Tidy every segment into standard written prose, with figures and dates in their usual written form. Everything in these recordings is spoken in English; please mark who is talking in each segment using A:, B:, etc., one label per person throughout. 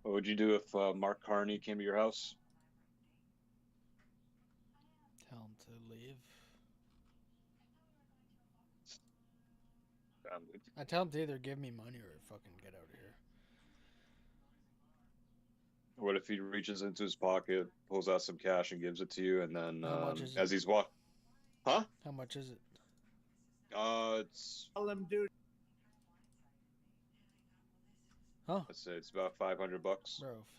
A: What would you do if Mark Carney came to your house?
B: Tell him to leave.
A: Dude.
B: I tell him to either give me money or fucking get out of here.
A: What if he reaches into his pocket, pulls out some cash, and gives it to you, and then
B: How much is it?
A: as he's walk, huh?
B: How much is it?
A: It's
C: Tell them, dude.
B: Huh?
A: let's say it's about $500.
B: Bro,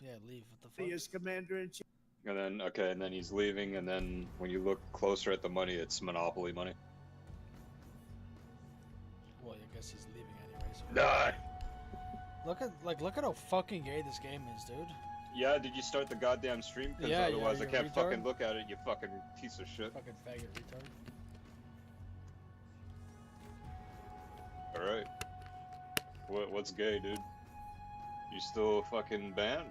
B: yeah, leave. What the
C: He
B: fuck?
C: is commander in chief.
A: And then okay, and then he's leaving, and then when you look closer at the money, it's Monopoly money.
B: Well, I guess he's leaving anyway. So
A: Nah.
B: look at how fucking gay this game is, dude.
A: Yeah, did you start the goddamn stream? Because
B: Yeah,
A: otherwise I
B: you
A: can't
B: retard.
A: fucking look at it, you fucking piece of shit.
B: Fucking faggot retard.
A: Alright. What's gay, dude? You still fucking banned?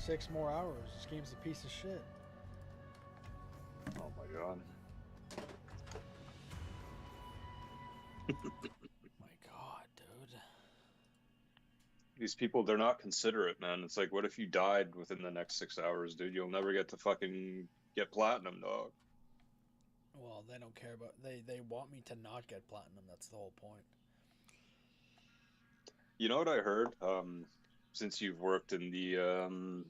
B: 6 more hours. This game's a piece of shit.
A: Oh my god.
B: My god, dude.
A: These people, they're not considerate, man. It's like, what if you died within the next 6 hours, dude? You'll never get to fucking get platinum, dog.
B: Well, they don't care about. They want me to not get platinum. That's the whole point.
A: You know what I heard? Since you've worked in the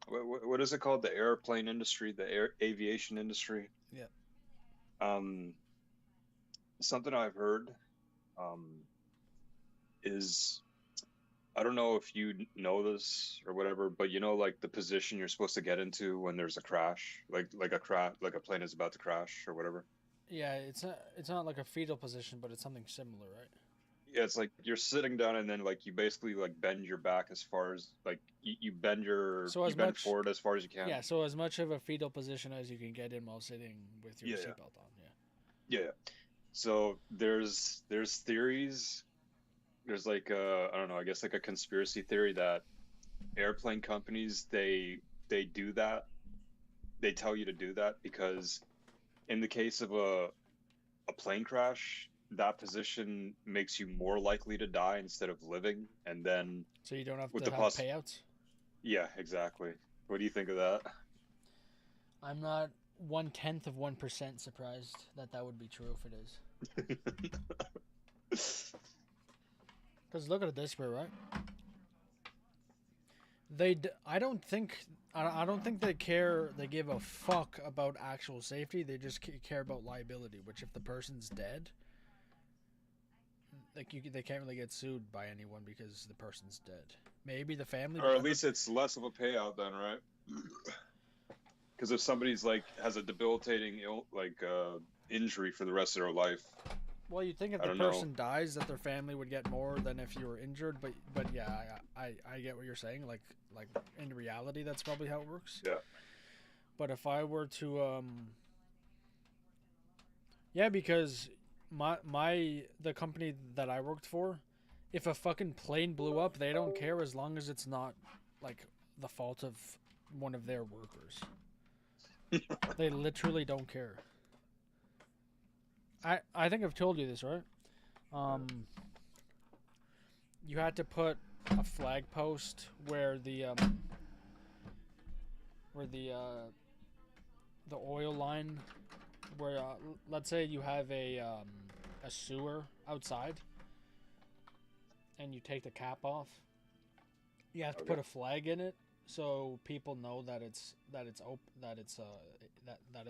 A: what is it called? The airplane industry, the aviation industry.
B: Yeah.
A: Um, Something I've heard, um, is I don't know if you know this or whatever, but you know, like the position you're supposed to get into when there's a crash, like a plane is about to crash or whatever.
B: Yeah, it's not like a fetal position, but it's something similar, right?
A: Yeah, it's like you're sitting down and then like you basically like bend your back as far as like
B: So
A: you
B: as
A: bend
B: much
A: forward as far as you can.
B: Yeah, so as much of a fetal position as you can get in while sitting with your
A: Yeah, yeah,
B: seatbelt on. Yeah.
A: yeah. So there's theories. There's like I don't know, I guess like a conspiracy theory that airplane companies they do that. They tell you to do that because in the case of a plane crash, that position makes you more likely to die instead of living. And then
B: So you don't have
A: with
B: to
A: the
B: have
A: poss
B: payouts.
A: yeah, exactly. What do you think of that?
B: I'm not 1/10 of 1% surprised that that would be true if it is. Because look at it this way, right? I don't think they care. They give a fuck about actual safety. They just care about liability. Which if the person's dead, they can't really get sued by anyone because the person's dead. Maybe the family,
A: Or
B: but
A: at least it's less of a payout then, right? Because if somebody's like has a debilitating injury for the rest of their life,
B: well, you'd think if
A: I
B: the
A: don't know.
B: person dies that their family would get more than if you were injured. But yeah, I get what you're saying. Like in reality, that's probably how it works.
A: Yeah.
B: But if I were to yeah, because the company that I worked for, if a fucking plane blew up, they don't care as long as it's not like the fault of one of their workers. They literally don't care. I think I've told you this, right? Um, you had to put a flag post where the oil line where let's say you have a sewer outside and you take the cap off. You have to
A: Okay.
B: put a flag in it so people know that it's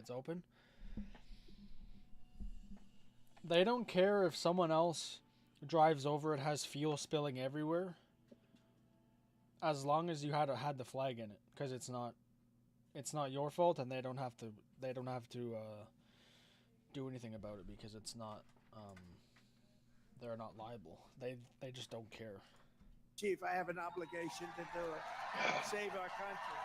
B: open. They don't care if someone else drives over it, has fuel spilling everywhere, as long as you had the flag in it, because it's not your fault, and they don't have to do anything about it because it's not um, they're not liable. They just don't care.
C: Chief, I have an obligation to do it. Save our country.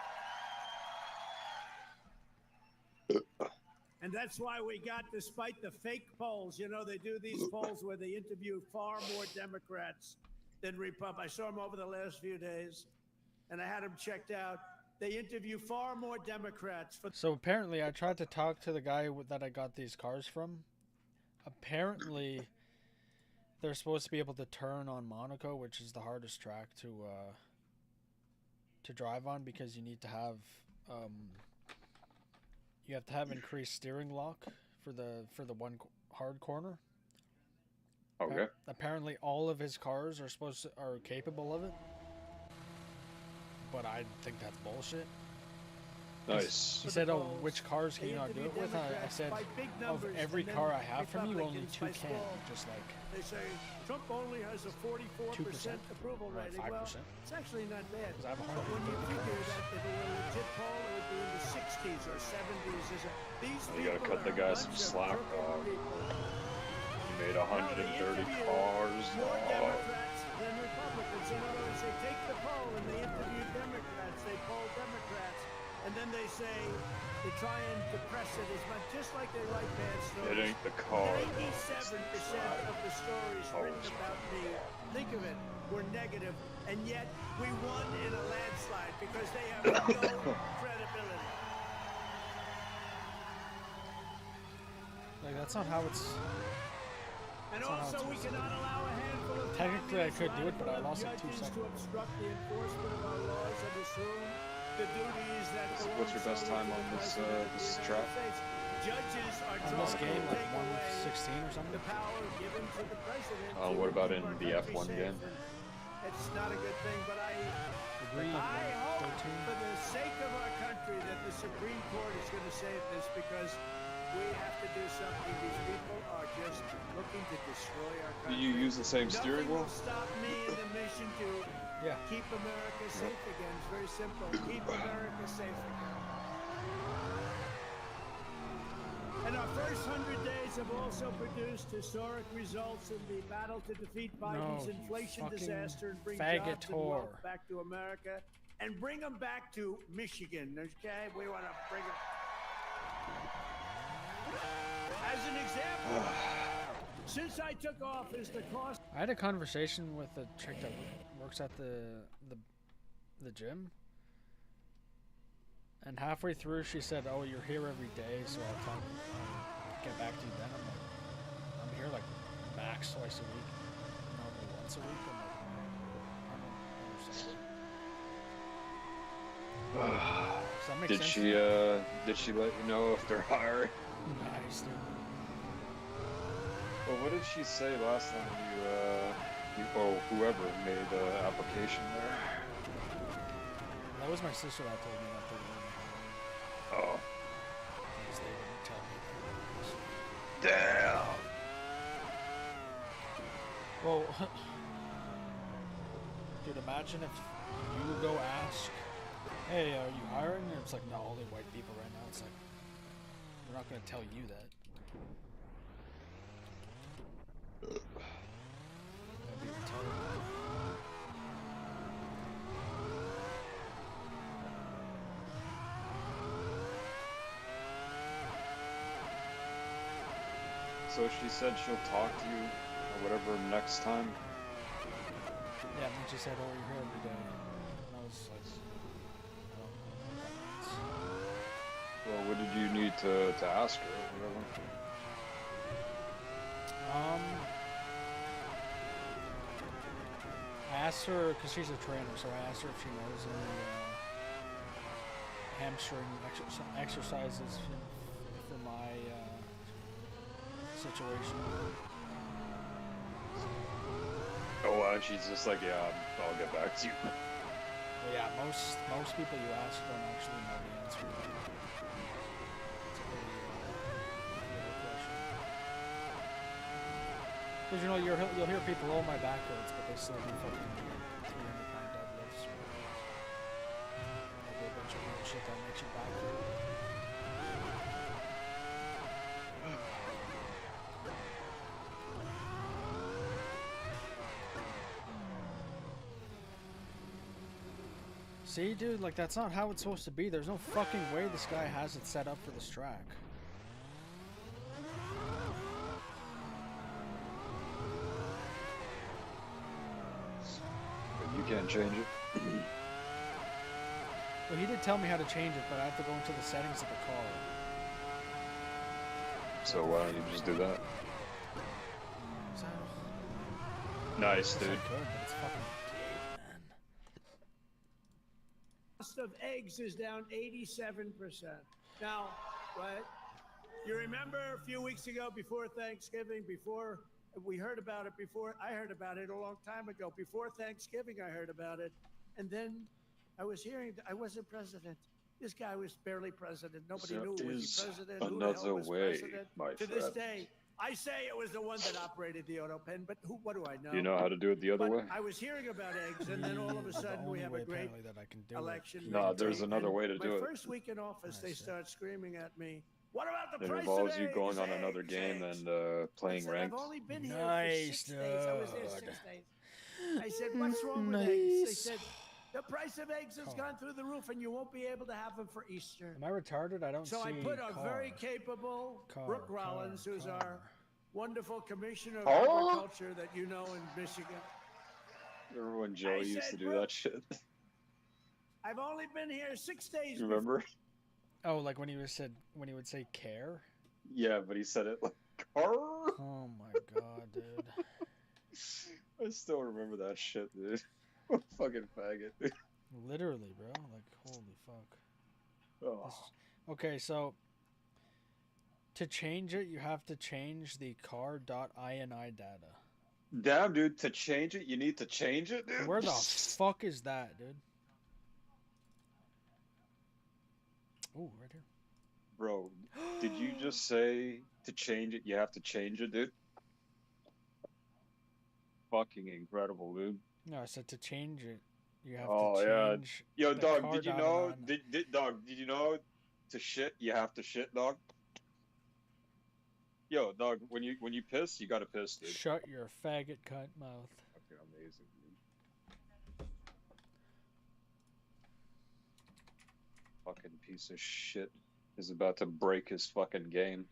C: And that's why we got, despite the fake polls, you know, they do these polls where they interview far more Democrats than Republicans. I saw them over the last few days, and I had them checked out. They interview far more Democrats for.
B: So apparently, I tried to talk to the guy that I got these cars from. Apparently, they're supposed to be able to turn on Monaco, which is the hardest track to to drive on because you need to have you have to have increased steering lock for the one hard corner.
A: Okay.
B: Apparently, all of his cars are capable of it, but I think that's bullshit.
A: Nice.
B: He said, "Oh, which cars can you not do it with?" I said, "Of every car I have from you, only 2 can." Just like
C: They say Trump only has a 44%
B: 2%,
C: approval
B: or
C: rating.
B: 5%.
C: Well, it's actually not bad.
B: 'Cause I have
C: But when you figure that if it were a legit poll, it would be in the 60s or 70s. These
A: You gotta
C: people
A: cut the
C: are
A: guy
C: a
A: some
C: bunch of
A: slack,
C: crooked
A: dog.
C: people.
A: He made
C: No, they
A: 130
C: interviewed
A: cars.
C: more
A: Oh.
C: Democrats than Republicans. In other words, they take the poll and they interview Democrats. They poll Democrats, and then they say they try and depress it as much, just like they write bad
A: It
C: stories.
A: ain't the car.
C: 97% of the stories written about me, think of it, were negative, and yet we won in a landslide because they have no credibility.
B: Like that's not how it's.
C: And
B: That's not how
C: also,
B: it's
C: we
B: supposed to
C: cannot allow a handful of
B: Technically, I could do it,
C: communist
B: but I lost in 2
C: judges
B: seconds.
C: to obstruct the enforcement of our laws and assume the duties that
A: What's your best time on this track?
C: Judges are
B: On this
C: trying
B: game,
C: to
B: like
C: take away
B: 116 or
C: the
B: something.
C: power given to the president.
A: Oh,
C: to
A: what about
C: keep
A: in
C: our
A: the
C: country
A: F1
C: safe.
A: game?
C: And it's not a good thing, but I
B: Agreed.
C: hope
B: 13.
C: for the sake of our country that the Supreme Court is going to save this because we have to do something. These people are just looking to destroy our
A: Do
C: country.
A: you use the same steering
C: Nothing
A: wheel?
C: will stop me in the mission to
B: Yeah.
C: keep America safe again. It's very simple. Keep America safe again. And our first 100 days have also produced historic results in the battle to defeat Biden's
B: you
C: inflation
B: fucking
C: disaster and bring jobs and
B: faggotor.
C: wealth back to America and bring them back to Michigan. Okay, we want to bring them. As an example, since I took office, the cost.
B: I had a conversation with a chick that works at the gym, and halfway through she said, "Oh, you're here every day, so I'll get back to you then." I'm like, "I'm here like max twice a week, normally once a week." I'm like, I don't understand. Does that make
A: Did
B: sense?
A: did she let you know if they're hiring?
B: Nice, dude.
A: Well, what did she say last time whoever made the application there?
B: That was my sister that told me that they were
A: Oh,
B: because they wouldn't tell me.
A: damn.
B: Well, dude, imagine if you go ask, "Hey, are you hiring?" And it's like, "No, only white people right now." It's like, we're not gonna tell you that. That'd be retarded.
A: So she said she'll talk to you or whatever next time.
B: Yeah, and then she said, "Oh, you're here every day." And I was like, I don't know what that means.
A: Well, what did you need to ask her or whatever?
B: I asked her, because she's a trainer, so I asked her if she knows any hamstring exercises for my situation.
A: Oh, she's just like, yeah, I'll get back to you.
B: But yeah, most people you ask don't actually know the answer. It's a really question. Because you'll hear people, "Oh, my back hurts," but they still do fucking 300-pound deadlifts or they do a bunch of weird shit that makes your back hurt. See, dude, like that's not how it's supposed to be. There's no fucking way this guy has it set up for this track.
A: But you can't change it.
B: Well, he did tell me how to change it, but I have to go into the settings of the car.
A: So why don't you just do that?
B: Is that...
A: Nice,
B: Yes, I
A: dude.
B: could, but it's fucking gay, man.
C: cost of eggs is down 87%. Now, what? You remember a few weeks ago, before Thanksgiving, before we heard about it, before I heard about it a long time ago, before Thanksgiving, I heard about it. And then I was hearing, I wasn't president. This guy was barely president. Nobody knew, was he president? Who the hell was president? To this day, I say it was the one that operated the auto pen, but what do I know?
A: You know how to do it the other way?
C: I was hearing about eggs, and then all of a sudden we have a great election.
A: No, there's another way to do it.
C: My first week in office, they start screaming at me, what about the
A: It
C: price
A: involves
C: of
A: you
C: eggs,
A: going on
C: eggs,
A: another game
C: eggs?
A: and playing
C: I said,
A: ranked.
C: I've only been here
B: Nice,
C: for 6 days. I was there 6
B: dude.
C: days. I said, what's wrong with eggs? They
B: Nice.
C: said, the price of eggs has gone through the roof, and you won't be able to have them for Easter.
B: Am I retarded? I don't see
C: So I put a
B: car.
C: very capable Brooke Rollins, who's
B: car.
C: our wonderful commissioner of
A: Oh!
C: agriculture that you know in Michigan.
A: Remember when Joey used to
C: said,
A: do
C: Brooke,
A: that shit?
C: I've only been here 6 days.
A: You remember?
B: Oh, like when he would say care?
A: Yeah, but he said it like car.
B: Oh my god, dude.
A: I still remember that shit, dude. Fucking faggot. Dude.
B: Literally, bro. Like, holy fuck.
A: Oh.
B: Okay, so to change it, you have to change the car.ini data.
A: Damn, dude, to change it, you need to change it, dude?
B: Where the fuck is that, dude? Oh, right here.
A: Bro, did you just say to change it, you have to change it, dude? Fucking incredible, dude.
B: No, I said to change it, you have
A: Oh,
B: to
A: yeah.
B: change.
A: Yo,
B: the
A: dog, did you know?
B: car.ini.
A: Dog, did you know to shit, you have to shit, dog? Yo, dog, when you piss, you gotta piss, dude.
B: Shut your faggot cunt mouth.
A: Fucking amazing, dude. Fucking piece of shit is about to break his fucking game.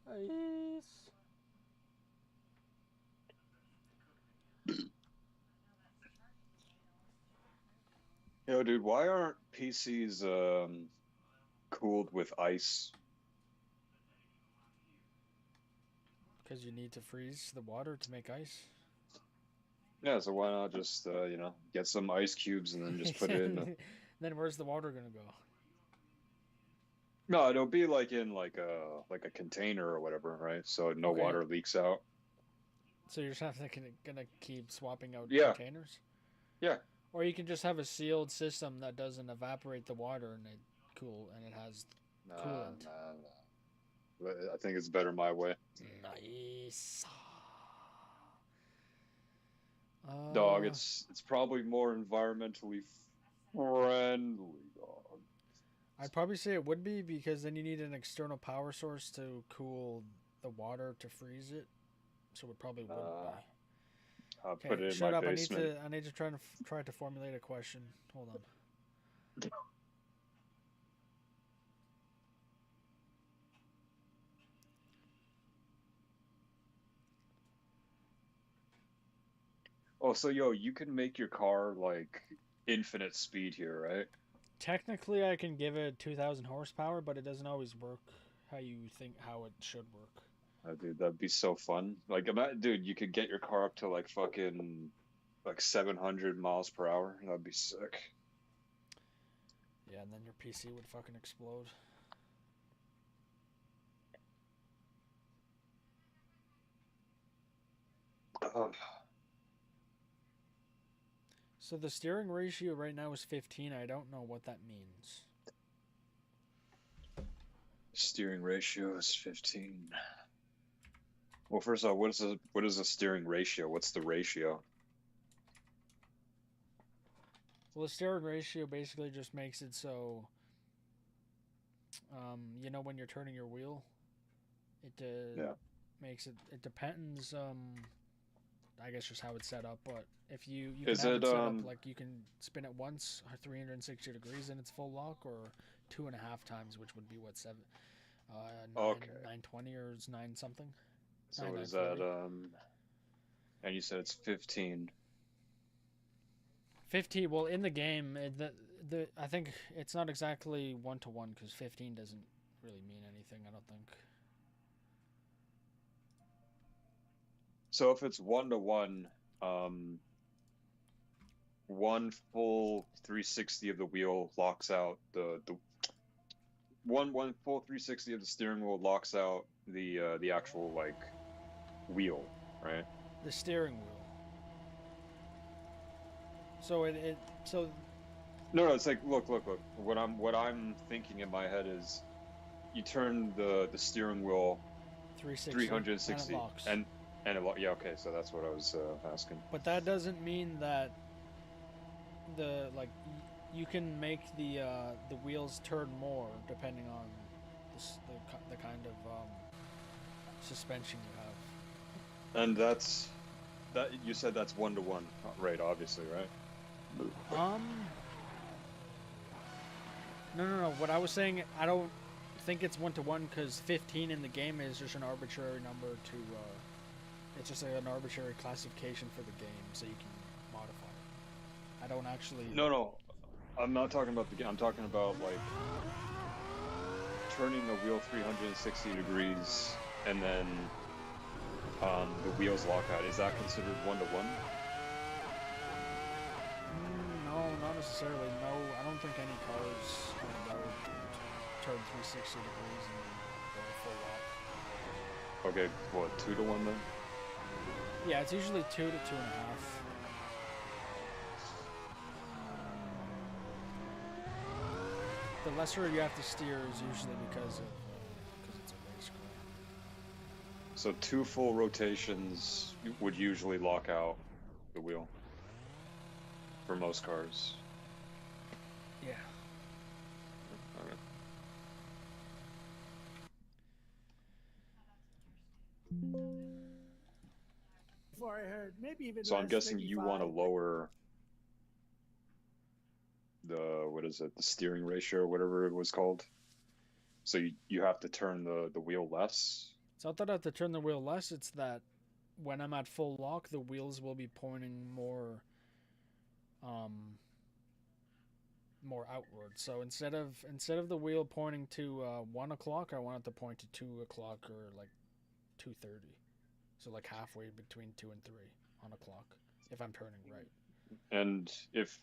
B: Nice.
A: Yo, dude, why aren't PCs cooled with ice?
B: Because you need to freeze the water to make ice.
A: Yeah, so why not just get some ice cubes and then just put it in the...
B: Then where's the water gonna go?
A: No, it'll be like in like a container or whatever, right? So no
B: Okay.
A: water leaks out.
B: So you're just gonna keep swapping out
A: Yeah.
B: containers?
A: Yeah.
B: Or you can just have a sealed system that doesn't evaporate the water and it has coolant.
A: Nah. I think it's better my way.
B: Nice.
A: Dog, it's probably more environmentally friendly, dog.
B: I'd probably say it would be, because then you need an external power source to cool the water to freeze it. So it probably wouldn't be.
A: I'll
B: Okay,
A: put it in
B: shut
A: my
B: up.
A: basement.
B: I need to try to formulate a question. Hold on.
A: Oh, so yo, you can make your car like infinite speed here, right?
B: Technically, I can give it 2,000 horsepower, but it doesn't always work how you think how it should work.
A: Oh, dude, that'd be so fun. Like, dude, you could get your car up to like fucking like 700 miles per hour. That'd be sick.
B: Yeah, and then your PC would fucking explode. So the steering ratio right now is 15. I don't know what that means.
A: Steering ratio is 15. Well, first off, what is a steering ratio? What's the ratio?
B: Well, the steering ratio basically just makes it so, when you're turning your wheel, it makes it. It depends. I guess just how it's set up, but if you can
A: Is
B: have
A: it,
B: it set up like you can spin it once, 360 degrees in its full lock, or 2.5 times, which would be what 920 or 9 something.
A: So
B: 9,
A: is
B: 940.
A: that and you said it's 15.
B: 15. Well, in the game, I think it's not exactly 1-to-1, because 15 doesn't really mean anything, I don't think.
A: So if it's 1-to-1, one full 360 of the wheel locks out the one full 360 of the steering wheel locks out the actual like wheel, right?
B: The steering wheel. So
A: No, it's like look. What I'm thinking in my head is, you turn the steering wheel 360
B: and it locks.
A: yeah, okay, so that's what I was asking.
B: But that doesn't mean that you can make the wheels turn more depending on the kind of suspension you have.
A: And that's that you said that's 1-to-1, right? Obviously, right?
B: No. What I was saying, I don't think it's 1-to-1 because 15 in the game is just an arbitrary number to. It's just an arbitrary classification for the game, so you can modify it. I don't actually.
A: No. I'm not talking about the game. I'm talking about like turning the wheel 360 degrees and then the wheels lock out. Is that considered 1-to-1?
B: No, not necessarily. No, I don't think any cars that would turn 360 degrees and go full lock.
A: Okay, what, 2-to-1 then?
B: Yeah, it's usually 2 to 2.5. The lesser you have to steer is usually because it's a race car.
A: So 2 full rotations would usually lock out the wheel for most cars.
B: Yeah.
A: Okay.
C: Before I heard, maybe even.
A: So I'm
C: less,
A: guessing
C: maybe
A: you
C: 5.
A: want to lower the steering ratio or whatever it was called. So you have to turn the wheel less.
B: It's not that I have to turn the wheel less, it's that when I'm at full lock, the wheels will be pointing more outward. So instead of the wheel pointing to 1 o'clock, I want it to point to 2 o'clock or like 2:30. So like halfway between 2 and 3 on a clock, if I'm turning right.
A: And if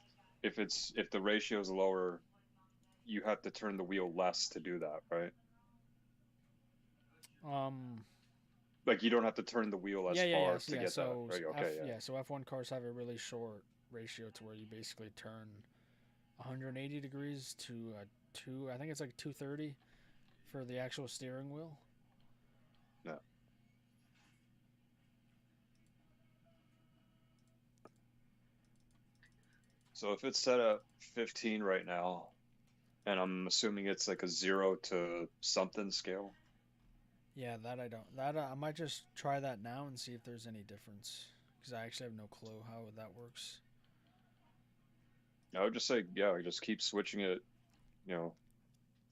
A: the ratio is lower, you have to turn the wheel less to do that, right? Like you don't have to turn the wheel as far to get that. Right? Okay,
B: So F1 cars have a really short ratio to where you basically turn 180 degrees to 2. I think it's like 230 for the actual steering wheel.
A: Yeah. So if it's set at 15 right now, and I'm assuming it's like a 0 to something scale.
B: Yeah, that I don't. That I might just try that now and see if there's any difference, because I actually have no clue how that works.
A: I would just say, yeah, just keep switching it,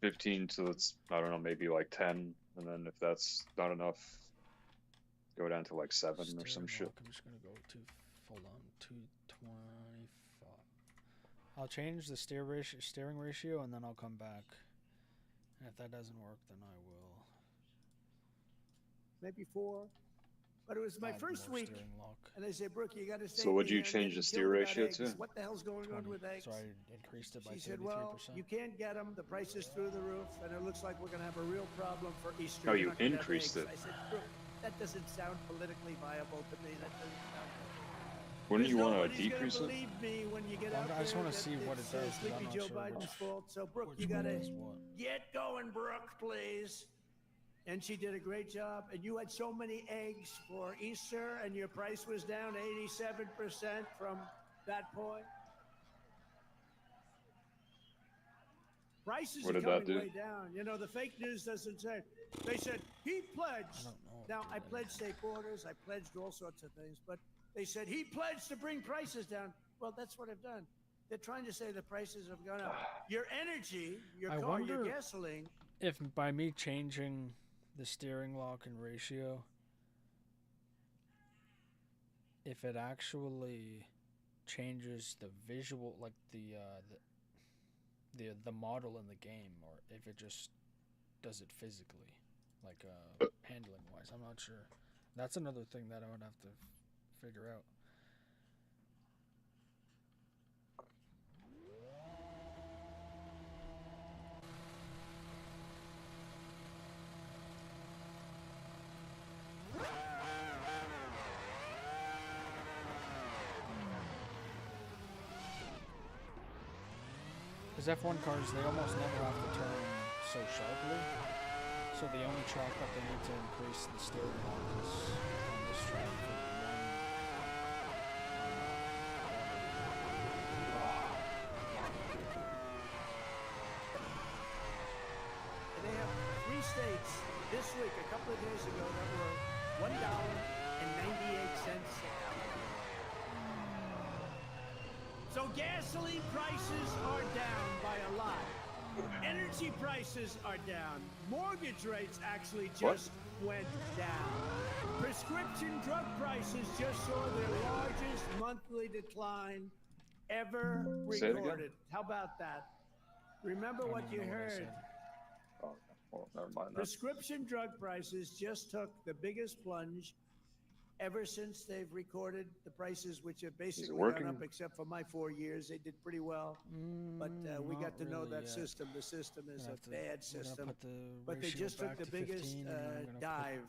A: 15 to, I don't know, maybe like 10, and then if that's not enough, go down to like 7 or some shit.
B: I'm just gonna go to 225. I'll change the steering ratio, and then I'll come back. And if that doesn't work, then I will.
C: Maybe 4. But it was my first week, and they say, Brooke, you got to stay.
A: So would you change the steer ratio to?
C: What the hell's going on with eggs?
B: So I increased it by 33%.
C: She said, well, you can't get them. The price is through the roof, and it looks like we're going to have a real problem for Easter.
A: Oh, you increased it.
C: I said, Brooke, that doesn't sound politically viable to me. That doesn't sound.
A: Wouldn't you want to decrease it?
C: Believe me when you get out
B: I just want to see what it does.
C: Sleepy Joe Biden's fault. So, Brooke, you got to get going, Brooke, please. And she did a great job. And you had so many eggs for Easter, and your price was down 87% from that point. Prices are coming way down. The fake news doesn't say. They said he pledged. Now, I pledged safe borders. I pledged all sorts of things. But they said he pledged to bring prices down. Well, that's what I've done. They're trying to say the prices have gone up. Your energy, your car, your gasoline.
B: If by me changing the steering lock and ratio, if it actually changes the visual, like the model in the game, or if it just does it physically, like handling wise, I'm not sure. That's another thing that I would have to figure out. Because F1 cars, they almost never have to turn so sharply. So the only track that they need to increase the steering on is on this track for
C: And they have 3 states this week, a couple of days ago, that were $1.98. So gasoline prices are down by a lot. Energy prices are down. Mortgage rates actually just went down. Prescription drug prices just saw their largest monthly decline ever
A: Say it again.
C: recorded. How about that? Remember what you heard.
A: Oh, well, never mind that.
C: Prescription drug prices just took the biggest plunge ever since they've recorded the prices, which have basically gone
A: working?
C: up, except for my 4 years. They did pretty well. But we got to know that system. The system is a bad system. But they just took the biggest dive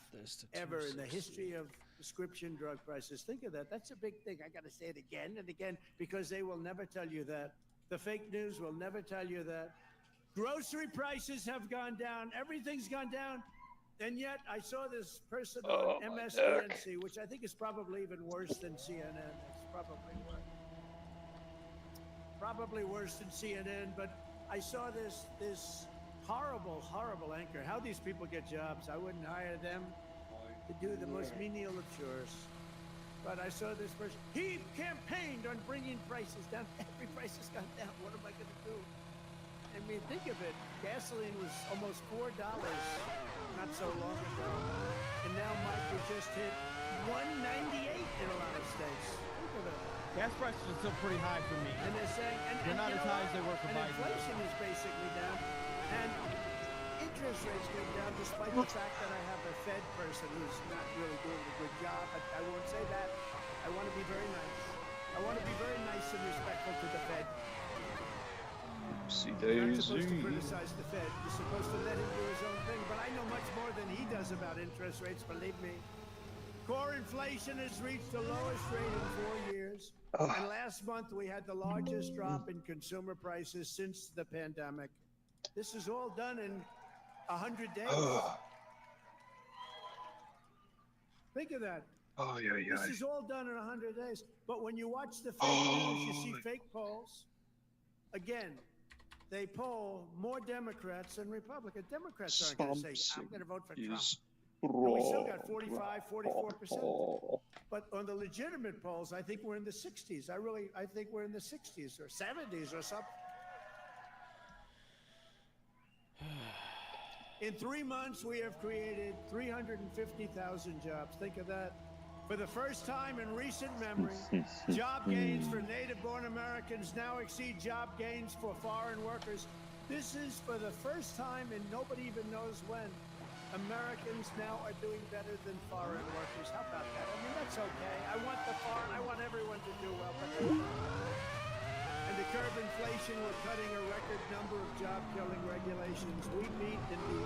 C: ever in the history of prescription drug prices. Think of that. That's a big thing. I got to say it again and again because they will never tell you that. The fake news will never tell you that. Grocery prices have gone down. Everything's gone down. And yet, I saw this person on MSNBC, which I think is probably even worse than CNN. It's probably worse than CNN. But I saw this horrible anchor. How these people get jobs? I wouldn't hire them to do the most menial of chores. But I saw this person. He campaigned on bringing prices down. Every price has gone down. What am I going to do? I mean, think of it. Gasoline was almost $4 not so long ago. And now, Mike, we just hit $1.98 in a lot of states. Think of it.
D: Gas prices are still pretty high for me.
C: And they're saying...
D: They're not as high as they were for Biden.
C: Inflation is basically down. And interest rates going down despite the fact that I have a Fed person who's not really doing a good job. But I won't say that. I want to be very nice. I want to be very nice and respectful to the Fed. You're not supposed to criticize the Fed. You're supposed to let him do his own thing. But I know much more than he does about interest rates, believe me. Core inflation has reached the lowest rate in 4 years. And last month, we had the largest drop in consumer prices since the pandemic. This is all done in 100 days. Think of that. This is all done in 100 days. But when you watch the fake news, you see fake polls. Again, they poll more Democrats than Republicans. Democrats aren't going to say, I'm going to vote for Trump. And we still got 45, 44%. But on the legitimate polls, I think we're in the 60s. I think we're in the 60s or 70s or something. In 3 months, we have created 350,000 jobs. Think of that. For the first time in recent memory, job gains for native-born Americans now exceed job gains for foreign workers. This is for the first time, and nobody even knows when, Americans now are doing better than foreign workers. How about that? I mean, that's okay. I want everyone to do well. But and to curb inflation, we're cutting a record number of job-killing regulations. We beat in the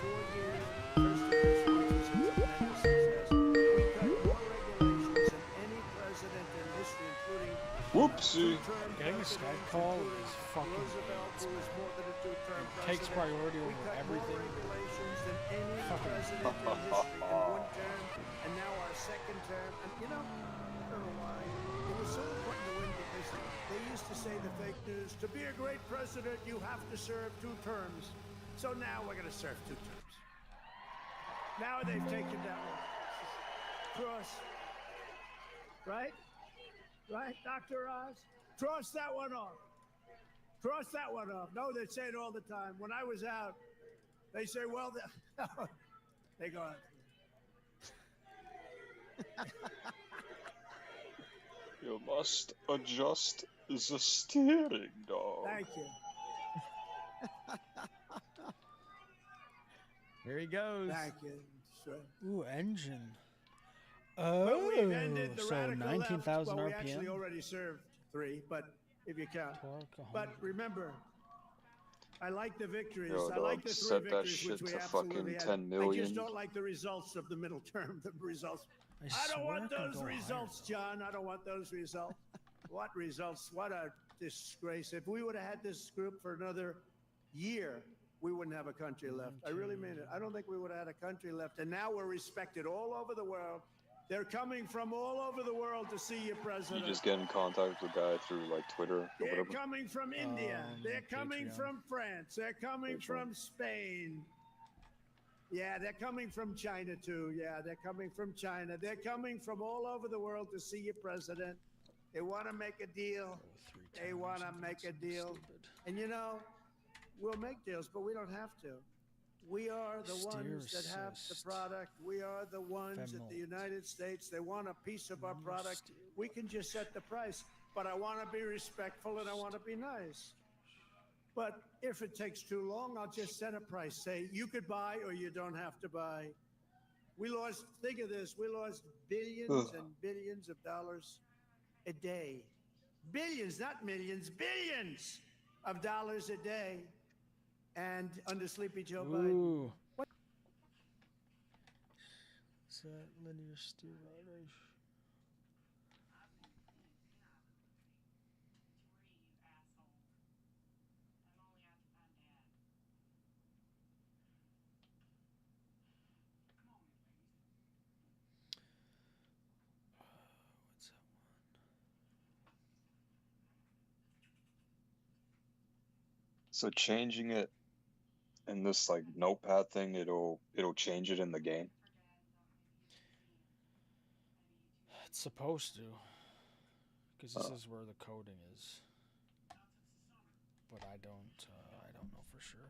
C: 4-year first administration tremendous success. We cut more regulations than any president in history, including
B: Whoopsie. Getting a Skype call is fucking
C: Roosevelt, who was more than a two-term president.
B: Takes priority
C: We
B: over
C: cut
B: everything.
C: more regulations than any
B: Fucking
C: president in history in 1 term, and now our 2nd term. And you know, I don't know why. It was so important to win because they used to say the fake news, to be a great president, you have to serve 2 terms. So now we're going to serve 2 terms. Now they've taken that one. Cross. Right? Right, Dr. Oz? Cross that one off. Cross that one off. No, they say it all the time. When I was out, they say, well, they go,
A: You must adjust the steering, dog.
C: thank you.
D: Here he goes.
C: Thank you. Sure.
B: Ooh, engine.
C: But
B: Oh,
C: we've ended the
B: so
C: radical
B: 19,000
C: left. Well, we
B: RPM.
C: actually already served 3, but if you count. But remember, I like the victories.
A: Yo,
C: I like
A: dog,
C: the 3
A: set that
C: victories,
A: shit
C: which we
A: to
C: absolutely
A: fucking
C: had.
A: 10
C: I
A: million.
C: just don't like the results of the middle term. The results. I don't
B: swear
C: want
B: I could
C: those
B: go higher.
C: results, John. I don't want those results. What results? What a disgrace. If we would have had this group for another year, we wouldn't have a country left. I really mean it. I don't think we would have had a country left. And now we're respected all over the world. They're coming from all over the world to see you, President.
A: You just get in contact with the guy through like Twitter or
C: They're
A: whatever.
C: coming from India. They're coming
B: Patreon.
C: from France. They're coming from Spain. Yeah, they're coming from China too. Yeah, they're coming from China. They're coming from all over the world to see you, President. They want to make a deal. They want to make a deal. And you know, we'll make deals, but we don't have to. We are the ones that have the product. We are the ones at the United States. They want a piece of our product. We can just set the price. But I want to be respectful and I want to be nice. But if it takes too long, I'll just set a price. Say, you could buy or you don't have to buy. We lost, think of this, we lost billions and billions of dollars a day. Billions, not millions, billions of dollars a day. And under Sleepy Joe Biden.
B: Ooh. What? Is that linear steroid? What's that one?
A: So changing it in this like notepad thing, it'll change it in the game.
B: It's supposed to, because this is where the coding is. But I don't know for sure.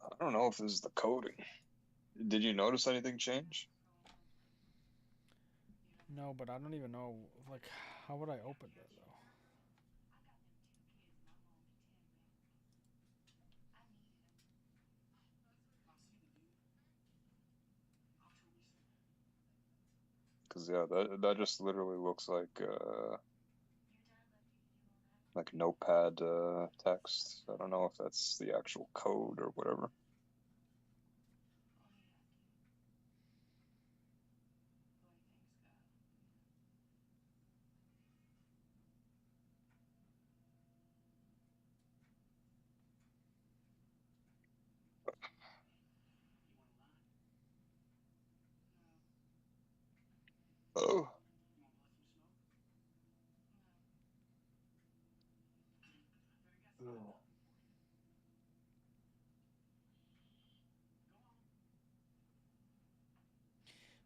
A: I don't know if this is the coding. Did you notice anything change?
B: No, but I don't even know. Like, how would I open that though?
A: Because yeah, that just literally looks like notepad text. I don't know if that's the actual code or whatever. Oh.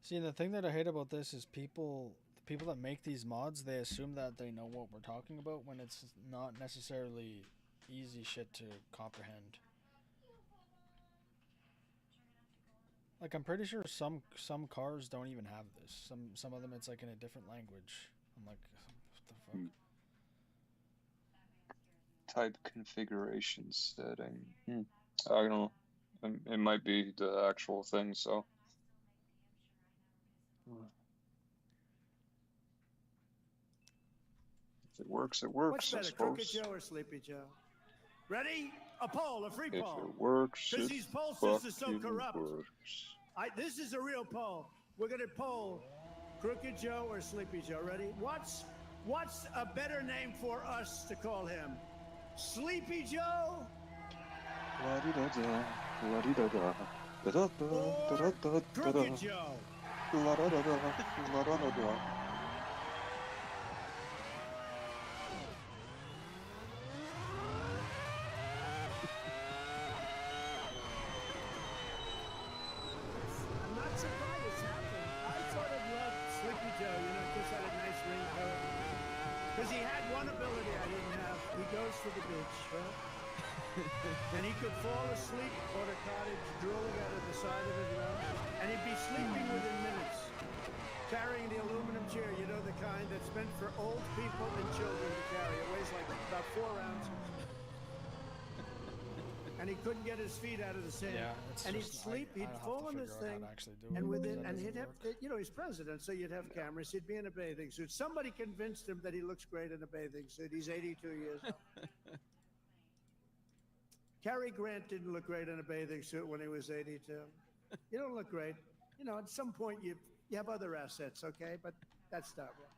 B: See, the thing that I hate about this is the people that make these mods, they assume that they know what we're talking about when it's not necessarily easy shit to comprehend. Like, I'm pretty sure some cars don't even have this. Some of them it's like in a different language. I'm like, what the fuck?
A: Type configuration setting. I don't know. It might be the actual thing, so. If it works, it works.
C: What's better, Crooked Joe or Sleepy Joe? Ready? A poll, a free poll.
A: If it works,
C: because
A: it
C: these poll systems are so
A: fucking
C: corrupt.
A: works.
C: This is a real poll. We're gonna poll Crooked Joe or Sleepy Joe. Ready? What's a better name for us to call him? Sleepy Joe?
A: La-di-da-da, la-di-da-da, da-da-da,
C: Or Crooked Joe?
A: la-da-da-da, la-da-da-da.
C: I'm not surprised it's happened. I sort of loved Sleepy Joe, you know, just had a nice raincoat. Because he had one ability I didn't have. He goes to the beach, right? And he could fall asleep on a cottage drooling out of the side of his mouth. And he'd be sleeping within minutes. Carrying the aluminum chair, you know, the kind that's meant for old people and children to carry. It weighs like about 4 ounces. And he couldn't get his feet out of the sand.
B: Yeah, it's
C: and he'd
B: just,
C: sleep,
B: I'd
C: he'd
B: have
C: fall
B: to
C: on this
B: figure out
C: thing,
B: how to actually do it,
C: and with
B: because
C: it,
B: that
C: and
B: doesn't
C: he'd have,
B: work.
C: you know, he's president, so you'd have cameras. He'd be in a bathing suit. Somebody convinced him that he looks great in a bathing suit. He's 82 years old. Cary Grant didn't look great in a bathing suit when he was 82. You don't look great. You know, at some point You have other assets, okay? But that's not one.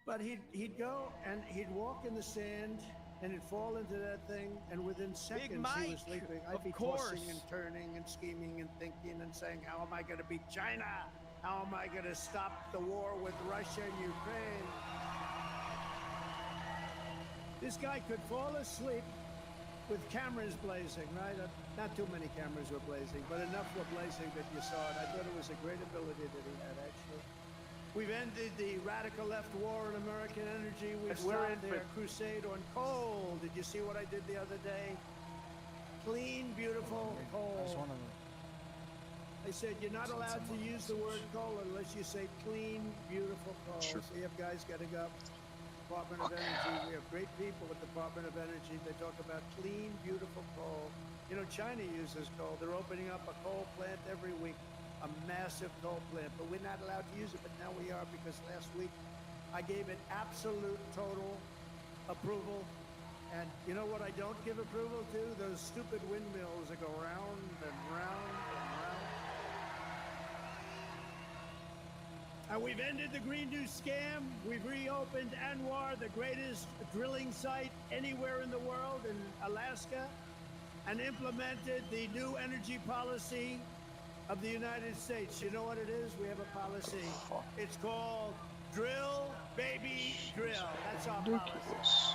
C: But he'd go and he'd walk in the sand and he'd fall into that thing, and within seconds he was
D: Mike,
C: sleeping. I'd
D: of
C: be
D: course.
C: tossing and turning and scheming and thinking and saying, how am I going to beat China? How am I going to stop the war with Russia and Ukraine? This guy could fall asleep with cameras blazing, right? Not too many cameras were blazing, but enough were blazing that you saw it. I thought it was a great ability that he had, actually. We've ended the radical left war on American energy. We've stopped their crusade on coal. Did you see what I did the other day? Clean, beautiful coal.
B: I just want to.
C: I said you're not allowed to use the word coal unless you say clean, beautiful coal.
A: Sure.
C: So you have guys getting up. Department of Energy. We have great people at the Department of Energy. They talk about clean, beautiful coal. You know, China uses coal. They're opening up a coal plant every week, a massive coal plant. But we're not allowed to use it, but now we are, because last week I gave it absolute, total approval. And you know what I don't give approval to? Those stupid windmills that go round and round and round. And we've ended the Green New scam. We've reopened ANWR, the greatest drilling site anywhere in the world, in Alaska, and implemented the new energy policy of the United States. You know what it is? We have a policy. It's called Drill, Baby, Drill. That's our policy.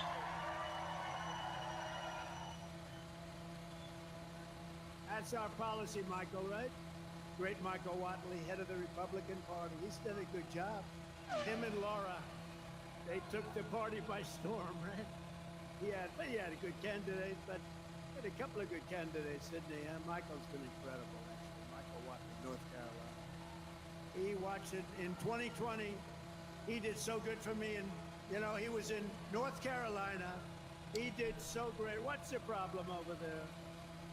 C: That's our policy, Michael, right? Great Michael Watley, head of the Republican Party. He's done a good job. Him and Laura, they took the party by storm, right? He had a good candidate, but he had a couple of good candidates, didn't he? Michael's been incredible, actually. Michael Watley, North Carolina. He watched it in 2020. He did so good for me, and you know, he was in North Carolina. He did so great. What's the problem over there?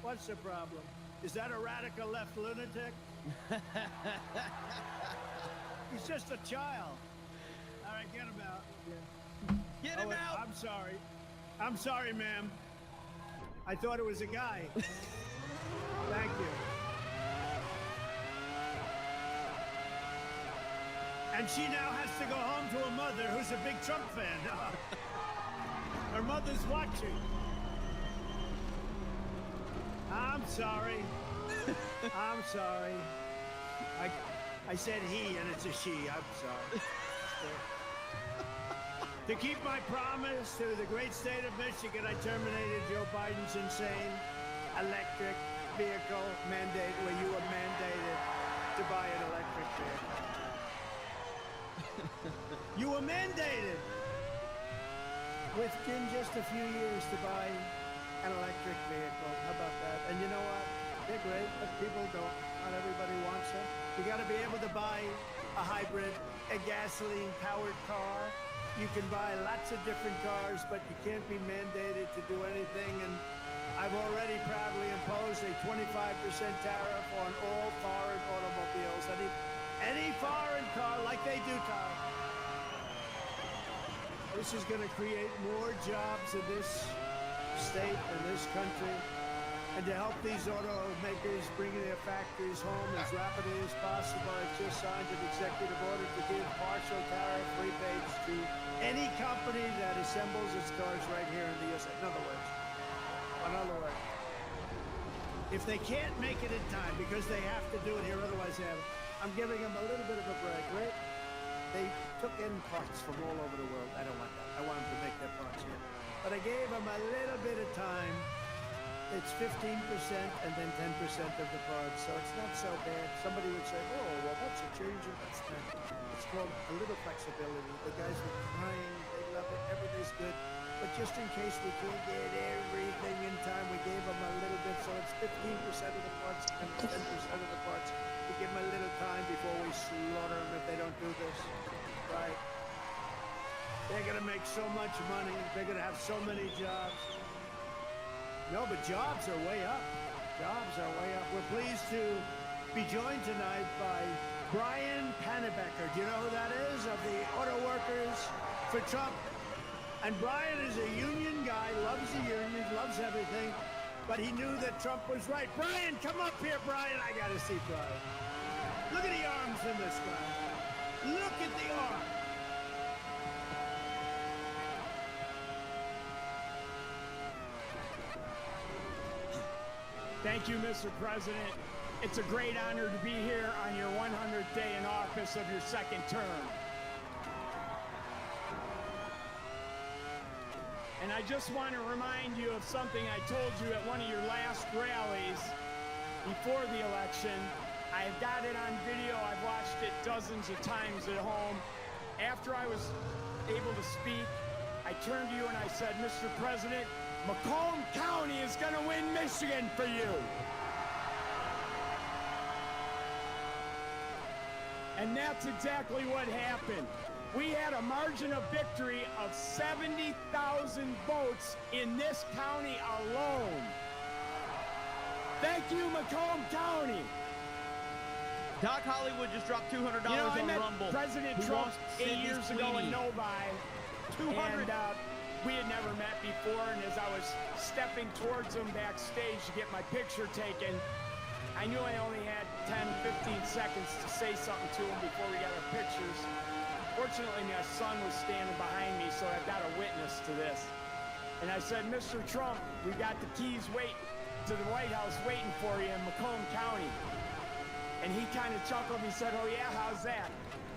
C: What's the problem? Is that a radical left lunatic? He's just a child. All right, get him out. Yeah.
D: Get him out!
C: I'm sorry. I'm sorry, ma'am. I thought it was a guy. Thank you. And she now has to go home to a mother who's a big Trump fan. Her mother's watching. I'm sorry. I'm sorry. I said he, and it's a she. I'm sorry. To keep my promise to the great state of Michigan, I terminated Joe Biden's insane electric vehicle mandate, where you were mandated to buy an electric vehicle. You were mandated within just a few years to buy an electric vehicle. How about that? And you know what? They're great, but people don't. Not everybody wants them. You got to be able to buy a hybrid, a gasoline-powered car. You can buy lots of different cars, but you can't be mandated to do anything. And I've already proudly imposed a 25% tariff on all foreign automobiles. Any foreign car, like they do, Tom. This is going to create more jobs in this state and this country, and to help these automakers bring their factories home as rapidly as possible, I've just signed an executive order to give partial tariff rebates to any company that assembles its cars right here in the USA. In other words, if they can't make it in time because they have to do it here, otherwise they have, I'm giving them a little bit of a break, right? They took in parts from all over the world. I don't want that. I want them to make their parts here. But I gave them a little bit of time. It's 15% and then 10% of the parts, so it's not so bad. Somebody would say, oh, well, that's a change in that's not. It's called a little flexibility. The guys were crying. They love it. Everything's good. But just in case we can't get everything in time, we gave them a little bit, so it's 15% of the parts and 10% of the parts. We give them a little time before we slaughter them if they don't do this. Right? They're going to make so much money. They're going to have so many jobs. No, but jobs are way up. Jobs are way up. We're pleased to be joined tonight by Brian Panebecker. Do you know who that is? Of the Auto Workers for Trump. And Brian is a union guy, loves the unions, loves everything, but he knew that Trump was right. Brian, come up here, Brian. I got to see Brian. Look at the arms in this guy. Look at the arm. Thank you, Mr. President. It's a great honor to be here on your 100th day in office of your second term. And I just want to remind you of something I told you at one of your last rallies before the election. I've got it on video. I've watched it dozens of times at home. After I was able to speak, I turned to you and I said, Mr. President, Macomb County is going to win Michigan for you. And that's exactly what happened. We had a margin of victory of 70,000 votes in this county alone. Thank you, Macomb County.
D: Doc Hollywood just dropped $200
C: You know, I
D: on
C: met
D: Rumble.
C: President
D: Who
C: Trump
D: lost
C: 8
D: Sidney
C: years ago in
D: Sweeney.
C: Novi.
D: 200.
C: And we had never met before, and as I was stepping towards him backstage to get my picture taken, I knew I only had 10, 15 seconds to say something to him before we got our pictures. Fortunately, my son was standing behind me, so I've got a witness to this. And I said, Mr. Trump, we got the keys to the White House waiting for you in Macomb County. And he kind of chuckled. He said, oh, yeah, how's that?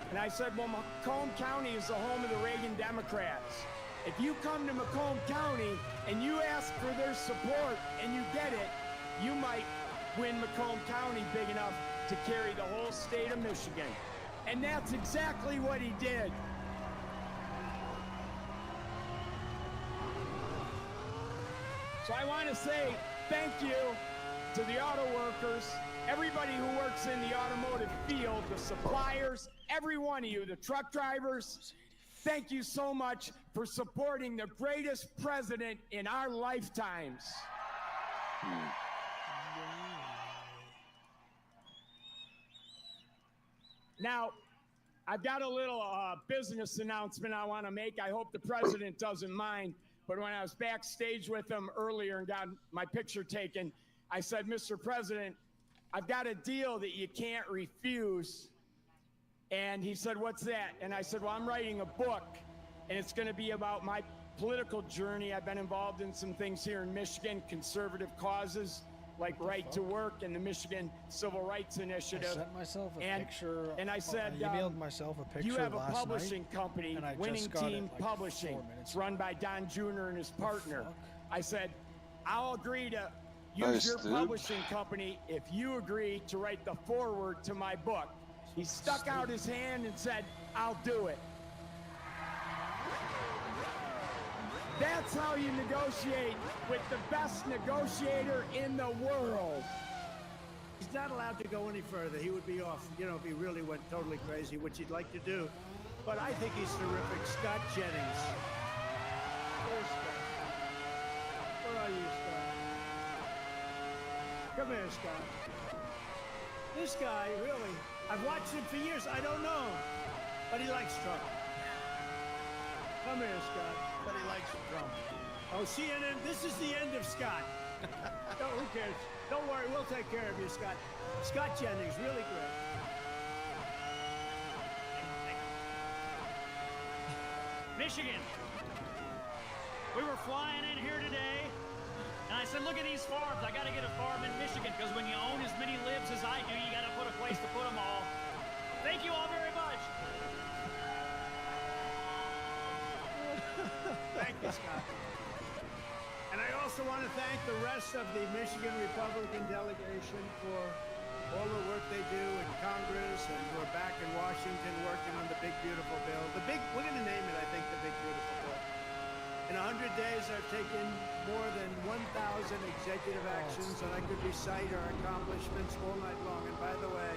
C: And I said, well, Macomb County is the home of the Reagan Democrats. If you come to Macomb County and you ask for their support and you get it, you might win Macomb County big enough to carry the whole state of Michigan. And that's exactly what he did. So I want to say thank you to the auto workers, everybody who works in the automotive field, the suppliers, every one of you, the truck drivers. Thank you so much for supporting the greatest president in our lifetimes. Now, I've got a little business announcement I want to make. I hope the president doesn't mind. But when I was backstage with him earlier and got my picture taken, I said, Mr. President, I've got a deal that you can't refuse. And he said, what's that? And I said, well, I'm writing a book, and it's going to be about my political journey. I've been involved in some things here in Michigan, conservative causes like Right to Work and the Michigan Civil Rights Initiative.
B: I sent myself a picture.
C: And I said,
B: I emailed myself a picture
C: you have a
B: last
C: publishing
B: night,
C: company,
B: and I
C: Winning
B: just got
C: Team
B: it, like,
C: Publishing.
B: 4 minutes
C: It's run by Don Jr. and his partner.
B: fuck?
C: I said, I'll agree to use
A: Nice,
C: your
A: dude.
C: publishing company if you agree to write the foreword to my book. He stuck out his hand and said, I'll do it. That's how you negotiate with the best negotiator in the world. He's not allowed to go any further. He would be off, you know, if he really went totally crazy, which he'd like to do. But I think he's terrific. Scott Jennings. Where's Scott? Where are you, Scott? Come here, Scott. This guy, really, I've watched him for years. I don't know him, but he likes Trump. Come here, Scott.
D: But he likes Trump.
C: Oh, CNN, this is the end of Scott. No, who cares? Don't worry, we'll take care of you, Scott. Scott Jennings, really great.
E: Michigan. We were flying in here today, and I said, look at these farms. I got to get a farm in Michigan, because when you own as many libs as I do, you got to put a place to put them all. Thank you all very much.
C: Thank you, Scott. And I also want to thank the rest of the Michigan Republican delegation for all the work they do in Congress, and we're back in Washington working on the Big Beautiful Bill. We're going to name it, I think, the Big Beautiful Bill. In 100 days, I've taken more than 1,000 executive actions, and I could recite our accomplishments all night long. And by the way,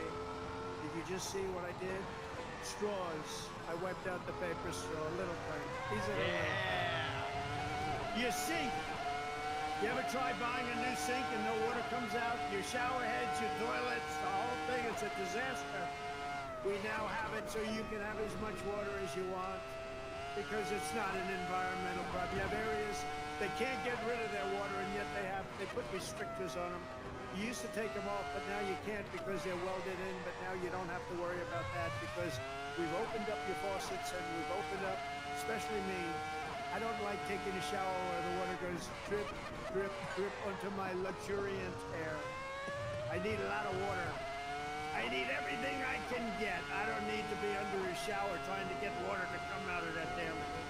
C: did you just see what I did? Straws. I wiped out the paper straw, a little thing. These are the Your sink. You ever try buying a new sink and no water comes out? Your shower heads, your toilets, the whole thing, it's a disaster. We now have it so you can have as much water as you want, because it's not an environmental problem. You have areas they can't get rid of their water, and yet they put restrictors on them. You used to take them off, but now you can't because they're welded in. But now you don't have to worry about that because we've opened up your faucets and we've opened up, especially me. I don't like taking a shower where the water goes drip, drip, drip onto my luxuriant hair. I need a lot of water. I need everything I can get. I don't need to be under a shower trying to get water to come out of that damn thing.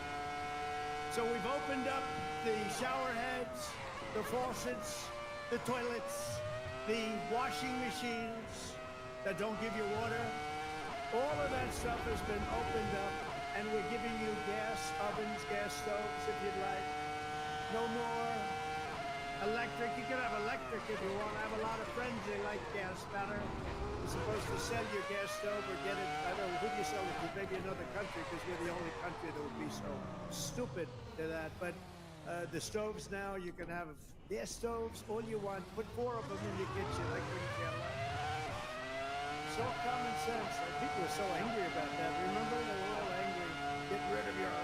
C: So we've opened up the shower heads, the faucets, the toilets, the washing machines that don't give you water. All of that stuff has been opened up, and we're giving you gas ovens, gas stoves if you'd like. No more electric. You can have electric if you want. I have a lot of friends, they like gas better. You're supposed to sell your gas stove or get it. I don't know, who do you sell it to? Maybe another country, because we're the only country that would be so stupid to that. But the stoves now, you can have gas stoves, all you want. Put 4 of them in your kitchen. I couldn't care less. So common sense. Like, people were so angry about that. Remember? They were all angry. Get rid of your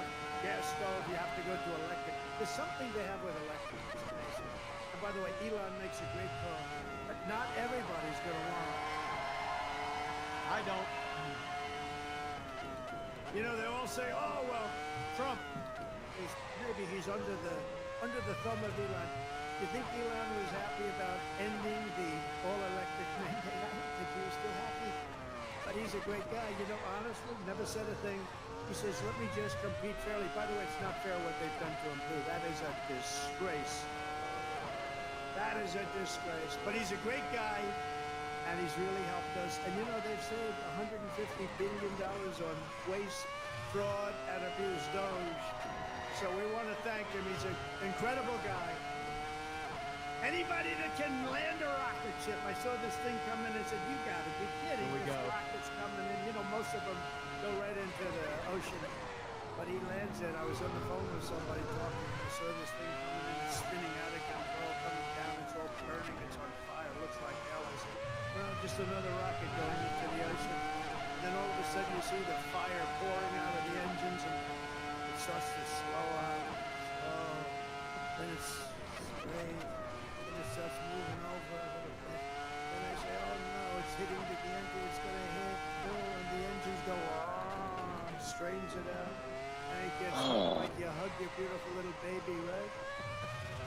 C: gas stove. You have to go to electric. There's something they have with electric. It's amazing. And by the way, Elon makes a great car. But not everybody's going to want it.
D: I don't.
C: You know, they all say, "Oh well, Trump is maybe he's under the thumb of Elon." You think Elon was happy about ending the all-electric mandate? I don't think he was still happy. But he's a great guy. You know, honestly, never said a thing. He says, "Let me just compete fairly." By the way, it's not fair what they've done to him too. That is a disgrace. That is a disgrace. But he's a great guy. And he's really helped us. And you know, they've saved $150 billion on waste, fraud, and abuse. Doge. So we want to thank him. He's an incredible guy. Anybody that can land a rocket ship. I saw this thing come in and said, "You got to be kidding.
D: Here we
C: This
D: go.
C: rocket's coming in." You know, most of them go right into the ocean. But he lands it. I was on the phone with somebody talking. I saw this thing coming in. It's spinning out of control, coming down. It's all burning. It's on fire. It looks like hell. I said, "Well, just another rocket going into the ocean." And then all of a sudden you see the fire pouring out of the engines and it starts to slow out. Slow. Then it's straight. Then it starts moving over a little bit. Then I say, "Oh no, it's hitting the engine. It's going to hit." Oh, and the engines go on. Strains it out. And it gets like you hug your beautiful little baby, right?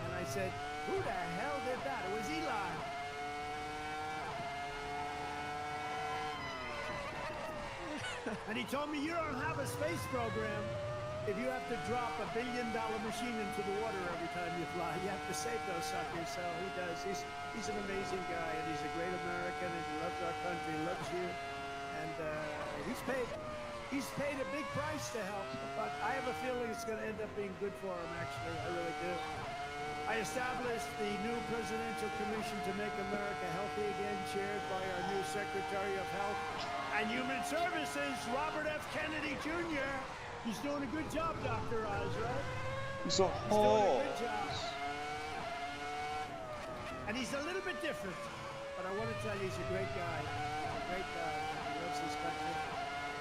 C: And I said, "Who the hell did that?" It was Elon. And he told me, "You don't have a space program if you have to drop $1 billion machine into the water every time you fly. You have to save those suckers." So he does. He's an amazing guy, and he's a great American, and he loves our country, loves you. And he's paid a big price to help, but I have a feeling it's going to end up being good for him, actually. I really do. I established the new Presidential Commission to Make America Healthy Again, chaired by our new Secretary of Health and Human Services, Robert F. Kennedy Jr. He's doing a good job, Dr. Oz, right?
A: He's a
C: He's doing a good job. And he's a little bit different, but I want to tell you, he's a great guy. He's a great guy. He loves his country.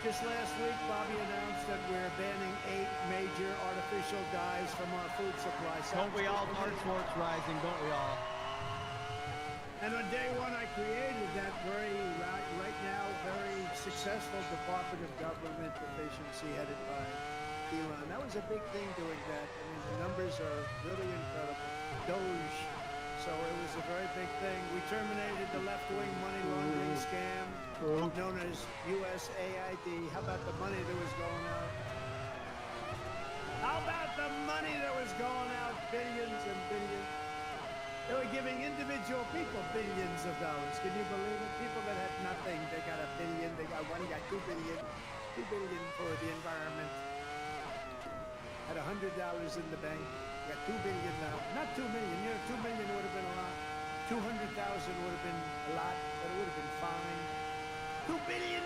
C: Just last week, Bobby announced that we're banning 8 major artificial dyes from our food supply.
D: Don't we all? Mark Schwartz rising, don't we all?
C: And on day 1, I created that right now, very successful Department of Government Efficiency headed by Elon. That was a big thing doing that. I mean, the numbers are really incredible. Doge. So it was a very big thing. We terminated the left-wing money laundering scam known as USAID. How about the money that was going out? How about the money that was going out? Billions and billions. They were giving individual people billions of dollars. Can you believe it? People that had nothing, they got $1 billion, they got $1, got $2 billion. $2 billion for the environment. Had $100 in the bank. Got $2 billion now. Not 2 million. You know, 2 million would have been a lot. 200,000 would have been a lot, but it would have been fine. $2 billion.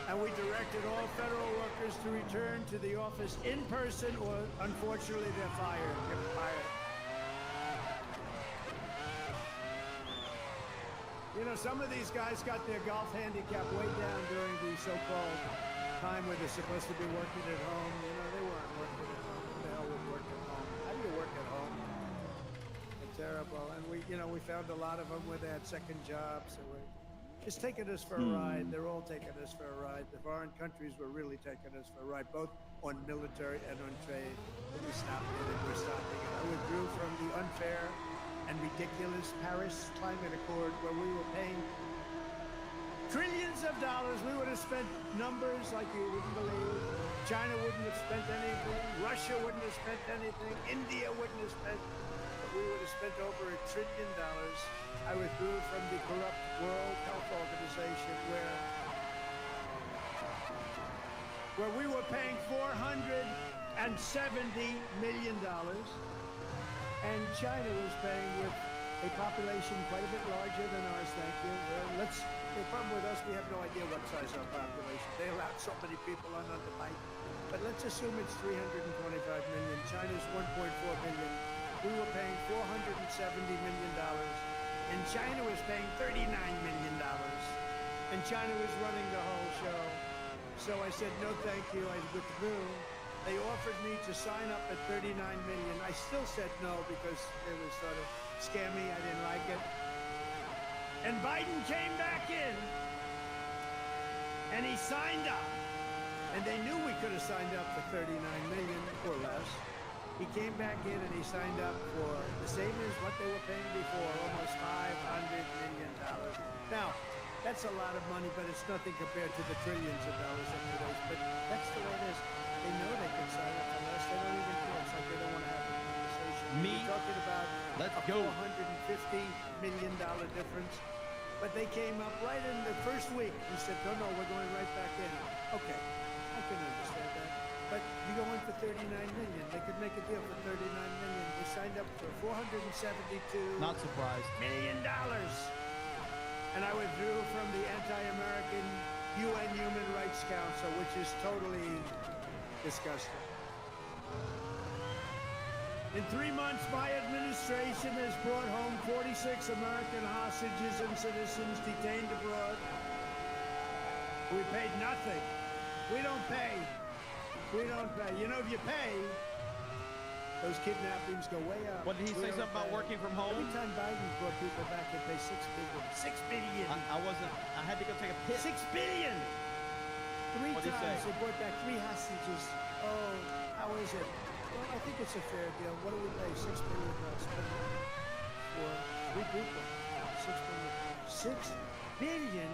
C: And we directed all federal workers to return to the office in person, or unfortunately, they're fired. They're fired. You know, some of these guys got their golf handicap way down during the so-called time where they're supposed to be working at home. You know, they weren't working at home. Who the hell would work at home? How do you work at home? It terrible. And we found a lot of them where they had second jobs. So we're just taking us for a ride. They're all taking us for a ride. The foreign countries were really taking us for a ride, both on military and on trade. But we stopped it, and we're stopping it. I withdrew from the unfair and ridiculous Paris Climate Accord, where we were paying trillions of dollars. We would have spent numbers like you wouldn't believe. China wouldn't have spent anything. Russia wouldn't have spent anything. India wouldn't have spent. But we would have spent over $1 trillion. I withdrew from the corrupt World Health Organization, where we were paying $470 million, and China was paying with a population quite a bit larger than ours. Thank you. The problem with us, we have no idea what size our population. They allowed so many people on under bite. But let's assume it's 325 million. China's 1.4 billion. We were paying $470 million, and China was paying $39 million. And China was running the whole show. So I said, no, thank you. I withdrew. They offered me to sign up at $39 million. I still said no because it was sort of scammy. I didn't like it. And Biden came back in, and he signed up. And they knew we could have signed up for $39 million or less. He came back in and he signed up for the same as what they were paying before, almost $500 million. Now, that's a lot of money, but it's nothing compared to the trillions of dollars that we waste. But that's the way it is. They know they can sign up for less. They don't even care. It's like they don't want to have a conversation. We're talking about a $450 million difference. But they came up right in the first week. He said, no, we're going right back in. Okay, I can understand that. But you go in for $39 million. They could make a deal for $39 million. They signed up for $472
D: Not surprised.
C: million. And I withdrew from the anti-American UN Human Rights Council, which is totally disgusting. In 3 months, my administration has brought home 46 American hostages and citizens detained abroad. We paid nothing. We don't pay. We don't pay. You know, if you pay, those kidnappings go way up.
D: What, did he say something about working from home?
C: Every time Biden brought people back, they pay $6 billion. $6 billion.
D: I had to go take a piss.
C: $6 billion. Three
D: What'd he
C: times
D: say?
C: they brought back 3 hostages. Oh, how is it? Well, I think it's a fair deal. What do we pay? $6 billion for 3 people. $6 billion.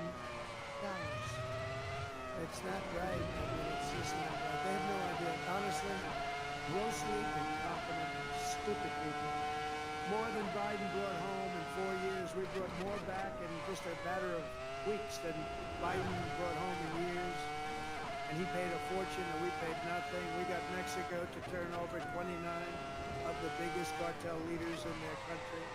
C: It's not right. I mean, it's just not right. They have no idea. Honestly, grossly incompetent, stupid people. More than Biden brought home in 4 years. We brought more back in just a matter of weeks than Biden brought home in years. And he paid a fortune and we paid nothing. We got Mexico to turn over 29 of the biggest cartel leaders in their country.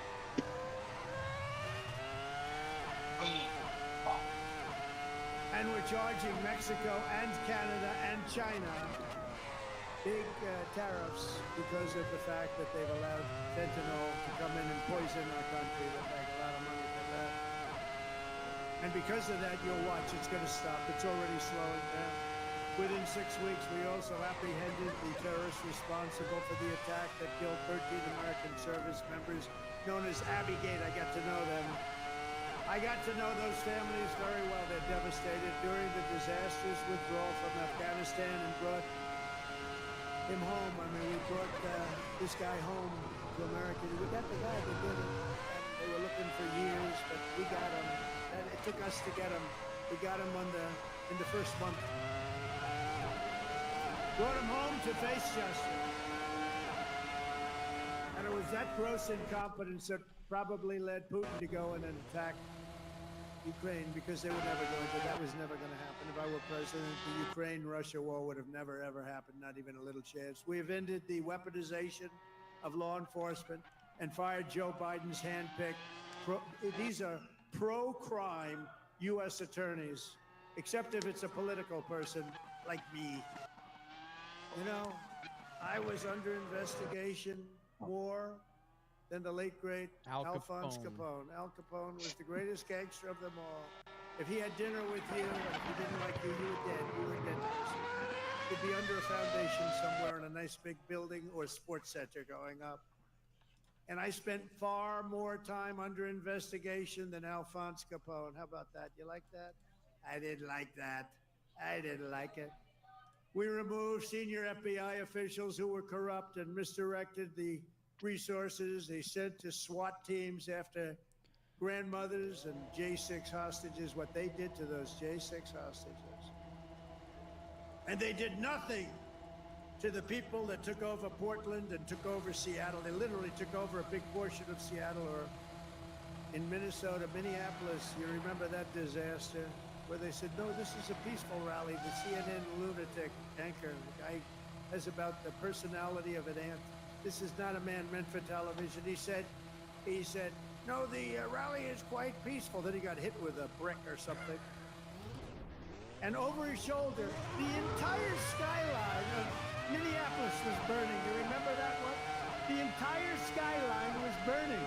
C: And we're charging Mexico and Canada and China big tariffs because of the fact that they've allowed fentanyl to come in and poison our country. They make a lot of money for that. And because of that, you'll watch, it's going to stop. It's already slowing down. Within 6 weeks, we also apprehended the terrorists responsible for the attack that killed 13 American service members, known as Abbey Gate. I got to know them. I got to know those families very well. They're devastated during the disastrous withdrawal from Afghanistan and brought him home. I mean, we brought this guy home to America. We got the guy that did it. And they were looking for years, but we got him. And it took us to get him. We got him in the first month. Brought him home to face justice. And it was that gross incompetence that probably led Putin to go in and attack Ukraine, because they were never going to. That was never going to happen. If I were president, the Ukraine-Russia war would have never, ever happened, not even a little chance. We have ended the weaponization of law enforcement and fired Joe Biden's handpicked. These are pro-crime U.S. attorneys, except if it's a political person like me. You know, I was under investigation more than the late, great Alphonse Capone. Al Capone was the greatest gangster of them all. If he had dinner with you, and if he didn't like you, you were dead. You were a dead person. You'd be under a foundation somewhere in a nice big building or sports center going up. And I spent far more time under investigation than Alphonse Capone. How about that? You like that? I didn't like that. I didn't like it. We removed senior FBI officials who were corrupt and misdirected the resources they sent to SWAT teams after grandmothers and J6 hostages, what they did to those J6 hostages. And they did nothing to the people that took over Portland and took over Seattle. They literally took over a big portion of Seattle, or in Minnesota, Minneapolis. You remember that disaster where they said, no, this is a peaceful rally. The CNN lunatic anchor, the guy has about the personality of an ant. This is not a man meant for television. He said, no, the rally is quite peaceful. Then he got hit with a brick or something. And over his shoulder, the entire skyline of Minneapolis was burning. You remember that one? The entire skyline was burning.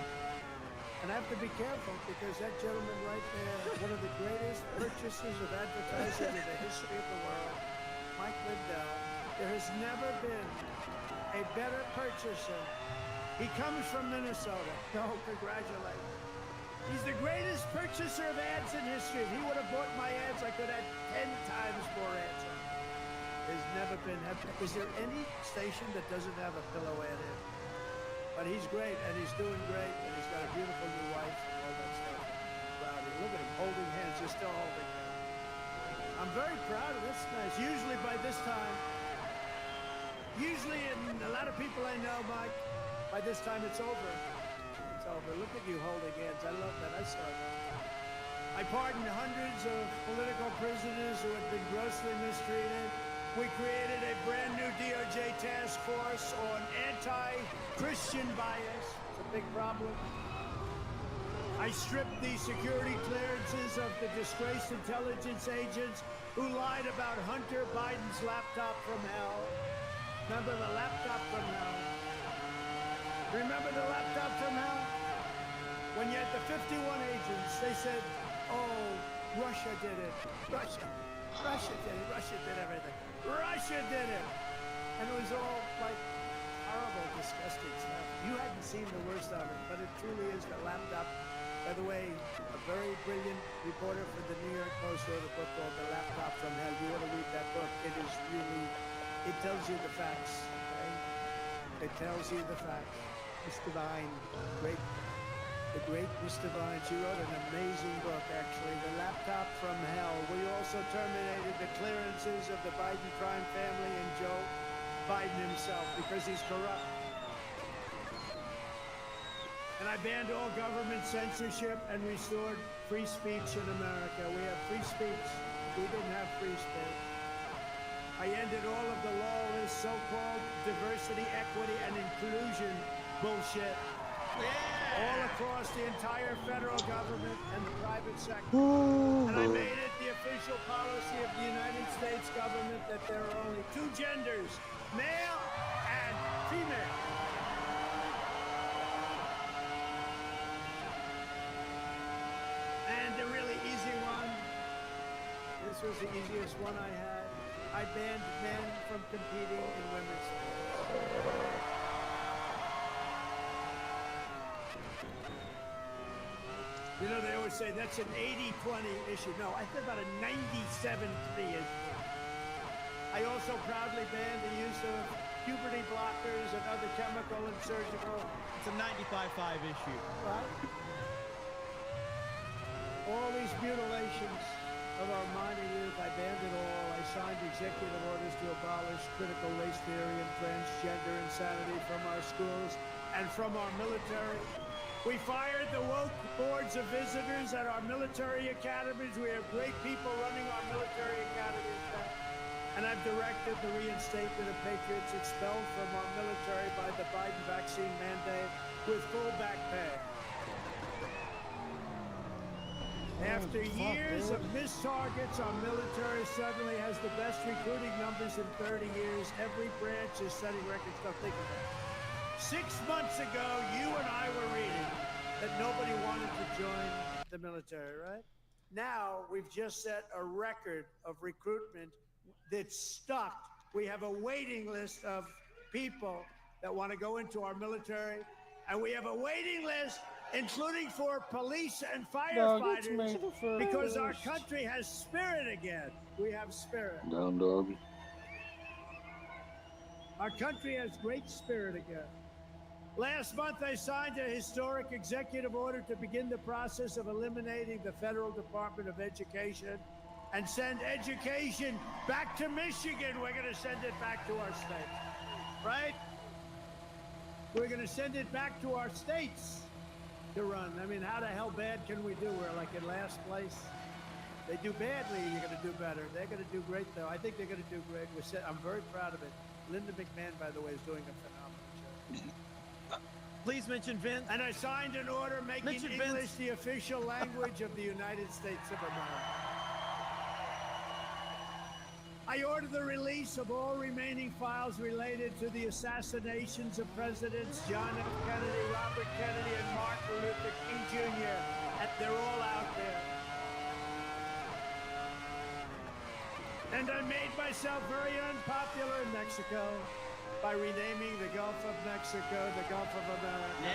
C: And I have to be careful because that gentleman right there, one of the greatest purchasers of advertising in the history of the world, Mike Lindell, there has never been a better purchaser. He comes from Minnesota. No, congratulations. He's the greatest purchaser of ads in history. If he would have bought my ads, I could have 10 times more ads on it. There's never been. Is there any station that doesn't have a pillow ad in? But he's great, and he's doing great, and he's got a beautiful new wife and all that stuff. Proud of him. Look at him holding hands. You're still holding hands. I'm very proud of this. Nice. Usually by this time, and a lot of people I know, Mike, by this time it's over. It's over. Look at you holding hands. I love that. I saw that. I pardoned hundreds of political prisoners who had been grossly mistreated. We created a brand new DOJ task force on anti-Christian bias. It's a big problem. I stripped the security clearances of the disgraced intelligence agents who lied about Hunter Biden's laptop from hell. Remember the laptop from hell? Remember the laptop from hell? When you had the 51 agents, they said, oh, Russia did it. Russia did it. Russia did everything. Russia did it. And it was all like horrible, disgusting stuff. You hadn't seen the worst of it, but it truly is the laptop. By the way, a very brilliant reporter for the New York Post wrote a book called The Laptop from Hell. You ought to read that book. It is really, it tells you the facts. Okay? It tells you the facts. Mr. Vine, the great Mr. Vine. She wrote an amazing book, actually, The Laptop from Hell. We also terminated the clearances of the Biden crime family and Joe Biden himself because he's corrupt. And I banned all government censorship and restored free speech in America. We have free speech. We didn't have free speech. I ended all of the lawless so-called diversity, equity, and inclusion bullshit. Yeah. All across the entire federal government and the private sector. And I made it the official policy of the United States government that there are only two genders, male and female. And the really easy one, this was the easiest one I had. I banned men from competing in women's sports. You know, they always say that's an 80-20 issue. No, I think about a 97-3 issue. I also proudly banned the use of puberty blockers and other chemical and surgical.
D: It's a 95-5 issue.
C: Right? All these mutilations of our minor youth, I banned it all. I signed executive orders to abolish critical race theory and transgender insanity from our schools and from our military. We fired the woke boards of visitors at our military academies. We have great people running our military academies now. And I've directed the reinstatement of patriots expelled from our military by the Biden vaccine mandate with full back pay. After years of missed targets, our military suddenly has the best recruiting numbers in 30 years. Every branch is setting records. Now think of that. 6 months ago, you and I were reading that nobody wanted to join the military, right? Now, we've just set a record of recruitment that's stuck. We have a waiting list of people that want to go into our military, And we have a waiting list, including for police and
B: Dog, it's
C: firefighters,
B: May the
C: because our
B: 1st.
C: country has spirit again. We have spirit.
F: Down dog.
C: Our country has great spirit again. Last month, I signed a historic executive order to begin the process of eliminating the Federal Department of Education and send education back to Michigan. We're going to send it back to our states, right? We're going to send it back to our states to run. I mean, how the hell bad can we do? We're like in last place. They do badly, you're going to do better. They're going to do great, though. I think they're going to do great. I'm very proud of it. Linda McMahon, by the way, is doing a phenomenal job.
D: Please mention Vince.
C: And I signed an order making
D: Mention
C: English
D: Vince.
C: the official language of the United States of America. I order the release of all remaining files related to the assassinations of Presidents John F. Kennedy, Robert Kennedy, and Martin Luther King Jr. And they're all out there. And I made myself very unpopular in Mexico by renaming the Gulf of Mexico the Gulf of America.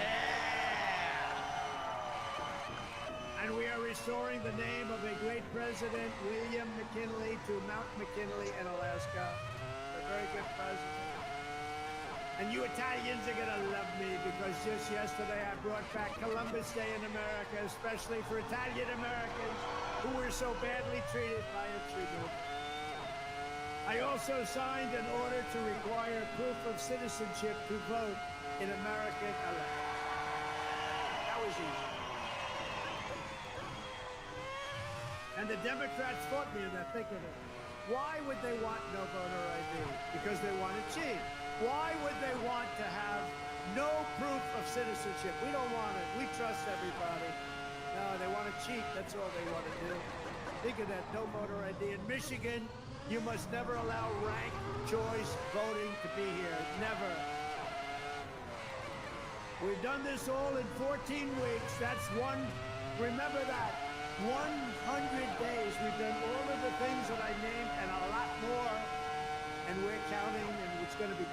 C: And we are restoring the name of a great president, William McKinley, to Mount McKinley in Alaska. A very good president. And you Italians are going to love me because just yesterday I brought back Columbus Day in America, especially for Italian Americans who were so badly treated by a tribute. I also signed an order to require proof of citizenship to vote in American elections. That was easy. And the Democrats fought me in that thick of it. Why would they want no voter ID? Because they want to cheat. Why would they want to have no proof of citizenship? We don't want it. We trust everybody. No, they want to cheat. That's all they want to do. Think of that, no voter ID. In Michigan, you must never allow ranked choice voting to be here. Never. We've done this all in 14 weeks. That's one, remember that. 100 days. We've done all of the things that I named and a lot more. And we're counting, and it's going to be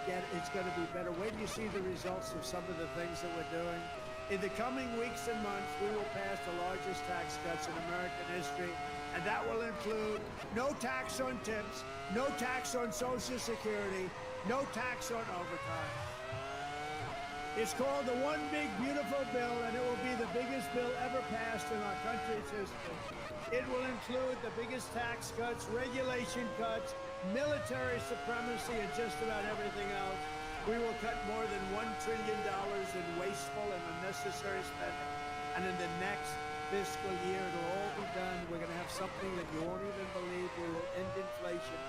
C: better. Wait till you see the results of some of the things that we're doing. In the coming weeks and months, we will pass the largest tax cuts in American history. And that will include no tax on tips, no tax on Social Security, no tax on overtime. It's called the One Big Beautiful Bill, and it will be the biggest bill ever passed in our country's history. It will include the biggest tax cuts, regulation cuts, military supremacy, and just about everything else. We will cut more than $1 trillion in wasteful and unnecessary spending. And in the next fiscal year, it'll all be done. We're going to have something that you won't even believe. We will end inflation,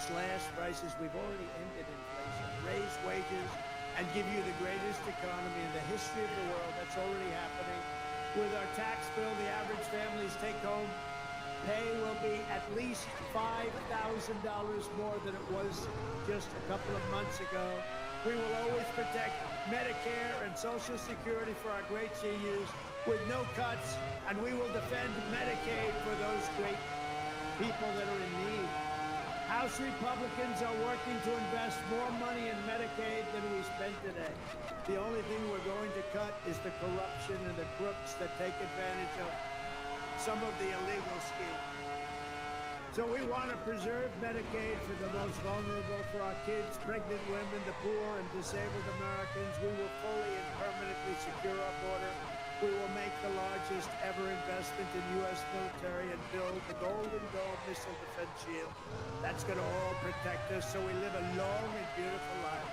C: slash prices. We've already ended inflation, raise wages, and give you the greatest economy in the history of the world. That's already happening. With our tax bill, the average family's take-home pay will be at least $5,000 more than it was just a couple of months ago. We will always protect Medicare and Social Security for our great seniors with no cuts, and we will defend Medicaid for those great people that are in need. House Republicans are working to invest more money in Medicaid than we spend today. The only thing we're going to cut is the corruption and the crooks that take advantage of some of the illegal schemes. So we want to preserve Medicaid for the most vulnerable, for our kids, pregnant women, the poor, and disabled Americans. We will fully and permanently secure our border. We will make the largest ever investment in U.S. military and build the Golden Dome missile defense shield. That's going to all protect us so we live a long and beautiful life.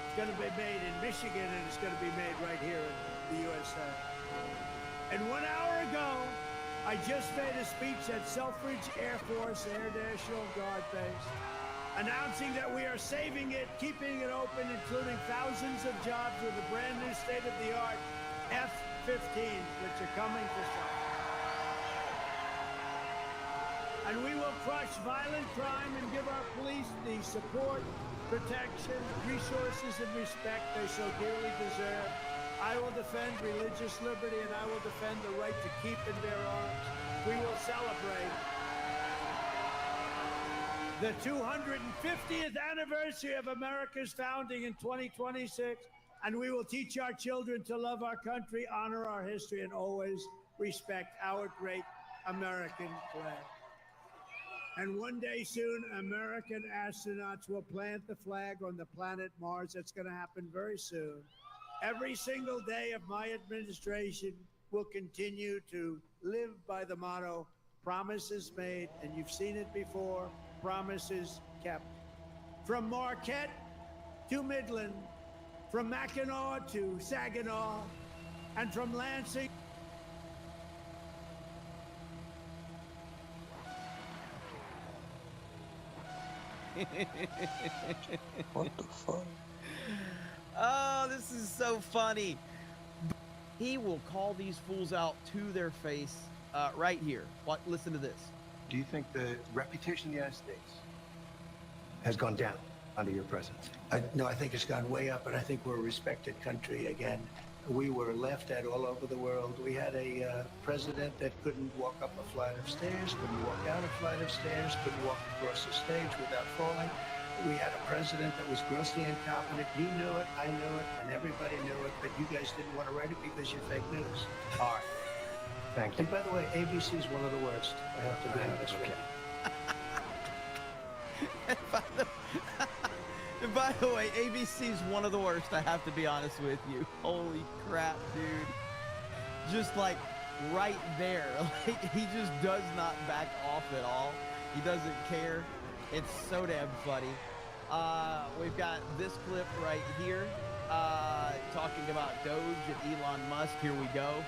C: It's going to be made in Michigan, and it's going to be made right here in the USA. And 1 hour ago, I just made a speech at Selfridge Air Force Air National Guard Base, announcing that we are saving it, keeping it open, including thousands of jobs with a brand new state-of-the-art F-15s, which are coming to some. And we will crush violent crime and give our police the support, protection, resources, and respect they so dearly deserve. I will defend religious liberty, and I will defend the right to keep and bear arms. We will celebrate the 250th anniversary of America's founding in 2026. And we will teach our children to love our country, honor our history, and always respect our great American flag. And one day soon, American astronauts will plant the flag on the planet Mars. That's going to happen very soon. Every single day of my administration will continue to live by the motto, promises made, and you've seen it before, promises kept. From Marquette to Midland, from Mackinac to Saginaw, and from Lansing.
F: What the fuck?
D: Oh, this is so funny. He will call these fools out to their face right here. Listen to this.
G: Do you think the reputation of the United States has gone down under your presidency?
H: No, I think it's gone way up, and I think we're a respected country again. We were laughed at all over the world. We had a president that couldn't walk up a flight of stairs, couldn't walk down a flight of stairs, couldn't walk across the stage without falling. We had a president that was grossly incompetent. You knew it, I knew it, and everybody knew it, but you guys didn't want to write it because you're fake news.
G: All right. Thank you.
H: And by the way, ABC is one of the worst. I have to be honest with you.
D: And by the way, ABC is one of the worst, I have to be honest with you. Holy crap, dude. Just like right there. Like he just does not back off at all. He doesn't care. It's so damn funny. We've got this clip right here talking about Doge and Elon Musk. Here we go.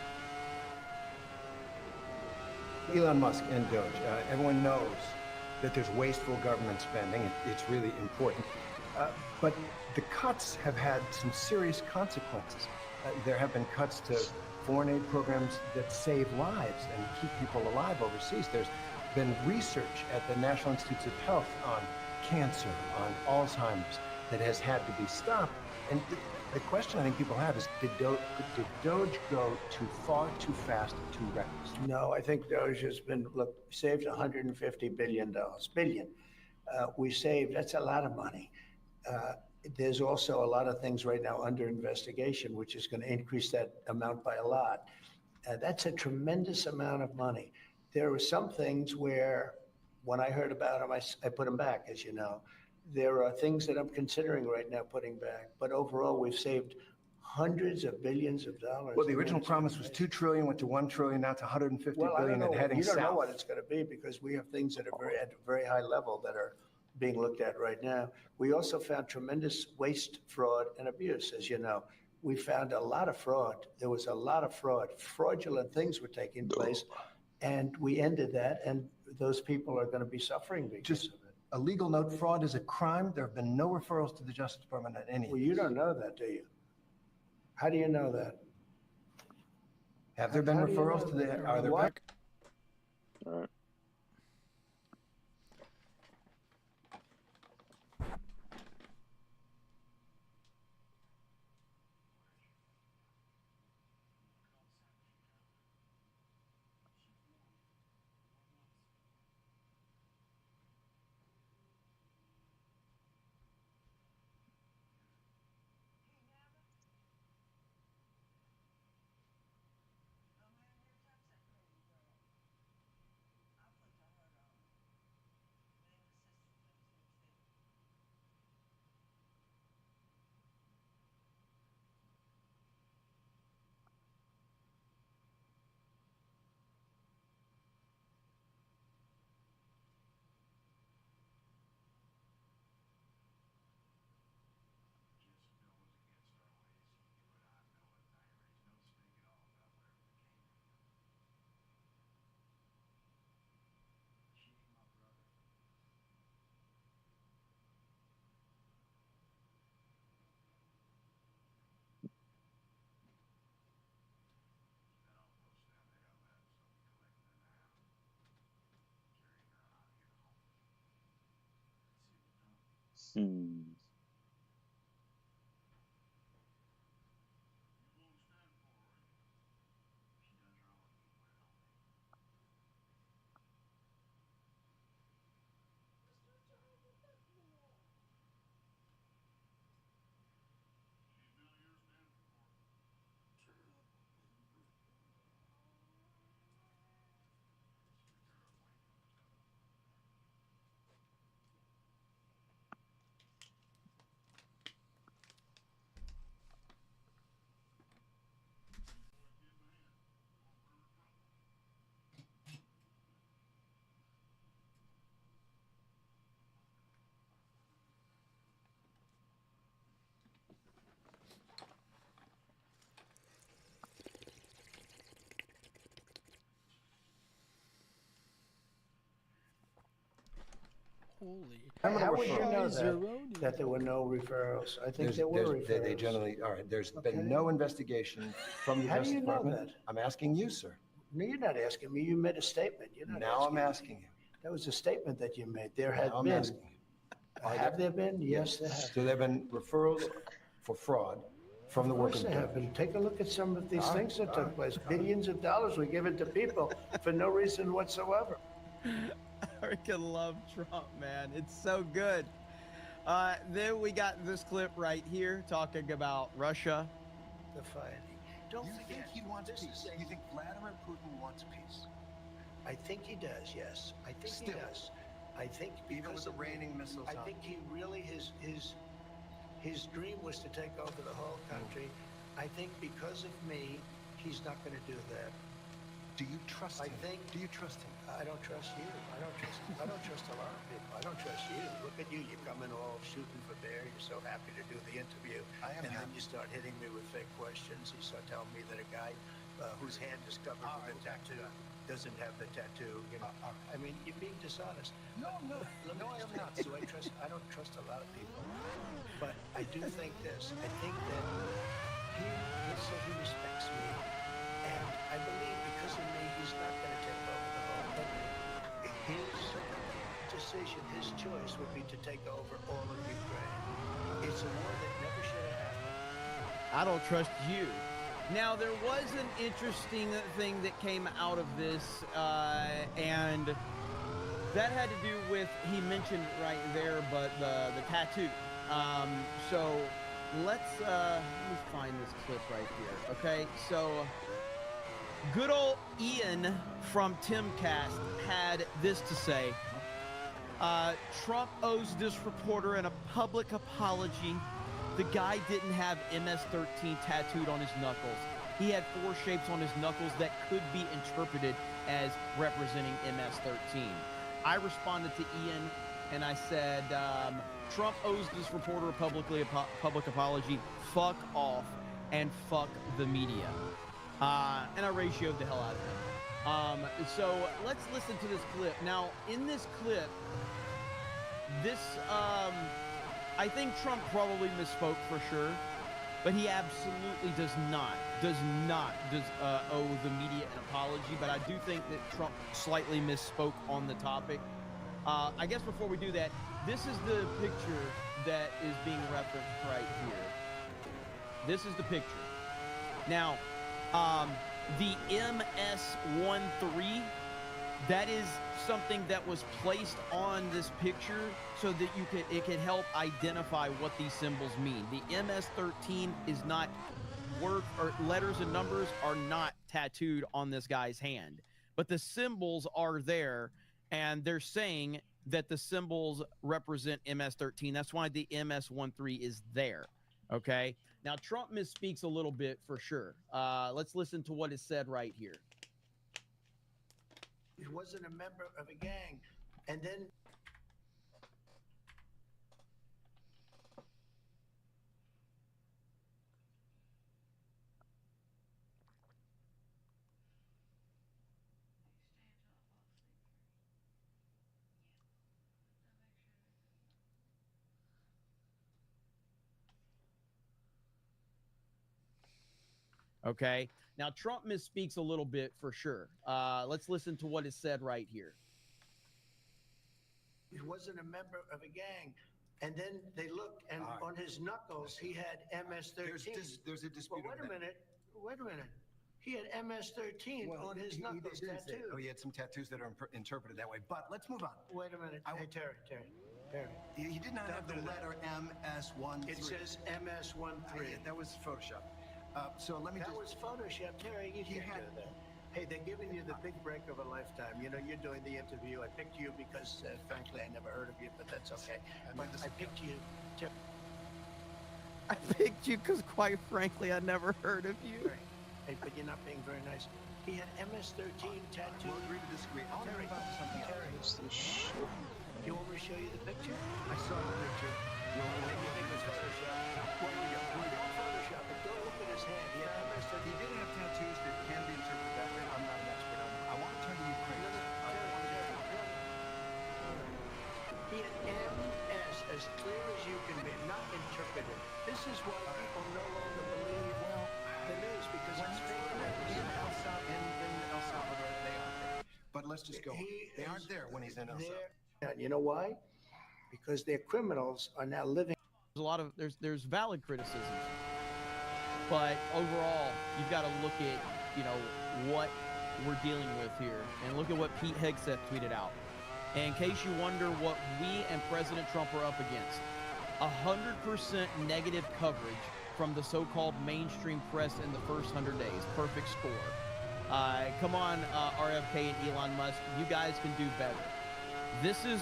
G: Elon Musk and Doge. Everyone knows that there's wasteful government spending. It's really important. But the cuts have had some serious consequences. There have been cuts to foreign aid programs that save lives and keep people alive overseas. There's been research at the National Institutes of Health on cancer, on Alzheimer's, that has had to be stopped. And the question I think people have is, did Doge go too far, too fast, too reckless?
H: No, I think Doge has been, look, saved $150 billion. We saved, that's a lot of money. There's also a lot of things right now under investigation, which is going to increase that amount by a lot. That's a tremendous amount of money. There were some things where, when I heard about them, I put them back, as you know. There are things that I'm considering right now putting back, but overall, we've saved hundreds of billions of dollars.
G: Well, the original promise was $2 trillion, went to $1 trillion, now it's $150 billion and heading
H: you don't
G: south.
H: know what it's going to be because we have things that are at a very high level that are being looked at right now. We also found tremendous waste, fraud, and abuse, as you know. We found a lot of fraud. There was a lot of fraud. Fraudulent things were taking place, and we ended that, and those people are going to be suffering because of it.
G: A legal note, fraud is a crime. There have been no referrals to the Justice Department at any.
H: Well, you don't know that, do you? How do you know that?
G: Have there been
H: How do you
G: referrals
H: know
G: to the,
H: that?
G: are there
H: What?
A: All right. Hmm.
B: Holy.
G: Criminal
H: How would you
G: referrals.
H: know
B: Zeroni.
H: that there were no referrals? I think
G: There's-
H: there were
G: there's-
H: referrals.
G: They generally, all right, there's
H: Okay.
G: been no investigation from the
H: How do
G: Justice
H: you know
G: Department.
H: that?
G: I'm asking you, sir.
H: No, you're not asking me. You made a statement. You're not
G: Now I'm
H: me.
G: asking you.
H: That was a statement that you made. There had
G: Now I'm
H: been.
G: asking you. Are
H: Have there been? Yes, there have.
G: So there have been referrals for fraud from the
H: Of course
G: working
H: there have
G: dope.
H: been. Take a look at some of these
G: All right,
H: things that
G: all
H: took
G: right,
H: place.
G: all right.
H: Billions of dollars were given to people for no reason whatsoever.
D: I freaking love Trump, man. It's so good. Then we got this clip right here talking about Russia.
H: The fighting. Don't
G: You
H: forget.
G: think he wants
H: this
G: peace?
H: is a-
G: You think Vladimir Putin wants peace?
H: I think he does, yes. I think he
G: Still.
H: does. I think
G: Even
H: because
G: with the
H: of
G: raining missiles
H: I
G: on.
H: think he really his dream was to take over the whole country. I think because of me, he's not going to do that.
G: Do you trust
H: I
G: him?
H: think-
G: Do you trust him?
H: I don't trust you. I don't trust a lot of people. I don't trust you. Look at you. You're coming all shooting for bear. You're so happy to do the interview.
G: I am
H: And then
G: happy.
H: you start hitting me with fake questions. You start telling me that a guy whose hand is covered
G: All
H: with a
G: right,
H: tattoo doesn't have the tattoo. You know,
G: all right.
H: I mean, you're being dishonest.
G: No, no,
H: Let me
G: no, I
H: just
G: am not.
H: So I don't trust a lot of people. But I do think this. I think that let's say he respects me. And I believe because of me, he's not going to take over the whole country. His decision, his choice would be to take over all of Ukraine. It's a war that never should have happened.
D: I don't trust you. Now, there was an interesting thing that came out of this, and that had to do with, he mentioned it right there, but the tattoo. So let me find this clip right here, okay? So good old Ian from Timcast had this to say. Trump owes this reporter a public apology. The guy didn't have MS-13 tattooed on his knuckles. He had 4 shapes on his knuckles that could be interpreted as representing MS-13. I responded to Ian and I said, Trump owes this reporter a public apology. Fuck off and fuck the media. And I ratioed the hell out of him. So let's listen to this clip. Now, in this clip, I think Trump probably misspoke for sure, but he absolutely does not owe the media an apology. But I do think that Trump slightly misspoke on the topic. I guess before we do that, this is the picture that is being referenced right here. This is the picture. Now, the MS-13, that is something that was placed on this picture so that it can help identify what these symbols mean. The MS-13 is not letters and numbers are not tattooed on this guy's hand, but the symbols are there, and they're saying that the symbols represent MS-13. That's why the MS-13 is there. Okay. Now Trump misspeaks a little bit for sure. Let's listen to what is said right here.
H: He wasn't a member of a gang. And then
D: Okay. Now Trump misspeaks a little bit for sure. Let's listen to what is said right here.
H: he wasn't a member of a gang. And then they looked, and
G: All right.
H: on his knuckles, he had MS-13.
G: There's a
H: Well,
G: dispute.
H: wait a minute. Wait a minute. He had MS-13 on his knuckles tattooed.
G: Oh, he had some tattoos that are interpreted that way. But let's move on.
H: Wait a minute. Hey, Terry.
G: He did not have the
H: Don't do
G: letter MS-13.
H: It says MS-13.
G: That was Photoshop. So let me
H: That
G: just.
H: was Photoshop, Terry. You
G: He
H: can't
G: had-
H: do that. Hey, they're giving you the big break of a lifetime. You know, you're doing the interview. I picked you because, frankly, I never heard of you, but that's okay. But I picked you.
D: I picked you because, quite frankly, I never heard of you.
H: Terry. Hey, but you're not being very nice. He had MS-13 tattooed.
G: We'll agree to disagree. I'll
H: Terry,
G: move on to something else.
H: Terry,
F: What's this shit?
H: you want me to show you the picture?
G: I saw the picture.
H: Maybe you think it's Photoshop. Well, don't Photoshop it. Go look at his hand. He had MS-13.
G: He did have tattoos that can be interpreted that way. I'm not an expert on it. I want to turn to Ukraine.
H: He had as clear as you can be, not interpreted. This is why people no longer believe, well, the news, because it's fake news.
G: In El Salvador, they aren't there. But let's just go on. They aren't there when he's in El Salvador.
H: And you know why? Because their criminals are now living.
D: There's a lot of there's valid criticisms, but overall, you've got to look at what we're dealing with here, and look at what Pete Hegseth tweeted out. And in case you wonder what we and President Trump are up against, 100% negative coverage from the so-called mainstream press in the first 100 days. Perfect score. Come on, RFK and Elon Musk, you guys can do better. This is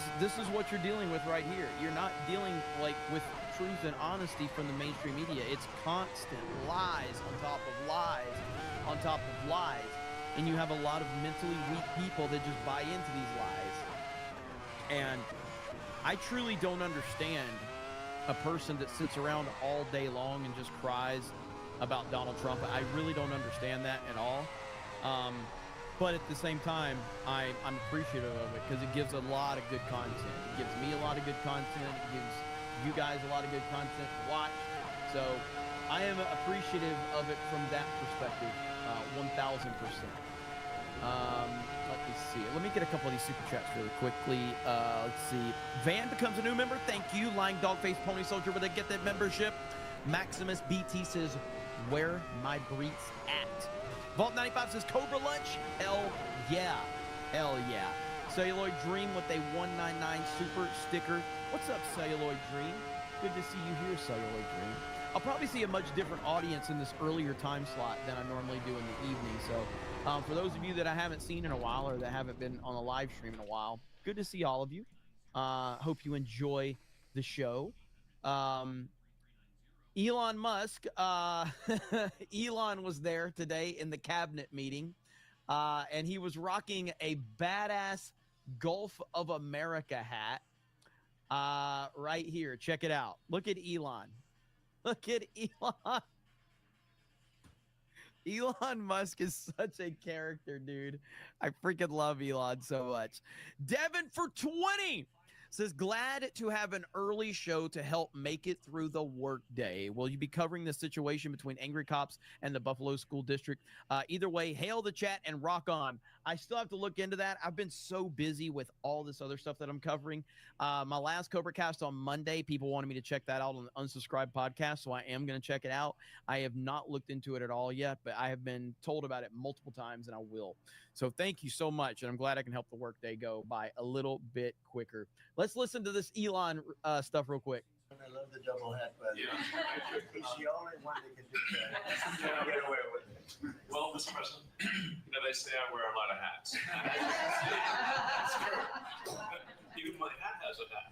D: what you're dealing with right here. You're not dealing with truth and honesty from the mainstream media. It's constant lies on top of lies on top of lies. And you have a lot of mentally weak people that just buy into these lies. And I truly don't understand a person that sits around all day long and just cries about Donald Trump. I really don't understand that at all. But at the same time, I'm appreciative of it because it gives a lot of good content. It gives me a lot of good content. It gives you guys a lot of good content to watch. So I am appreciative of it from that perspective, 1,000%. Let me see. Let me get a couple of these super chats really quickly. Let's see. Van becomes a new member. Thank you. Lying Dogface Pony Soldier with a Get That membership. Maximus BT says, where my breeds at? Vault 95 says, Cobra Lunch. Hell yeah. Hell yeah. Celluloid Dream with a 199 super sticker. What's up, Celluloid Dream? Good to see you here, Celluloid Dream. I'll probably see a much different audience in this earlier time slot than I normally do in the evening. So for those of you that I haven't seen in a while or that haven't been on a live stream in a while, good to see all of you. Hope you enjoy the show. Elon Musk, Elon was there today in the cabinet meeting, and he was rocking a badass Gulf of America hat right here. Check it out. Look at Elon. Look at Elon. Elon Musk is such a character, dude. I freaking love Elon so much. Devin for 20 says, glad to have an early show to help make it through the workday. Will you be covering the situation between angry cops and the Buffalo School District? Either way, hail the chat and rock on. I still have to look into that. I've been so busy with all this other stuff that I'm covering. My last Cobra Cast on Monday, people wanted me to check that out on the Unsubscribed podcast, so I am going to check it out. I have not looked into it at all yet, but I have been told about it multiple times, and I will. So thank you so much, and I'm glad I can help the workday go by a little bit quicker. Let's listen to this Elon stuff real quick.
H: I love the double hat, but he's the only one that can do that. Get away with it.
I: Well, Mr. President, they say I wear a lot of hats. That's true. Even my hat has a hat.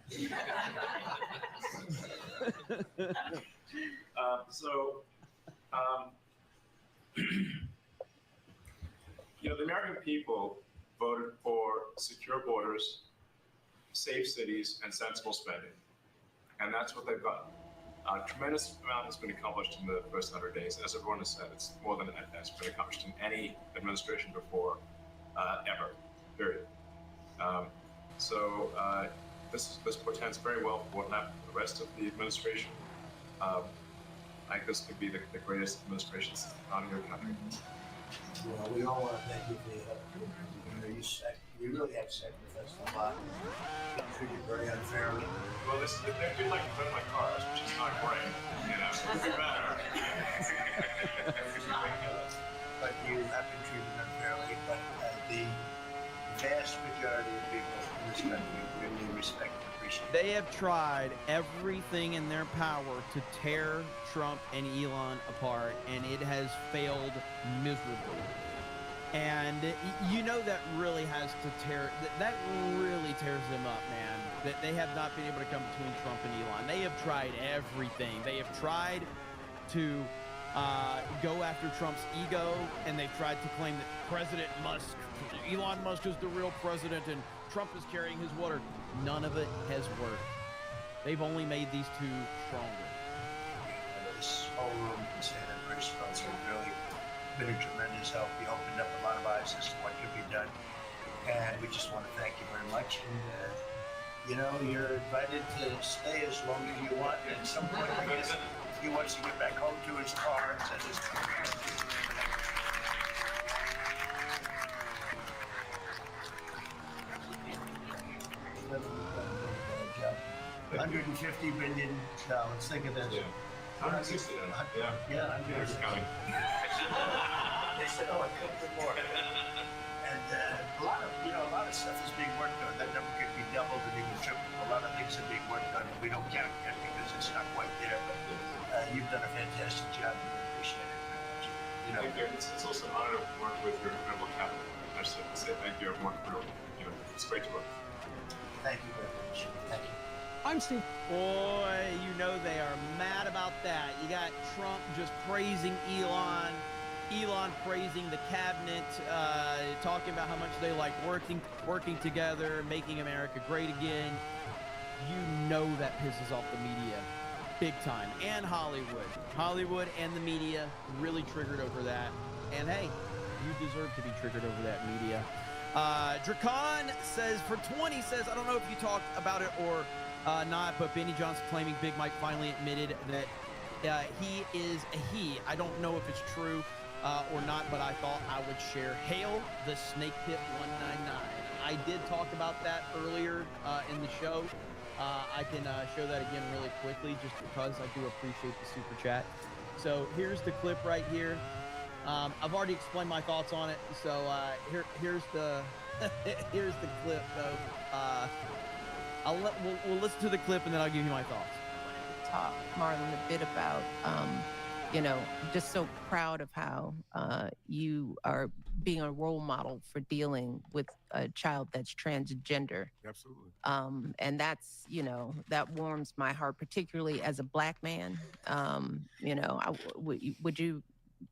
I: The American people voted for secure borders, safe cities, and sensible spending. And that's what they've gotten. A tremendous amount has been accomplished in the first 100 days. As everyone has said, it's more than has been accomplished in any administration before, ever, period. This portends very well for what will happen to the rest of the administration. I think this could be the greatest administration since the founding of the country.
H: Well, we all want to thank you for your help. You really have sacrificed a lot. Been treated very unfairly.
I: Well, they do like to run my cars, which is not great. It's better.
H: But you have been treated unfairly. But the vast majority of people in this country really respect and appreciate it.
D: They have tried everything in their power to tear Trump and Elon apart, and it has failed miserably. And that really has to that really tears them up, man. That they have not been able to come between Trump and Elon. They have tried everything. They have tried to go after Trump's ego, and they've tried to claim that Elon Musk is the real president, and Trump is carrying his water. None of it has worked. They've only made these two stronger.
H: This whole room can say that Bruce Spencer really been a tremendous help. He opened up a lot of eyes as to what could be done, and we just want to thank you very much. And You know, you're invited to stay as long as you want. And at some point, I guess, he wants to get back home to his car and says his car. 150 billion dollars. Think of this.
I: Yeah. 160 then. Yeah.
H: Yeah,
I: There's counting.
H: They said, "Oh, I couldn't do more." And a lot of stuff is being worked on. That number could be doubled and even tripled. A lot of things are being worked on, and we don't count yet because it's not quite there. But you've done a fantastic job. We appreciate it very much. You know,
I: Thank you. It's also an honor to work with your incredible cabinet. I just have to say thank you, everyone. It's great to work.
H: thank you very much. Thank you.
D: I'm Steve. Boy, you know they are mad about that. You got Trump just praising Elon, Elon praising the cabinet, talking about how much they like working together, making America great again. You know that pisses off the media big time, and Hollywood and the media really triggered over that. And hey, you deserve to be triggered over that, media. Dracon says, for 20, says, I don't know if you talked about it or not, but Benny Johnson claiming Big Mike finally admitted that he is a he. I don't know if it's true or not, but I thought I would share. Hail the Snake Pit 199. I did talk about that earlier in the show. I can show that again really quickly just because I do appreciate the super chat. So here's the clip right here. I've already explained my thoughts on it, so here's the here's the clip though. We'll listen to the clip and then I'll give you my thoughts.
J: Talk, Marlon, a bit about just so proud of how you are being a role model for dealing with a child that's transgender.
I: Absolutely.
J: And that's, that warms my heart, particularly as a Black man. Would you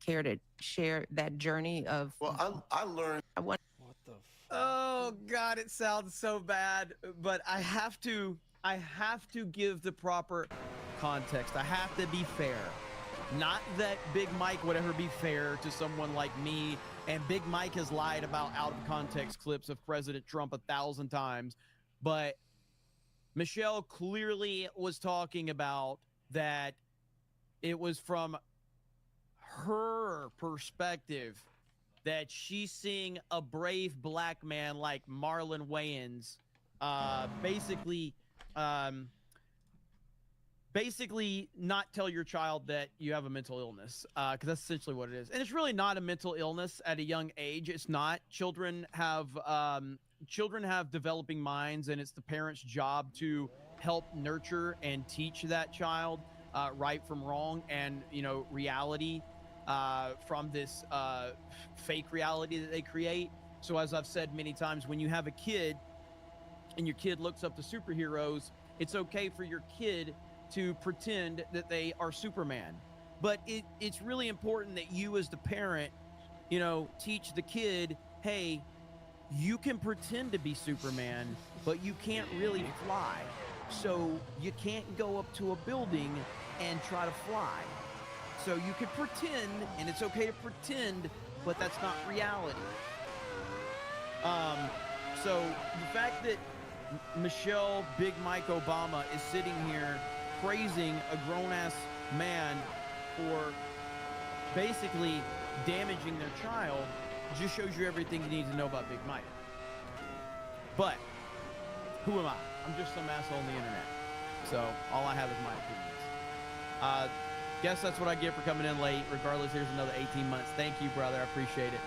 J: care to share that journey of?
K: Well, I learned.
B: What the?
D: Oh God, it sounds so bad, but I have to give the proper context. I have to be fair. Not that Big Mike would ever be fair to someone like me, and Big Mike has lied about out of context clips of President Trump 1,000 times, but Michelle clearly was talking about that it was from her perspective that she's seeing a brave Black man like Marlon Wayans basically not tell your child that you have a mental illness, because that's essentially what it is. And it's really not a mental illness at a young age. It's not. Children have developing minds, and it's the parent's job to help nurture and teach that child right from wrong, and reality from this fake reality that they create. So as I've said many times, when you have a kid and your kid looks up to superheroes, it's okay for your kid to pretend that they are Superman. But it's really important that you as the parent, teach the kid, hey, you can pretend to be Superman, but you can't really fly. So you can't go up to a building and try to fly. So you can pretend, and it's okay to pretend, but that's not reality. So the fact that Michelle Big Mike Obama is sitting here praising a grown-ass man for basically damaging their child just shows you everything you need to know about Big Mike. But who am I? I'm just some asshole on the internet. So all I have is my opinions. Guess that's what I get for coming in late. Regardless, here's another 18 months. Thank you, brother. I appreciate it.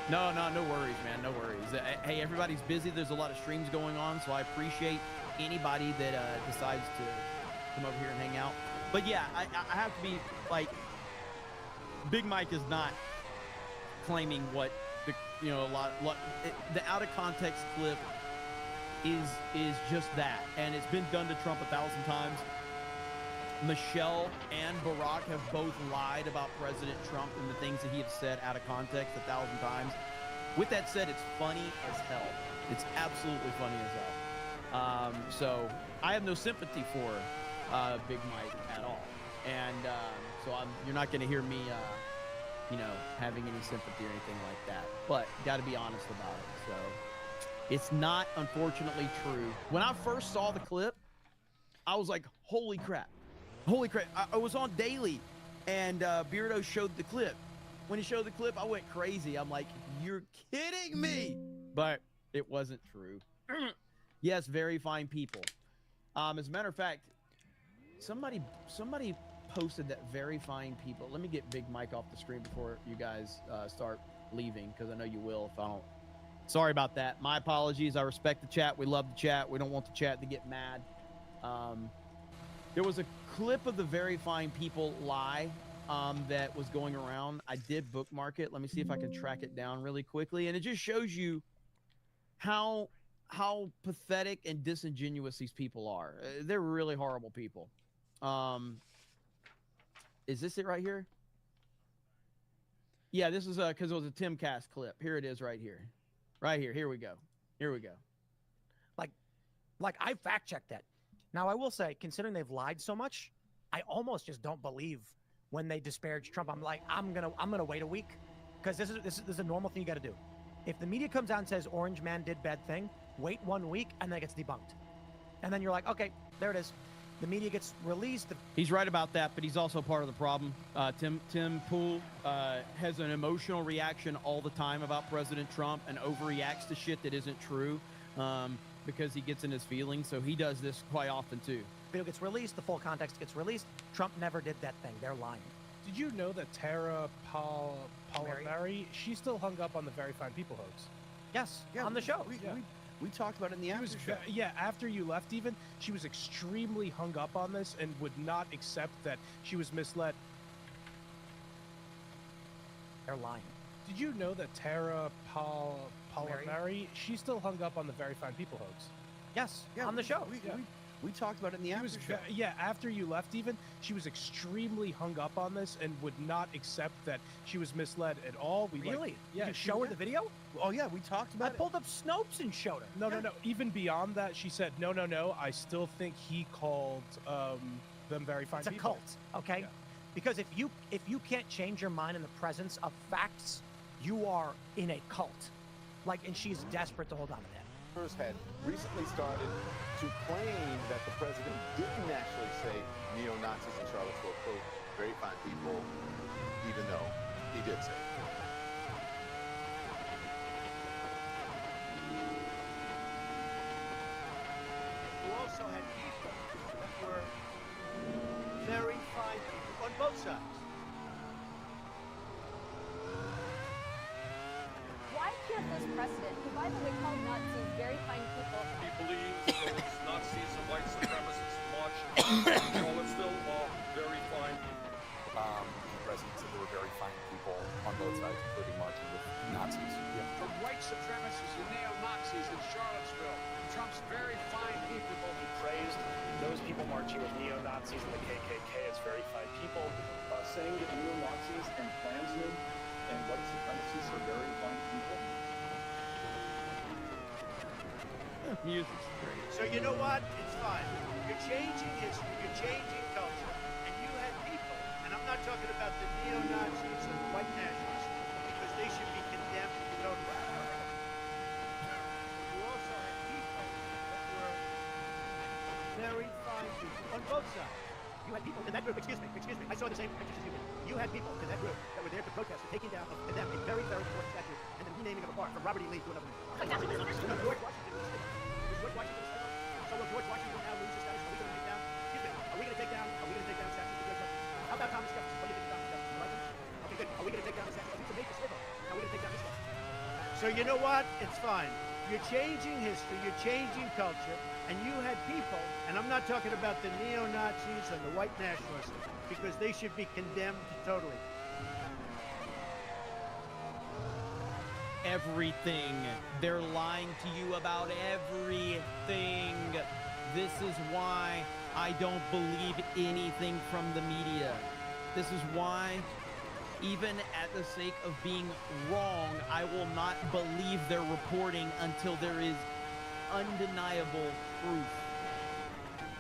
D: No worries, man. No worries. Hey, everybody's busy. There's a lot of streams going on, so I appreciate anybody that decides to come over here and hang out. But yeah, I have to be like, Big Mike is not claiming what the the out of context clip is just that, and it's been done to Trump 1,000 times. Michelle and Barack have both lied about President Trump and the things that he has said out of context 1,000 times. With that said, it's funny as hell. It's absolutely funny as hell. So I have no sympathy for Big Mike at all, and so you're not going to hear me, having any sympathy or anything like that. But got to be honest about it. So It's not, unfortunately, true. When I first saw the clip, I was like, holy crap. Holy crap. I was on Daily, and Beardo showed the clip. When he showed the clip, I went crazy. I'm like, you're kidding me. But it wasn't true. Yes, very fine people. As a matter of fact, somebody posted that very fine people. Let me get Big Mike off the screen before you guys start leaving, because I know you will if I don't. Sorry about that. My apologies. I respect the chat. We love the chat. We don't want the chat to get mad. There was a clip of the very fine people lie that was going around. I did bookmark it. Let me see if I can track it down really quickly. And it just shows you how pathetic and disingenuous these people are. They're really horrible people. Is this it right here? Yeah, this is because it was a Timcast clip. Here it is right here. Right here. Here we go. Here we go.
K: Like I fact checked that. Now I will say, considering they've lied so much, I almost just don't believe when they disparage Trump. I'm like, I'm gonna wait a week, because this is a normal thing you got to do. If the media comes out and says Orange Man did bad thing, wait 1 week and then it gets debunked, and then you're like, okay, there it is. The media gets released.
D: He's right about that, but he's also part of the problem. Tim Pool has an emotional reaction all the time about President Trump and overreacts to shit that isn't true because he gets in his feelings. So he does this quite often too.
K: Video gets released, the full context gets released. Trump never did that thing. They're lying.
L: Did you know that Tara Polonary, she's still hung up on the Very Fine People hoax?
K: Yes, on the show.
D: We talked about it in the after show.
L: Yeah, after you left even, she was extremely hung up on this and would not accept that she was misled.
K: They're lying.
L: Did you know that Tara Polonary, she's still hung up on the Very Fine People hoax?
K: Yes, on the show.
D: We talked about it in the after show.
L: Yeah, after you left even, she was extremely hung up on this and would not accept that she was misled at all.
K: Really? Yeah. You show her the video?
D: Oh yeah, we talked about it.
K: I pulled up Snopes and showed her.
L: No. Even beyond that, she said, no. I still think he called them very fine people.
K: It's a cult, okay? Yeah. Because if you can't change your mind in the presence of facts, you are in a cult. And she's desperate to hold on to that.
M: Had recently started to claim that the president didn't actually say neo-Nazis in Charlottesville, quote, very fine people, even though he did say it.
C: You also had people that were very fine people on both sides.
N: Why can't this president, who by the way called Nazis very fine people,
O: he believes those Nazis and white supremacists marching in Charlottesville are very fine people.
M: The president said there were very fine people on both sides, including marching with Nazis.
P: Yeah. The white supremacists and neo-Nazis in Charlottesville, Trump's very fine people.
Q: He praised those people marching with neo-Nazis and the KKK as very fine people,
I: saying that neo-Nazis and Klansmen and white supremacists are very fine people.
D: Music's great.
C: So you know what? It's fine. You're changing history. You're changing culture. And you had people, and I'm not talking about the neo-Nazis and white nationalists, because they should be condemned totally. You also had people that were very fine people on both sides.
K: You had people in that group, excuse me, I saw the same pictures as you did. You had people in that group that were there to protest the taking down of them a very, very important statue and then renaming of a park from Robert E. Lee to another name. George Washington. So will George Washington now lose his status? Are we going to take down? Excuse me. Are we going to take down statues of George Washington? How about Thomas Jefferson? What do you think of Thomas Jefferson? You like him? Okay, good. Are we going to take down the statue? He's a major slip-up. Now we're going to take down this one.
C: So you know what? It's fine. You're changing history. You're changing culture. And you had people, and I'm not talking about the neo-Nazis and the white nationalists, because they should be condemned totally.
D: Everything. They're lying to you about everything. This is why I don't believe anything from the media. This is why, even at the sake of being wrong, I will not believe their reporting until there is undeniable proof.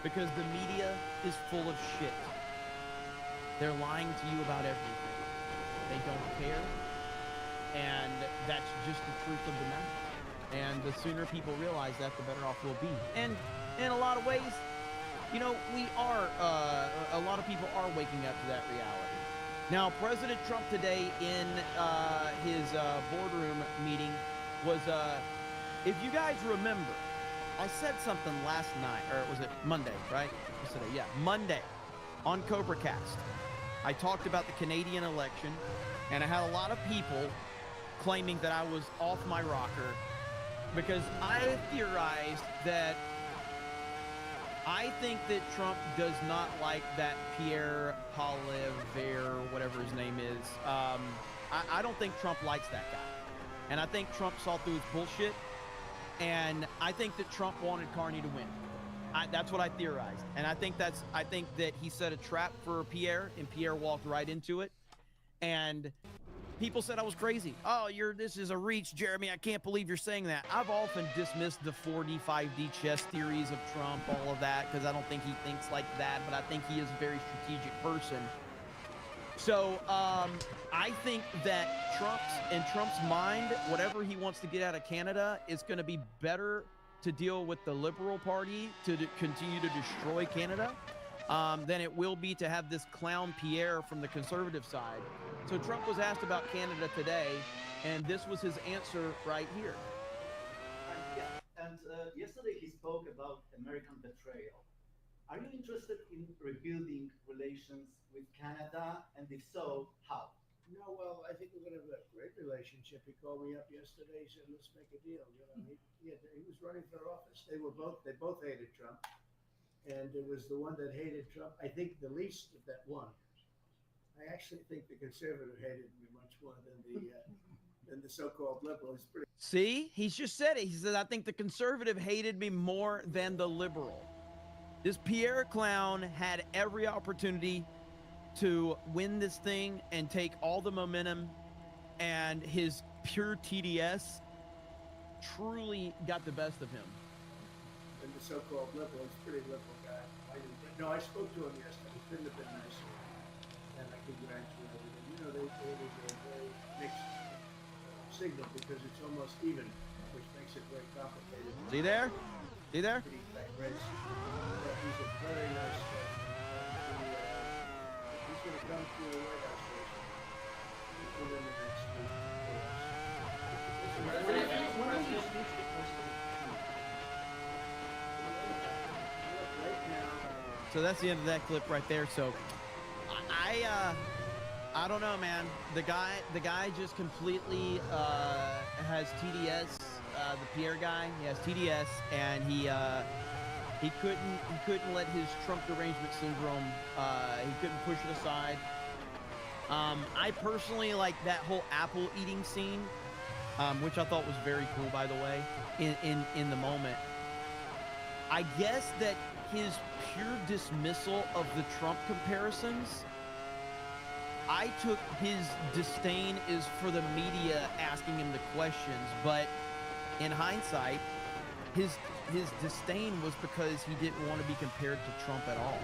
D: Because the media is full of shit. They're lying to you about everything. They don't care. And that's just the truth of the matter. And the sooner people realize that, the better off we'll be. And in a lot of ways, you know, we are, a lot of people are waking up to that reality. Now, President Trump today in his boardroom meeting was, if you guys remember, I said something last night, or was it Monday, right? Yesterday, yeah, Monday on CobraCast. I talked about the Canadian election, and I had a lot of people claiming that I was off my rocker because I theorized that I think that Trump does not like that Pierre Poilievre, whatever his name is. I don't think Trump likes that guy. And I think Trump saw through his bullshit. And I think that Trump wanted Carney to win. That's what I theorized. And I think that he set a trap for Pierre, and Pierre walked right into it. And people said I was crazy. Oh, this is a reach, Jeremy. I can't believe you're saying that. I've often dismissed the 4D, 5D chess theories of Trump, all of that, because I don't think he thinks like that, but I think he is a very strategic person. So, I think that Trump's mind, whatever he wants to get out of Canada, is going to be better to deal with the Liberal Party to continue to destroy Canada than it will be to have this clown Pierre from the Conservative side. So Trump was asked about Canada today, and this was his answer right here.
R: And yesterday he spoke about American betrayal. Are you interested in rebuilding relations with Canada? And if so, how?
C: No, well, I think we're going to have a great relationship. He called me up yesterday. He said, "Let's make a deal." You know, he was running for office. They both hated Trump, and it was the one that hated Trump, I think, the least of that one. I actually think the conservative hated me much more than the so-called liberal. It's pretty.
D: See, he's just said it. He said, "I think the conservative hated me more than the liberal." This Pierre clown had every opportunity to win this thing and take all the momentum, and his pure TDS truly got the best of him.
C: And the so-called liberal, he's a pretty liberal guy. I spoke to him yesterday. He couldn't have been nicer. And I congratulated him. You know, they was a very mixed signal because it's almost even, which makes it very complicated.
D: See there? See there?
C: But he's a very nice guy. He's going to come to the White House within the next week.
D: So that's the end of that clip right there. So I don't know, man. The guy just completely has TDS. The Pierre guy, he has TDS, and he couldn't let his Trump derangement syndrome. He couldn't push it aside. I personally like that whole apple eating scene, which I thought was very cool, by the way. In the moment, I guess that his pure dismissal of the Trump comparisons, I took his disdain is for the media asking him the questions, but in hindsight, his disdain was because he didn't want to be compared to Trump at all.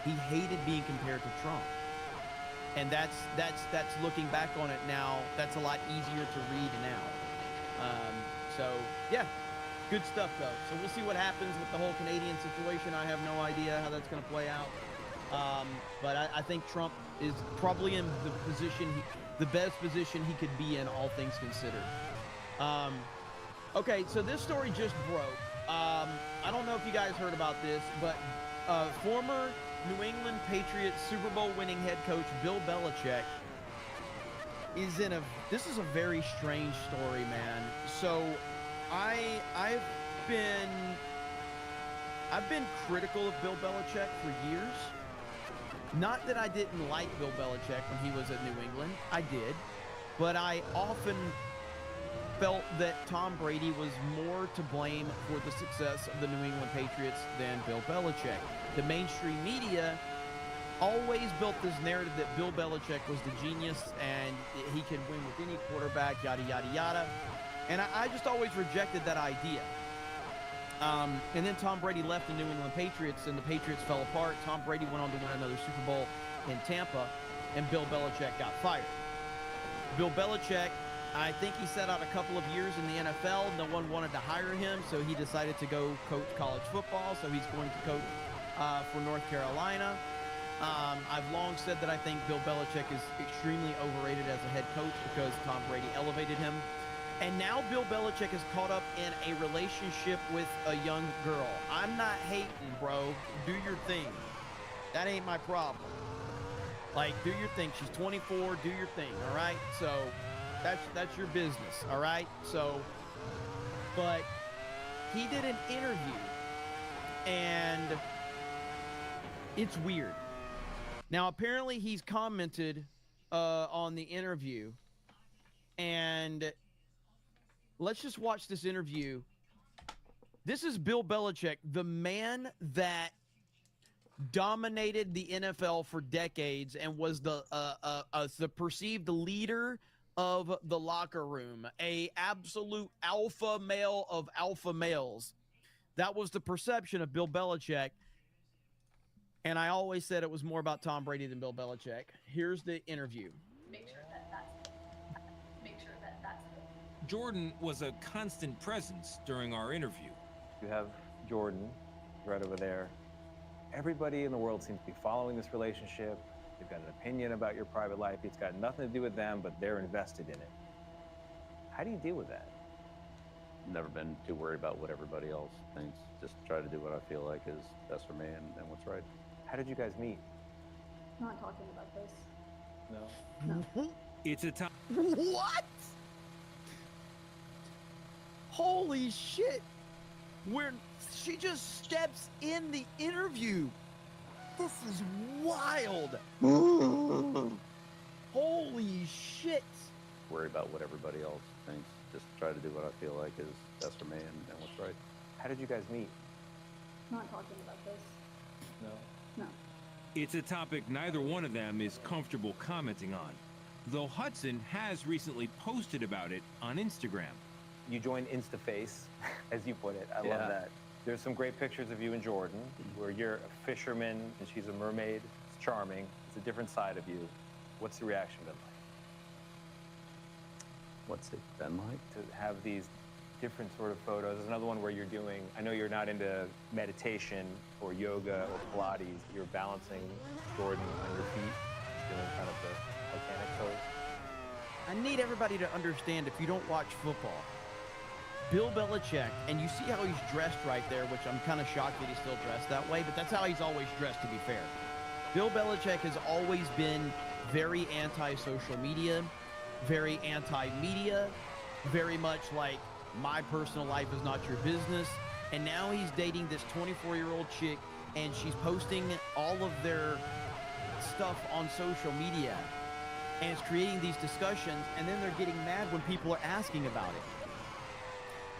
D: He hated being compared to Trump, and that's looking back on it now. That's a lot easier to read now. So yeah, good stuff though. So we'll see what happens with the whole Canadian situation. I have no idea how that's going to play out. But I think Trump is probably in the best position he could be in, all things considered. Okay, so this story just broke. I don't know if you guys heard about this, but former New England Patriots Super Bowl winning head coach Bill Belichick is this is a very strange story, man. So I've been critical of Bill Belichick for years. Not that I didn't like Bill Belichick when he was at New England. I did. But I often felt that Tom Brady was more to blame for the success of the New England Patriots than Bill Belichick. The mainstream media always built this narrative that Bill Belichick was the genius and he could win with any quarterback, yada, yada, yada. And I just always rejected that idea. And then Tom Brady left the New England Patriots, and the Patriots fell apart. Tom Brady went on to win another Super Bowl in Tampa, and Bill Belichick got fired. Bill Belichick I think he set out a couple of years in the NFL. No one wanted to hire him, so he decided to go coach college football. So he's going to coach for North Carolina. I've long said that I think Bill Belichick is extremely overrated as a head coach because Tom Brady elevated him. And now Bill Belichick is caught up in a relationship with a young girl. I'm not hating, bro. Do your thing. That ain't my problem. Like, do your thing. She's 24. Do your thing, all right? So that's your business, all right? So, but he did an interview, and it's weird. Now, apparently he's commented on the interview, and let's just watch this interview. This is Bill Belichick, the man that dominated the NFL for decades and was the perceived leader of the locker room, a absolute alpha male of alpha males. That was the perception of Bill Belichick. And I always said it was more about Tom Brady than Bill Belichick. Here's the interview.
S: Make sure that that's Jordan was a constant presence during our interview.
T: You have Jordan right over there. Everybody in the world seems to be following this relationship. They've got an opinion about your private life. It's got nothing to do with them, but they're invested in it. How do you deal with that?
U: Never been too worried about what everybody else thinks. Just try to do what I feel like is best for me and what's right.
T: How did you guys meet?
N: I'm not talking about this.
T: No.
S: It's a time.
D: What? Holy shit. Where she just steps in the interview. This is wild. Holy shit.
U: Worry about what everybody else thinks. Just try to do what I feel like is best for me and what's right.
T: How did you guys meet?
N: I'm not talking about this.
T: No.
N: No.
S: It's a topic neither one of them is comfortable commenting on, though Hudson has recently posted about it on Instagram.
T: You joined InstaFace, as you put it. I love that. There's some great pictures of you and Jordan, where you're a fisherman and she's a mermaid. It's charming. It's a different side of you. What's the reaction been like?
U: What's it been like?
T: To have these different sort of photos. There's another one where you're doing, I know you're not into meditation or yoga or Pilates. You're balancing Jordan on your feet, doing kind of the Titanic pose.
D: I need everybody to understand, if you don't watch football, Bill Belichick, and you see how he's dressed right there, which I'm kind of shocked that he's still dressed that way, but that's how he's always dressed, to be fair. Bill Belichick has always been very anti-social media, very anti-media, very much like, my personal life is not your business. And now he's dating this 24-year-old chick, and she's posting all of their stuff on social media, and it's creating these discussions, and then they're getting mad when people are asking about it.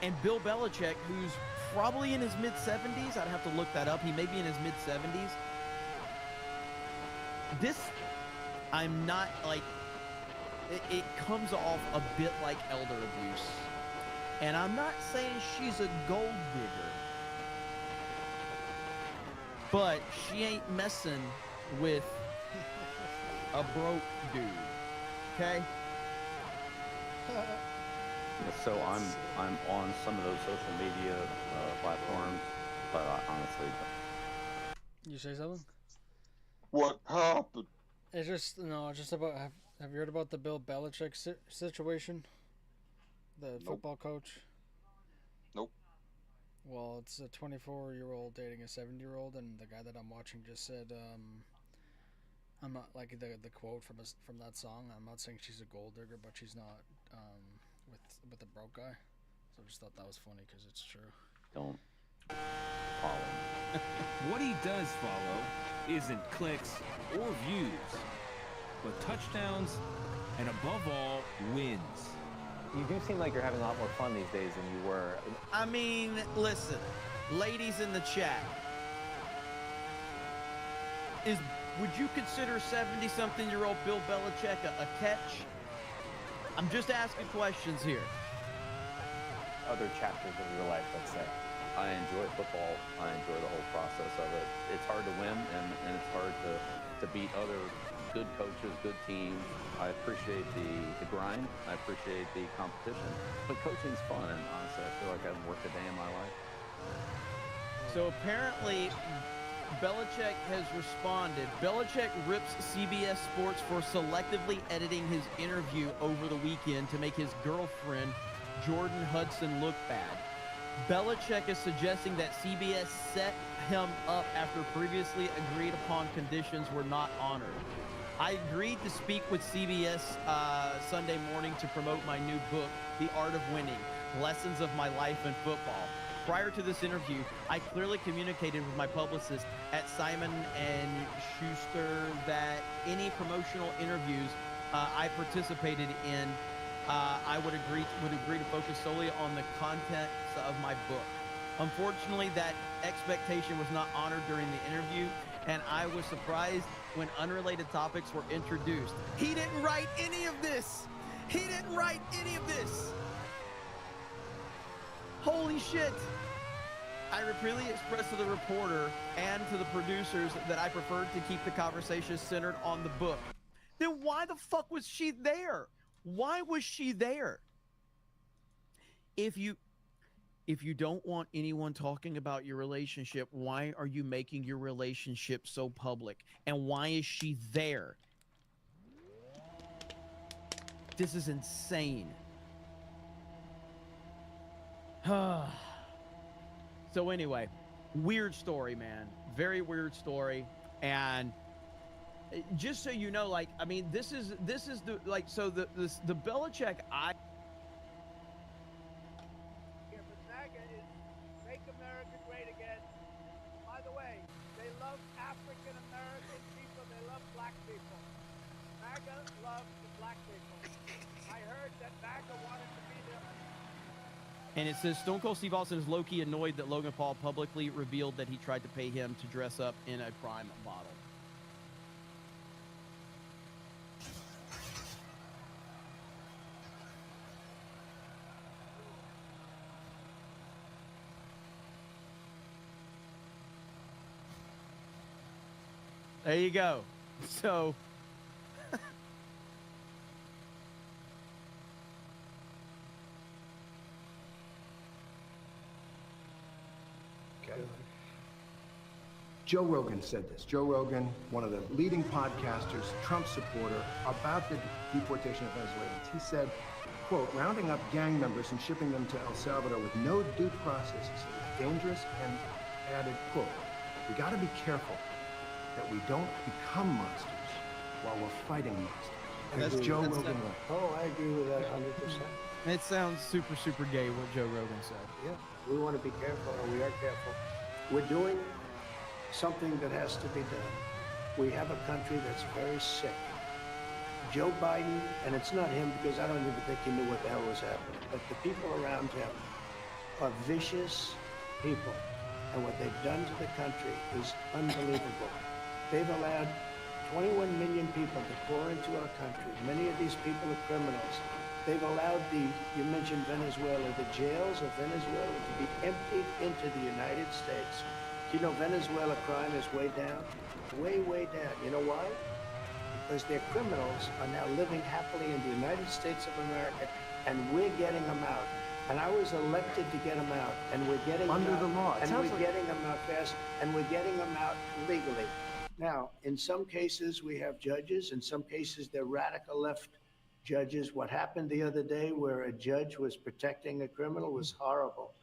D: And Bill Belichick, who's probably in his mid-70s, I'd have to look that up, he may be in his mid-70s. This, I'm not like, it comes off a bit like elder abuse. And I'm not saying she's a gold digger, but she ain't messing with a broke dude, okay?
U: So I'm on some of those social media platforms, but I honestly don't.
B: You say something?
A: What happened?
B: It's just just about. Have you heard about the Bill Belichick situation? The football coach?
A: Nope.
B: Well, it's a 24-year-old dating a 70-year-old, and the guy that I'm watching just said, I'm not, like the quote from that song, I'm not saying she's a gold digger, but she's not with the broke guy. So I just thought that was funny because it's true.
U: Don't follow me.
S: What he does follow isn't clicks or views, but touchdowns and, above all, wins.
T: You do seem like you're having a lot more fun these days than you were.
D: I mean, listen, ladies in the chat, would you consider 70-something-year-old Bill Belichick a catch? I'm just asking questions here.
T: Other chapters of your life, let's say.
U: I enjoy football. I enjoy the whole process of it. It's hard to win, and it's hard to beat other good coaches, good teams. I appreciate the grind. I appreciate the competition. But coaching's fun, and honestly, I feel like I haven't worked a day in my life.
D: So apparently, Belichick has responded. Belichick rips CBS Sports for selectively editing his interview over the weekend to make his girlfriend, Jordan Hudson, look bad. Belichick is suggesting that CBS set him up after previously agreed upon conditions were not honored. I agreed to speak with CBS Sunday morning to promote my new book, The Art of Winning, Lessons of My Life in Football. Prior to this interview, I clearly communicated with my publicist at Simon & Schuster that any promotional interviews I participated in, I would agree to focus solely on the contents of my book. Unfortunately, that expectation was not honored during the interview, and I was surprised when unrelated topics were introduced. He didn't write any of this. He didn't write any of this. Holy shit. I repeatedly expressed to the reporter and to the producers that I preferred to keep the conversation centered on the book. Then why the fuck was she there? Why was she there? If you don't want anyone talking about your relationship, why are you making your relationship so public? And why is she there? This is insane. So anyway, weird story, man. Very weird story. And just so you know, like, I mean, this is the, like, so the Belichick,
K: Yeah, but MAGA is Make America Great Again. By the way, they love African American people. They love black people. MAGA loves the black people. I heard that MAGA wanted to be there.
D: and it says Stone Cold Steve Austin is low-key annoyed that Logan Paul publicly revealed that he tried to pay him to dress up in a Prime bottle. There you go. So
G: Okay. Joe Rogan said this. Joe Rogan, one of the leading podcasters, Trump supporter, about the deportation of Venezuelans. He said, quote, rounding up gang members and shipping them to El Salvador with no due process is dangerous, and added, quote, we got to be careful that we don't become monsters while we're fighting monsters. And
D: That's
G: it's
D: true.
G: Joe
D: That's
G: Rogan.
D: that-
G: right.
H: Oh, I agree with that 100%.
D: It sounds super, super gay what Joe Rogan said.
H: Yeah, we want to be careful, and we are careful. We're doing something that has to be done. We have a country that's very sick. Joe Biden, and it's not him because I don't even think he knew what the hell was happening, but the people around him are vicious people. And what they've done to the country is unbelievable. They've allowed 21 million people to pour into our country. Many of these people are criminals. They've allowed you mentioned Venezuela, the jails of Venezuela to be emptied into the United States. Do you know Venezuela crime is way down? Way, way down. You know why? Because their criminals are now living happily in the United States of America, and we're getting them out. And I was elected to get them out, and we're getting
G: Under
H: them out,
G: the law. It
H: and
G: sounds
H: we're
G: like-
H: getting them out fast, and we're getting them out legally. Now, in some cases, we have judges. In some cases, they're radical left judges. What happened the other day where a judge was protecting a criminal was horrible.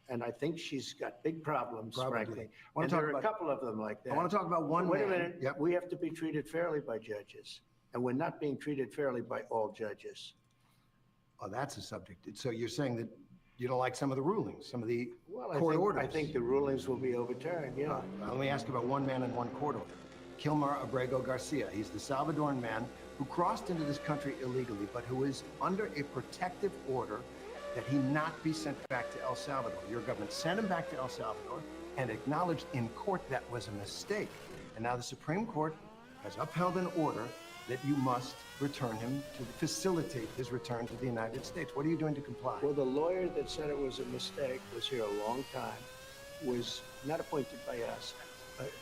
H: And I think she's got big problems,
G: Probably.
H: frankly.
G: I wanna
H: And
G: talk
H: there are a
G: about-
H: couple of them like that.
G: I want to talk about one
H: Wait a
G: man.
H: minute.
G: Yep.
H: We have to be treated fairly by judges. And we're not being treated fairly by all judges.
G: Oh, that's a subject. So you're saying that you don't like some of the rulings, some of the
H: Well,
G: court orders?
H: I think the rulings will be overturned, yeah.
G: Let me ask you about one man and one court order. Kilmar Abrego Garcia. He's the Salvadoran man who crossed into this country illegally, but who is under a protective order that he not be sent back to El Salvador. Your government sent him back to El Salvador and acknowledged in court that was a mistake. And now the Supreme Court has upheld an order that you must return him to facilitate his return to the United States. What are you doing to comply?
H: Well, the lawyer that said it was a mistake was here a long time, was not appointed by us,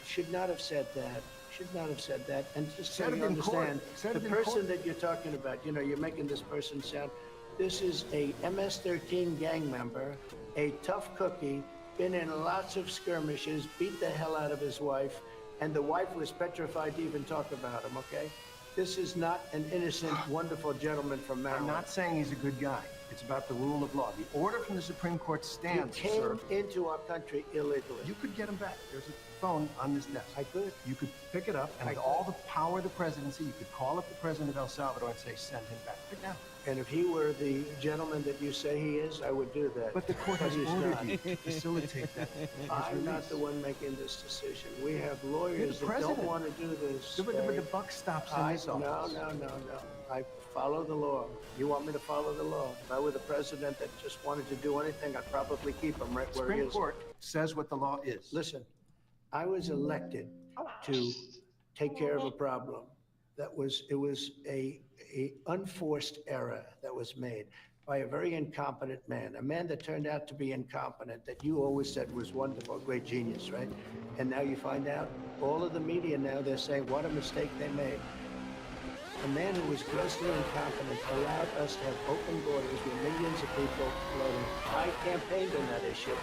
H: should not have said that. Should not have said that. And just so
G: Said
H: you
G: it in court.
H: understand,
G: Said
H: the
G: it in
H: person
G: court.
H: that you're talking about, you know, you're making this person sound. This is a MS-13 gang member, a tough cookie, been in lots of skirmishes, beat the hell out of his wife, and the wife was petrified to even talk about him, okay? This is not an innocent, wonderful gentleman from Maryland.
G: I'm not saying he's a good guy. It's about the rule of law. The order from the Supreme Court stands,
H: You came
G: sir.
H: into our country illegally.
G: You could get him back. There's a phone on this desk.
H: I could.
G: You could pick it up, and with all the power of the presidency, you could call up the president of El Salvador and say, send him back. Right now.
H: And if he were the gentleman that you say he is, I would do that.
G: But the court has
H: he's
G: ordered
H: not.
G: you to facilitate that.
H: I'm not the one making this decision. We have
G: You're
H: lawyers
G: the
H: that don't
G: president.
H: want to do this.
G: But the buck stops in this office.
H: No. I follow the law. You want me to follow the law? If I were the president that just wanted to do anything, I'd probably keep him right where he
G: Supreme
H: is.
G: Court says what the law is.
H: Listen, I was elected to take care of a problem. It was a unforced error that was made by a very incompetent man, a man that turned out to be incompetent, that you always said was wonderful, a great genius, right? And now you find out, all of the media now, they're saying what a mistake they made. A man who was grossly incompetent allowed us to have open borders with millions of people floating. I campaigned on that issue.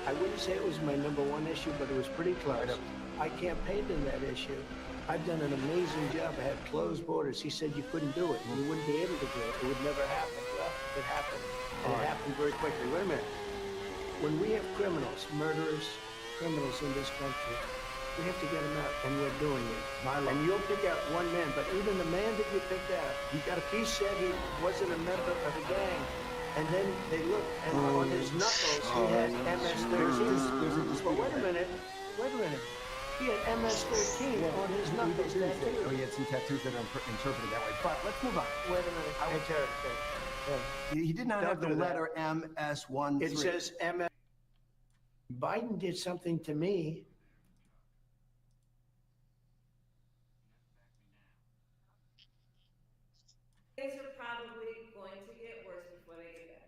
H: I wouldn't say it was my number one issue, but it was pretty close. I campaigned on that issue. I've done an amazing job. I had closed borders. He said you couldn't do it. You wouldn't be able to do it. It would never happen. Well, it happened. And it happened very quickly. Wait a minute. When we have criminals, murderers, criminals in this country, we have to get them out, and we're doing it. And you'll pick out one man, but even the man that you picked out, he said he wasn't a member of a gang. And then they looked, and on his knuckles, he had MS-13. But wait a minute. He had MS-13 on his knuckles tattooed.
G: Oh, he had some tattoos that are interpreted that way. But let's move on.
H: Wait a minute.
G: He did not
H: Don't
G: have the
H: do that.
G: letter MS-13.
H: It says MS. Biden did something to me.
E: Things are probably going to get worse before they get better.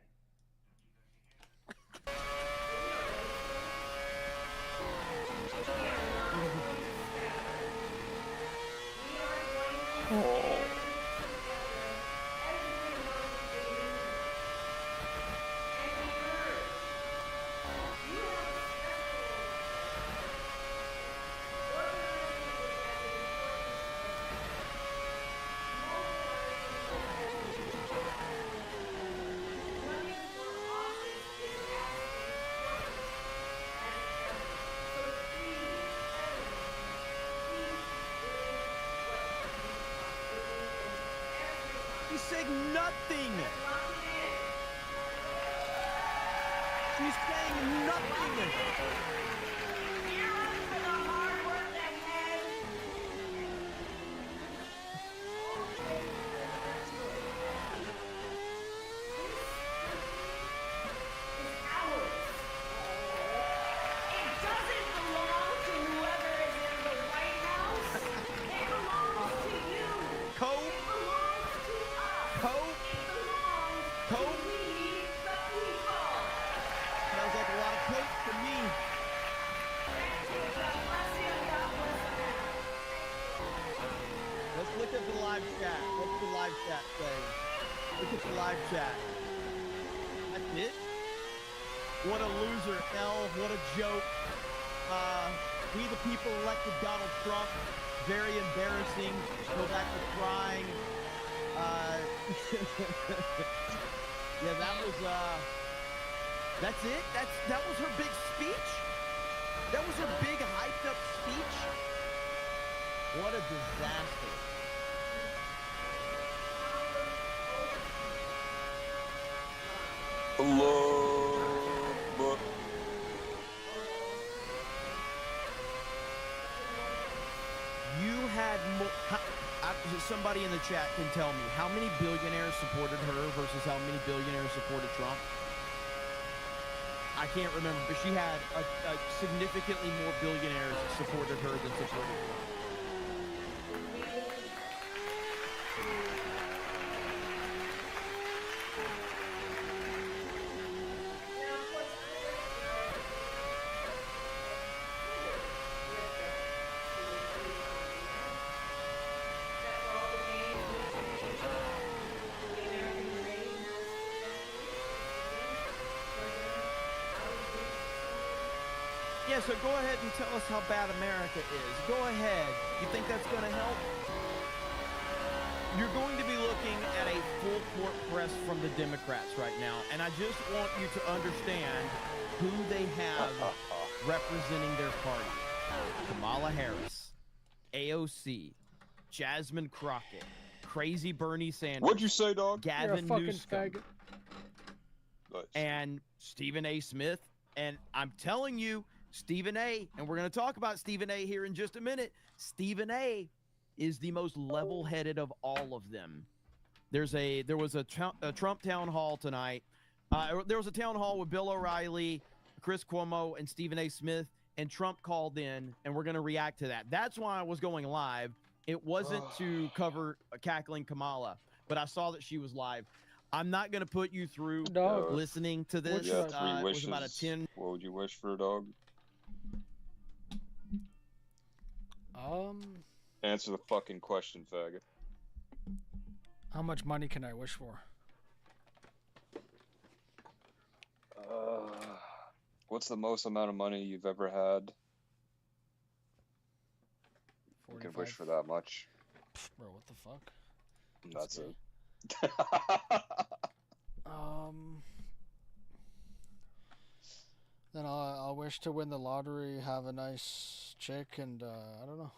D: She's saying nothing. She's saying nothing. Sounds like a lot of coke to me. Let's look at the live chat. What's the live chat saying? Look at the live chat. That's it? What a loser, L. What a joke. We the people elected Donald Trump. Very embarrassing. Go back to crying. Yeah, that was, that's it? That was her big speech? That was her big hyped up speech? What a disaster. You had more. Somebody in the chat can tell me how many billionaires supported her versus how many billionaires supported Trump? I can't remember, but she had a significantly more billionaires supported her than supported Trump. Yeah, so go ahead and tell us how bad America is. Go ahead. You think that's going to help? You're going to be looking at a full court press from the Democrats right now, and I just want you to understand who they have representing their party. Kamala Harris, AOC, Jasmine Crockett, Crazy Bernie Sanders.
A: What'd you say, dog?
D: Gavin
B: You're a
D: Newsom,
B: fucking faggot.
D: and Stephen A. Smith. And I'm telling you, Stephen A., and we're going to talk about Stephen A. here in just a minute. Stephen A. is the most level-headed of all of them. There was a Trump town hall tonight. There was a town hall with Bill O'Reilly, Chris Cuomo, and Stephen A. Smith, and Trump called in, and we're going to react to that. That's why I was going live. It wasn't to cover cackling Kamala, but I saw that she was live. I'm not going to put you through listening to this.
A: Yeah,
D: It
A: 3
D: was
A: wishes.
D: about a 10.
A: What would you wish for, dog? Answer the fucking question, faggot.
B: How much money can I wish for?
A: What's the most amount of money you've ever had? You can wish for that much.
B: Bro, what the fuck?
A: That's it.
B: Then I'll wish to win the lottery, have a nice chick, and I don't know.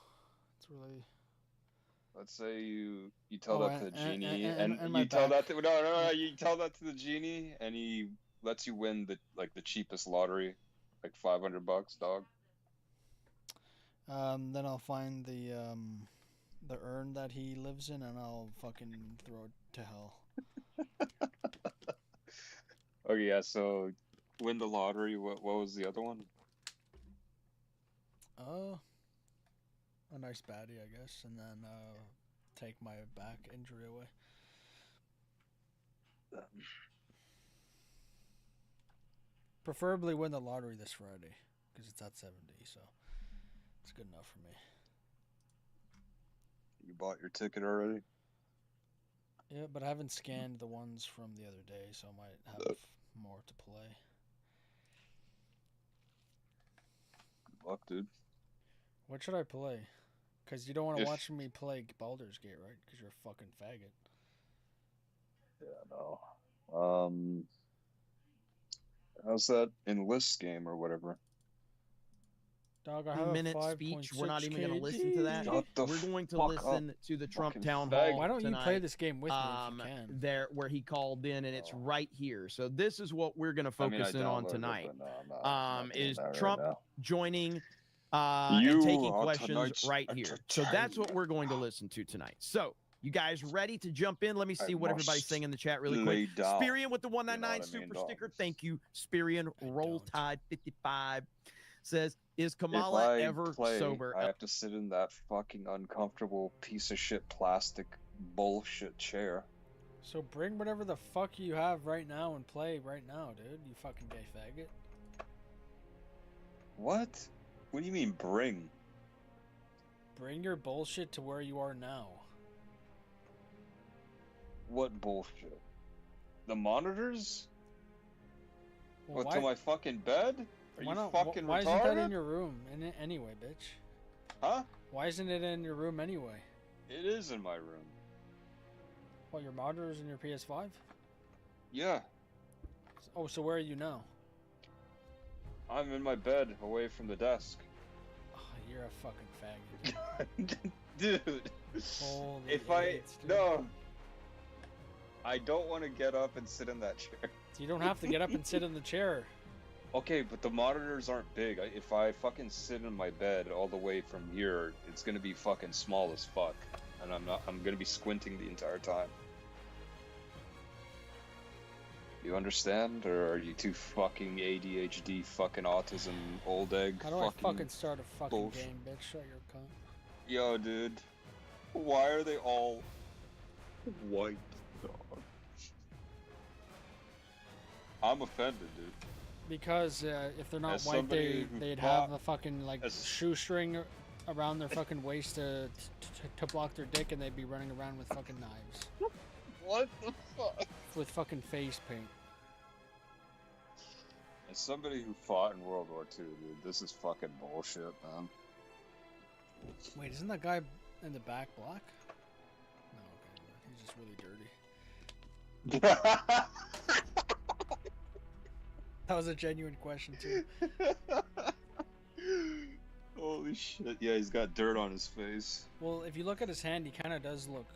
B: It's really.
A: Let's say you tell that to the genie,
B: and
A: you tell that to you tell that to the genie, and he lets you win the cheapest lottery, like $500, dog.
B: Then I'll find the urn that he lives in, and I'll fucking throw it to hell.
A: Okay, yeah. So win the lottery. What was the other one?
B: A nice baddie, I guess, and then take my back injury away. Preferably win the lottery this Friday, because it's at 70, so it's good enough for me.
A: You bought your ticket already?
B: Yeah, but I haven't scanned the ones from the other day, so I might have more to play.
A: Good luck, dude.
B: What should I play? Because you don't want to
A: If-
B: watch me play Baldur's Gate, right? Because you're a fucking faggot.
A: Yeah, no. How's that enlist game or whatever?
B: Dog, I have a
D: Minute
B: 5.6
D: speech. We're not even going to listen to that.
A: Shut the
D: We're going to
A: fuck
D: listen
A: up,
D: to the Trump
A: fucking
D: town
A: fag.
D: hall.
B: Why don't you
D: tonight,
B: play this game with me if you can?
D: There, where he called in, and it's right here. So this is what we're going to
A: I mean,
D: focus
A: I
D: in on
A: downloaded it,
D: tonight.
A: but no, I'm not doing
D: Is
A: that right
D: Trump
A: now.
D: joining
A: You
D: and taking
A: are
D: questions
A: tonight's
D: right here. So that's what we're going to listen to tonight. So you guys ready to jump in? Let me see what everybody's saying in the chat really
A: lay
D: quick.
A: down.
D: Spirian with the 199
A: You know what I mean,
D: super
A: dog.
D: sticker. Thank you, Spirian. Roll Tide 55 says, is
A: If
D: Kamala
A: I
D: ever
A: play,
D: sober?
A: I have to sit in that fucking uncomfortable piece of shit plastic bullshit chair.
B: So bring whatever the fuck you have right now and play right now, dude. You fucking gay faggot.
A: What? What do you mean bring?
B: Bring your bullshit to where you are now.
A: What bullshit? The monitors?
B: Well,
A: What, to my fucking bed? Are
B: why
A: you
B: not-
A: fucking
B: why
A: retarded?
B: isn't that in your room anyway, bitch?
A: Huh?
B: Why isn't it in your room anyway?
A: It is in my room.
B: What, your monitors in your PS5?
A: Yeah.
B: Oh, so where are you now?
A: I'm in my bed away from the desk.
B: Oh, you're a fucking faggot.
A: Dude.
B: Holy
A: If I
B: idiots, dude.
A: no, I don't want to get up and sit in that chair.
B: So you don't have to get up and sit in the chair.
A: Okay, but the monitors aren't big. If I fucking sit in my bed all the way from here, it's gonna be fucking small as fuck, and I'm gonna be squinting the entire time. You understand, or are you too fucking ADHD, fucking autism, old egg?
B: How do I fucking start a fucking
A: bullshit.
B: game, bitch? Shut your cunt.
A: Yo, dude, why are they all white, dog? I'm offended, dude.
B: Because if they're not
A: As
B: white,
A: somebody who
B: they'd
A: fought-
B: have a fucking like shoestring around their fucking waist to block their dick, and they'd be running around with fucking knives.
A: What the fuck?
B: With fucking face paint.
A: As somebody who fought in World War II, dude, this is fucking bullshit, man.
B: Wait, isn't that guy in the back black? No, okay, he's just really dirty. That was a genuine question too.
A: Holy shit! Yeah, he's got dirt on his face.
B: Well, if you look at his hand, he kind of does look.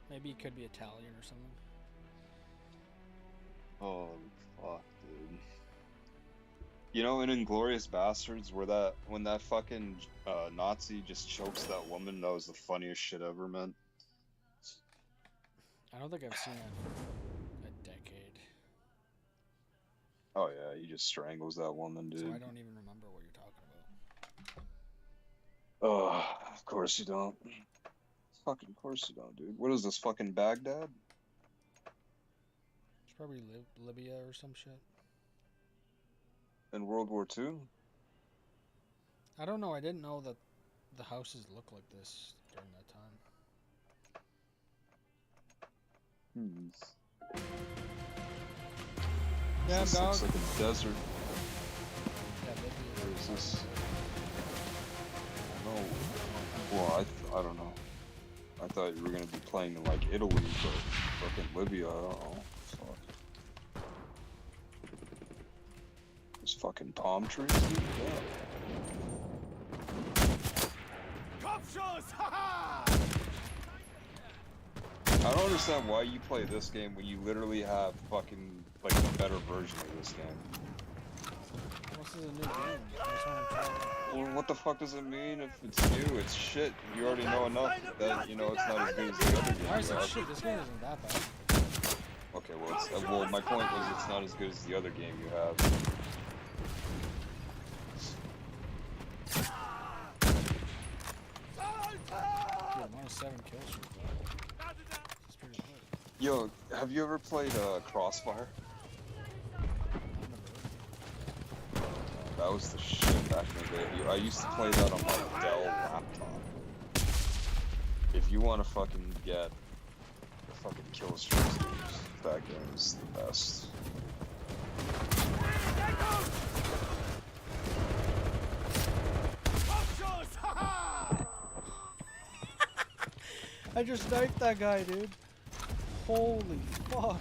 B: Maybe he could be Italian or something.
A: Oh fuck, dude. You know, in Inglourious Bastards, when that fucking Nazi just chokes that woman, that was the funniest shit ever, man.
B: I don't think I've seen that for a decade.
A: Oh yeah, he just strangles that woman, dude.
B: So I don't even remember what you're talking about.
A: Oh, of course you don't. Fucking of course you don't, dude. What is this, fucking Baghdad?
B: It's probably Libya or some shit.
A: In World War II?
B: I don't know. I didn't know that the houses look like this during that time. Yeah,
A: this
B: dog.
A: looks like a desert.
B: Yeah, Libya.
A: Where is this? No. Well, I don't know. I thought you were gonna be playing in like Italy, but fucking Libya, I don't know. Fuck. There's fucking palm trees, dude? Yeah. I don't understand why you play this game when you literally have fucking like a better version of this game.
B: This is a new game.
A: Well, what the fuck does it mean if it's new? It's shit. You already know enough that you know it's not as good as the other game.
B: Why is it shit? This game isn't that bad.
A: Okay, well, well, my point was it's not as good as the other game you have.
B: Dude, minus 7 kills. That's pretty good.
A: Yo, have you ever played Crossfire? That was the shit back in the day. I used to play that on my Dell laptop. If you want to fucking get the fucking kill streaks, that game is the best.
B: I just sniped that guy, dude. Holy fuck.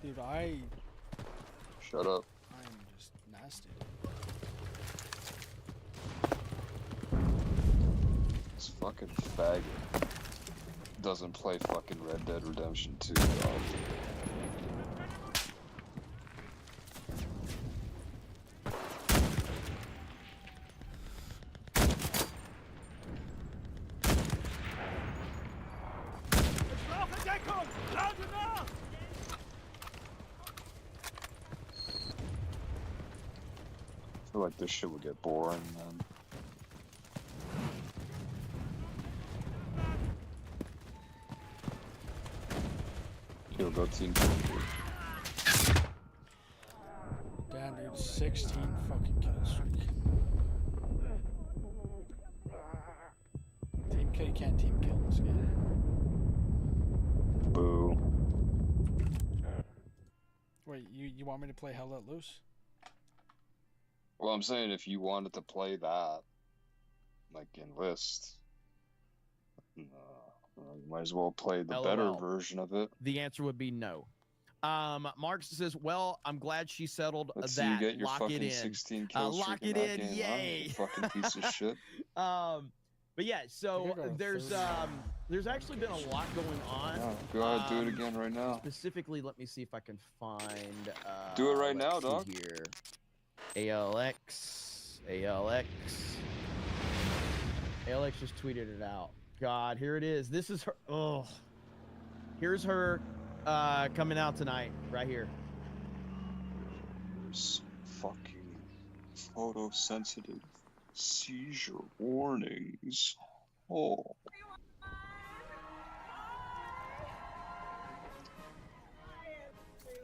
B: Dude,
A: Shut up.
B: I'm just nasty.
A: This fucking faggot doesn't play fucking Red Dead Redemption 2, dog. I feel like this shit would get boring, man. Here, go team.
B: Damn, dude, 16 fucking kill streak. Team kill, you can't team kill in this game.
A: Boo.
B: Wait, you want me to play Hell Let Loose?
A: Well, I'm saying if you wanted to play that, like Enlist, you might as well play the better
D: LOL.
A: version of it.
D: The answer would be no. Mark says, well, I'm glad she settled
A: Let's
D: that.
A: see you get your
D: Lock
A: fucking
D: it in.
A: 16 kill
D: Lock
A: streak
D: it
A: in that
D: in,
A: game,
D: yay!
A: huh? You fucking piece of shit.
D: But yeah, so there's actually been a lot going on.
A: Yeah, go ahead, do it again right now.
D: Specifically, let me see if I can find.
A: Do it right
D: let's
A: now,
D: see
A: dog.
D: Here, ALX just tweeted it out. God, here it is. This is her. Oh, here's her coming out tonight, right here.
A: There's fucking photosensitive seizure warnings. Oh.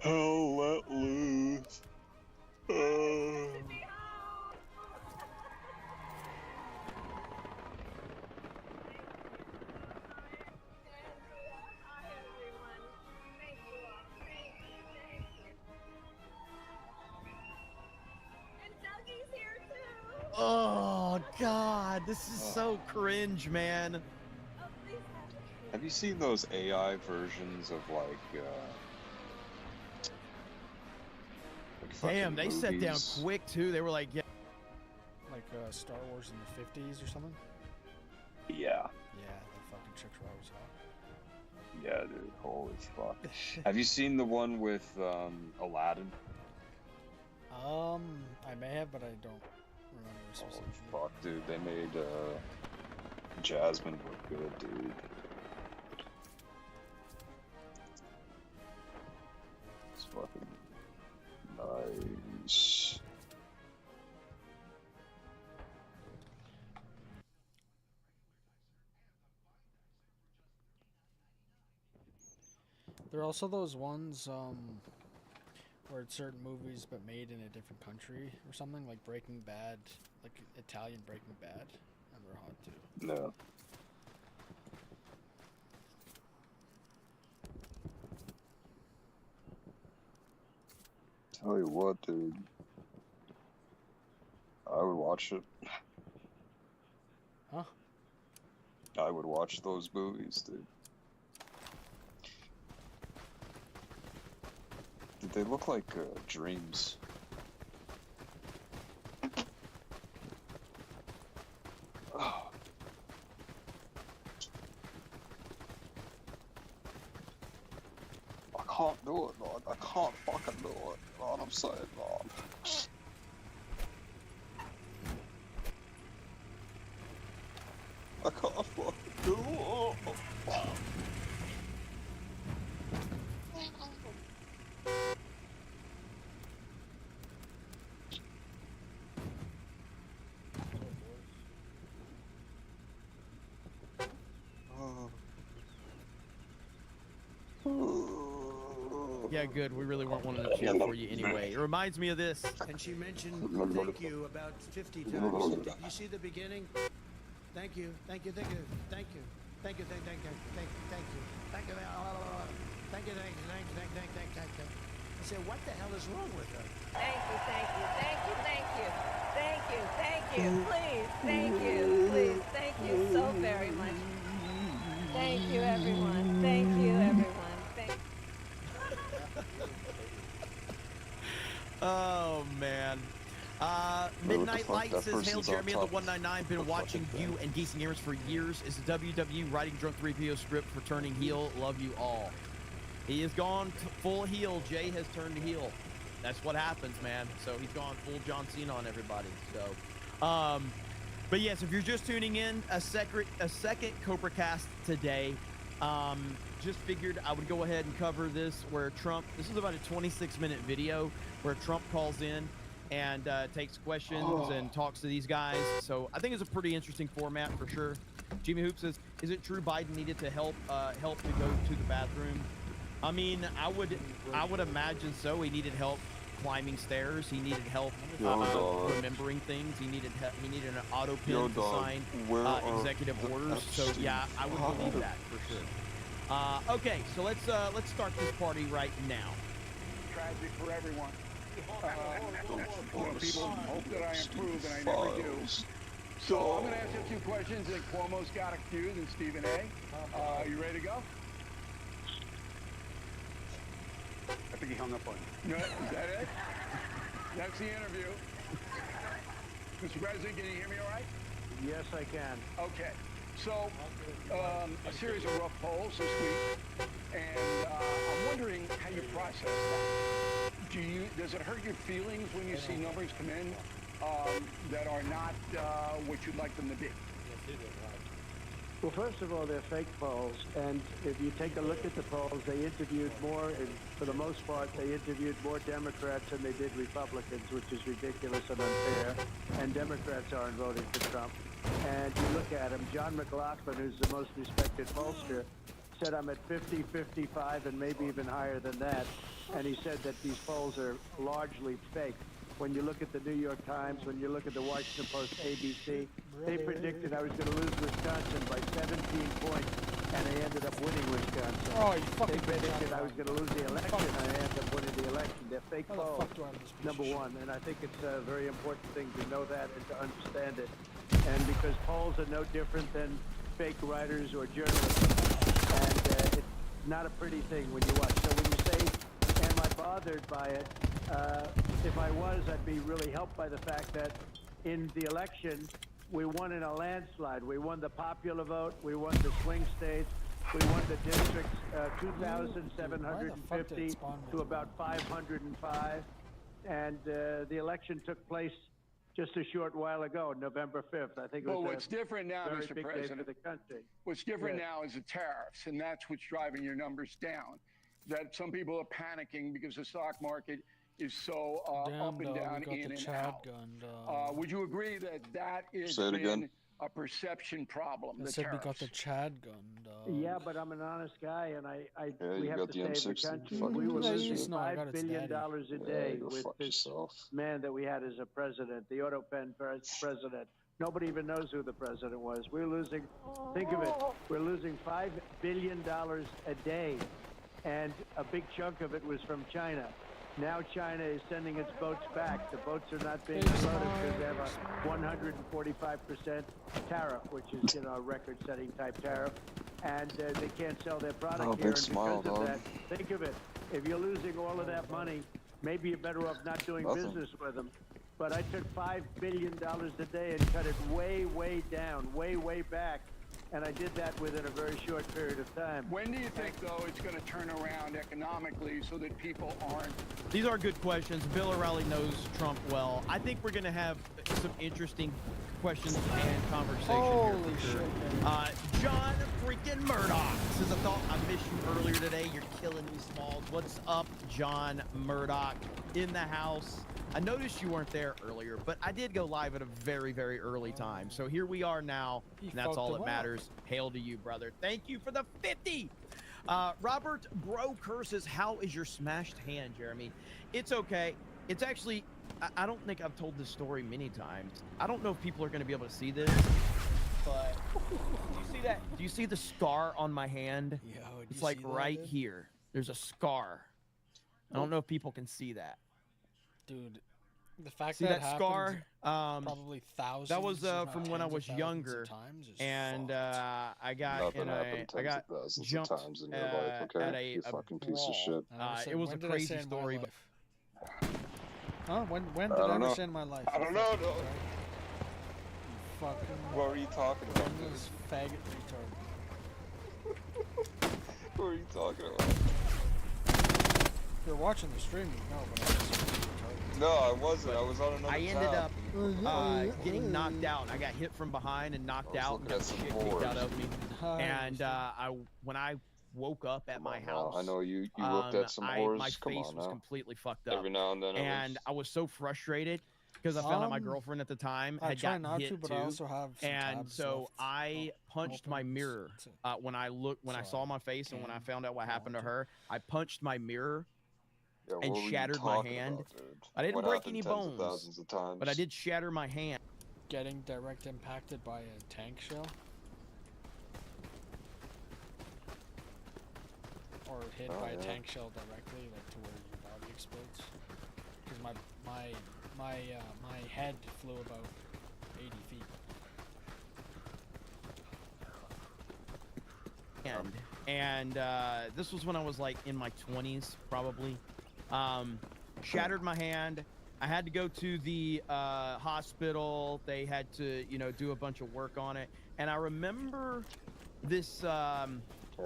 A: Hell let loose.
D: God, this is so cringe, man.
A: Have you seen those AI versions of like
D: Damn, they set down
A: movies?
D: quick too. They were like, yeah.
B: Like Star Wars in the 50s or something?
A: Yeah.
B: Yeah, that fucking chick's always hot.
A: Yeah, dude. Holy fuck. Have you seen the one with Aladdin?
B: I may have, but I don't remember
A: Holy
B: specifically.
A: fuck, dude. They made Jasmine look good, dude. It's fucking nice.
B: There are also those ones where it's certain movies but made in a different country or something, like Breaking Bad, like Italian Breaking Bad, and they're hot too.
A: No. Tell you what, dude. I would watch it.
B: Huh?
A: I would watch those movies, dude. Dude, they look like dreams. Oh. I can't do it, Lord. I can't fucking do it. You know what I'm saying, Lord? I can't fucking do it.
D: Yeah, good. We really weren't wanting to cheer for you anyway. It reminds me of this.
C: And she mentioned thank you about 50 times. Did you see the beginning? Thank you, thank you, thank you, thank you, thank you, thank you, thank you, thank you, thank you, thank you, thank you, thank you. I said, what the hell is wrong with her?
E: Thank you, thank you, thank you, thank you, thank you, thank you, please, thank you, please, thank you so very much. Thank you, everyone. Thank you, everyone. Thank you.
D: Oh man. Midnight Light says, "Hail Jeremy on the 199. Been watching you and Geese and Gamers for years. Is the WWE writing drunk 3PO script for turning heel? Love you all." He has gone full heel. Jay has turned heel. That's what happens, man. So he's gone full John Cena on everybody. So, but yes, if you're just tuning in, a second Cobra Cast today. Just figured I would go ahead and cover this where Trump, this is about a 26-minute video where Trump calls in and takes questions and talks to these guys. So I think it's a pretty interesting format for sure. Jimmy Hoop says, is it true Biden needed to help to go to the bathroom? I mean, I would imagine so. He needed help climbing stairs. He needed help remembering things. He needed an auto pin to sign executive orders. So yeah, I would believe that for sure. Okay, so let's start this party right now.
P: Tragic for everyone. People hope that I improve, and I never do. So I'm going to ask you a few questions, and Cuomo's got a few, then Stephen A. Are you ready to go? I think he hung up on you. No, is that it? That's the interview. Mr. President, can you hear me all right?
H: Yes, I can.
P: Okay. So, a series of rough polls this week, and I'm wondering how you process that. Does it hurt your feelings when you see numbers come in that are not what you'd like them to be?
H: Well, first of all, they're fake polls, and if you take a look at the polls, they interviewed more, and for the most part, they interviewed more Democrats than they did Republicans, which is ridiculous and unfair, and Democrats aren't voting for Trump. And you look at him, John McLaughlin, who's the most respected pollster, said I'm at 50, 55, and maybe even higher than that, and he said that these polls are largely fake. When you look at the New York Times, when you look at the Washington Post, ABC, they predicted I was going to lose Wisconsin by 17 points, and I ended up winning Wisconsin.
B: Oh, you fucking
H: They predicted I was going to lose the election, and I ended up winning the election. They're fake polls, number one, and I think it's a very important thing to know that and to understand it.
C: and because polls are no different than fake writers or journalists, and it's not a pretty thing when you watch. So when you say, am I bothered by it? If I was, I'd be really helped by the fact that in the election, we won in a landslide. We won the popular vote. We won the swing states. We won the districts, 2,750 to about 505. And the election took place just a short while ago, November 5th. I think it was
P: what's different now,
C: very
P: Mr.
C: big day
P: President,
C: for the country.
P: what's different
C: Yes.
P: now is the tariffs, and that's what's driving your numbers down. That some people are panicking because the stock market is so
B: Damn,
P: up and
B: dog,
P: down,
B: we got
P: in
B: the
P: and
B: Chad
P: out.
B: gun, dog.
P: Would you agree that that is
A: Say it again.
P: been a perception problem?
B: I
P: The
B: said we
P: tariffs.
B: got the Chad gun, dog.
C: Yeah, but I'm an honest guy, and
A: Yeah,
C: we
A: you
C: have
A: got
C: to
A: the
C: save the
A: M60.
C: country.
A: Fucking
C: We were
A: piece of
C: losing
A: shit.
B: No, I got
C: $5
B: its
C: billion
B: daddy.
C: a day
A: go
C: with
A: fuck
C: this
A: yourself.
C: man that we had as a president, the AutoPen president. Nobody even knows who the president was. We're losing, think of it, we're losing $5 billion a day, and a big chunk of it was from China. Now China is sending its boats back. The boats are not being floated because they have a 145% tariff, which is, a record-setting type tariff, and they can't sell their product
A: Oh,
C: here.
A: big
C: And
A: smile,
C: because of
A: dog.
C: that, think of it. If you're losing all of that money, maybe you're better off not doing
A: Nothing.
C: business with them. But I took $5 billion a day and cut it way, way down, way, way back. And I did that within a very short period of time.
P: When do you think, though, it's going to turn around economically so that people aren't?
D: These are good questions. Bill O'Reilly knows Trump well. I think we're going to have some interesting questions and conversation
B: Holy
D: here for sure.
B: shit,
D: John freaking Murdoch says, I thought I missed you earlier today. You're killing me, Smalls. What's up, John Murdoch? In the house. I noticed you weren't there earlier, but I did go live at a very, very early time. So here we are now,
B: He
D: and that's
B: fucked
D: all
B: him
D: that
B: up.
D: matters. Hail to you, brother. Thank you for the 50. Robert Bro curses, how is your smashed hand, Jeremy? It's okay. It's actually, I don't think I've told this story many times. I don't know if people are going to be able to see this, but do you see that? Do you see the scar on my hand?
B: Yo, did
D: It's
B: you
D: like
B: see that,
D: right
B: dude?
D: here. There's a scar. I don't know if people can see that.
B: Dude, the fact
D: See
B: that,
D: that scar?
B: probably thousands.
D: That was
B: if not
D: from when I
B: tens of
D: was
B: thousands of
D: younger,
B: times is
D: and
B: fucked.
D: I got
A: Nothing
D: in a,
A: happened
D: I
A: tens
D: got
A: of thousands of
D: jumped
A: times in your life, okay?
D: at a
A: You fucking piece of
D: brawl.
A: shit.
B: I never said-
D: It was a
B: when did I say
D: crazy
B: in my
D: story, but
B: life? Huh? When did
A: I
B: I
A: don't
B: ever
A: know.
B: say in my life?
A: I
B: you
A: don't know,
B: fucking
A: dog.
B: retard? You fucking
A: What were you talking about?
B: this faggot retard.
A: What were you talking about?
B: If you're watching the stream, you know, but I was retarded.
A: No, I wasn't. I was on another
D: I ended
A: tab.
D: up getting knocked out. I got hit from behind and knocked
A: I was
D: out,
A: looking
D: and got
A: at some
D: shit kicked
A: whores.
D: out of me.
B: I
D: And when I woke up at my
A: Come on now.
D: house,
A: I know you looked at some
D: my
A: whores. Come
D: face
A: on
D: was
A: now.
D: completely fucked up.
A: Every now and then. at
D: And
A: least.
D: I was so frustrated because I found out my
B: Um,
D: girlfriend at the time
B: I
D: had
B: try
D: gotten
B: not
D: hit
B: to, but
D: too.
B: I also have some
D: And
B: tabs
D: so
B: left
D: I punched my
B: open,
D: mirror when I
B: so
D: saw
B: I
D: my face, and when I
B: can
D: found out what
B: go
D: happened to
B: into-
D: her, I punched my mirror
A: Yeah, what
D: and
A: were you
D: shattered my
A: talking
D: hand.
A: about, dude?
D: I didn't
A: What
D: break
A: happened
D: any
A: tens of
D: bones,
A: thousands of times?
D: but I did shatter my hand.
B: getting direct impacted by a tank shell. Or hit
A: Oh,
B: by a
A: yeah.
B: tank shell directly, like to where your body explodes. Because my head flew about 80 feet.
D: And this was when I was like in my 20s, probably. Shattered my hand. I had to go to the hospital. They had to, do a bunch of work on it. And I remember this.
A: Yeah,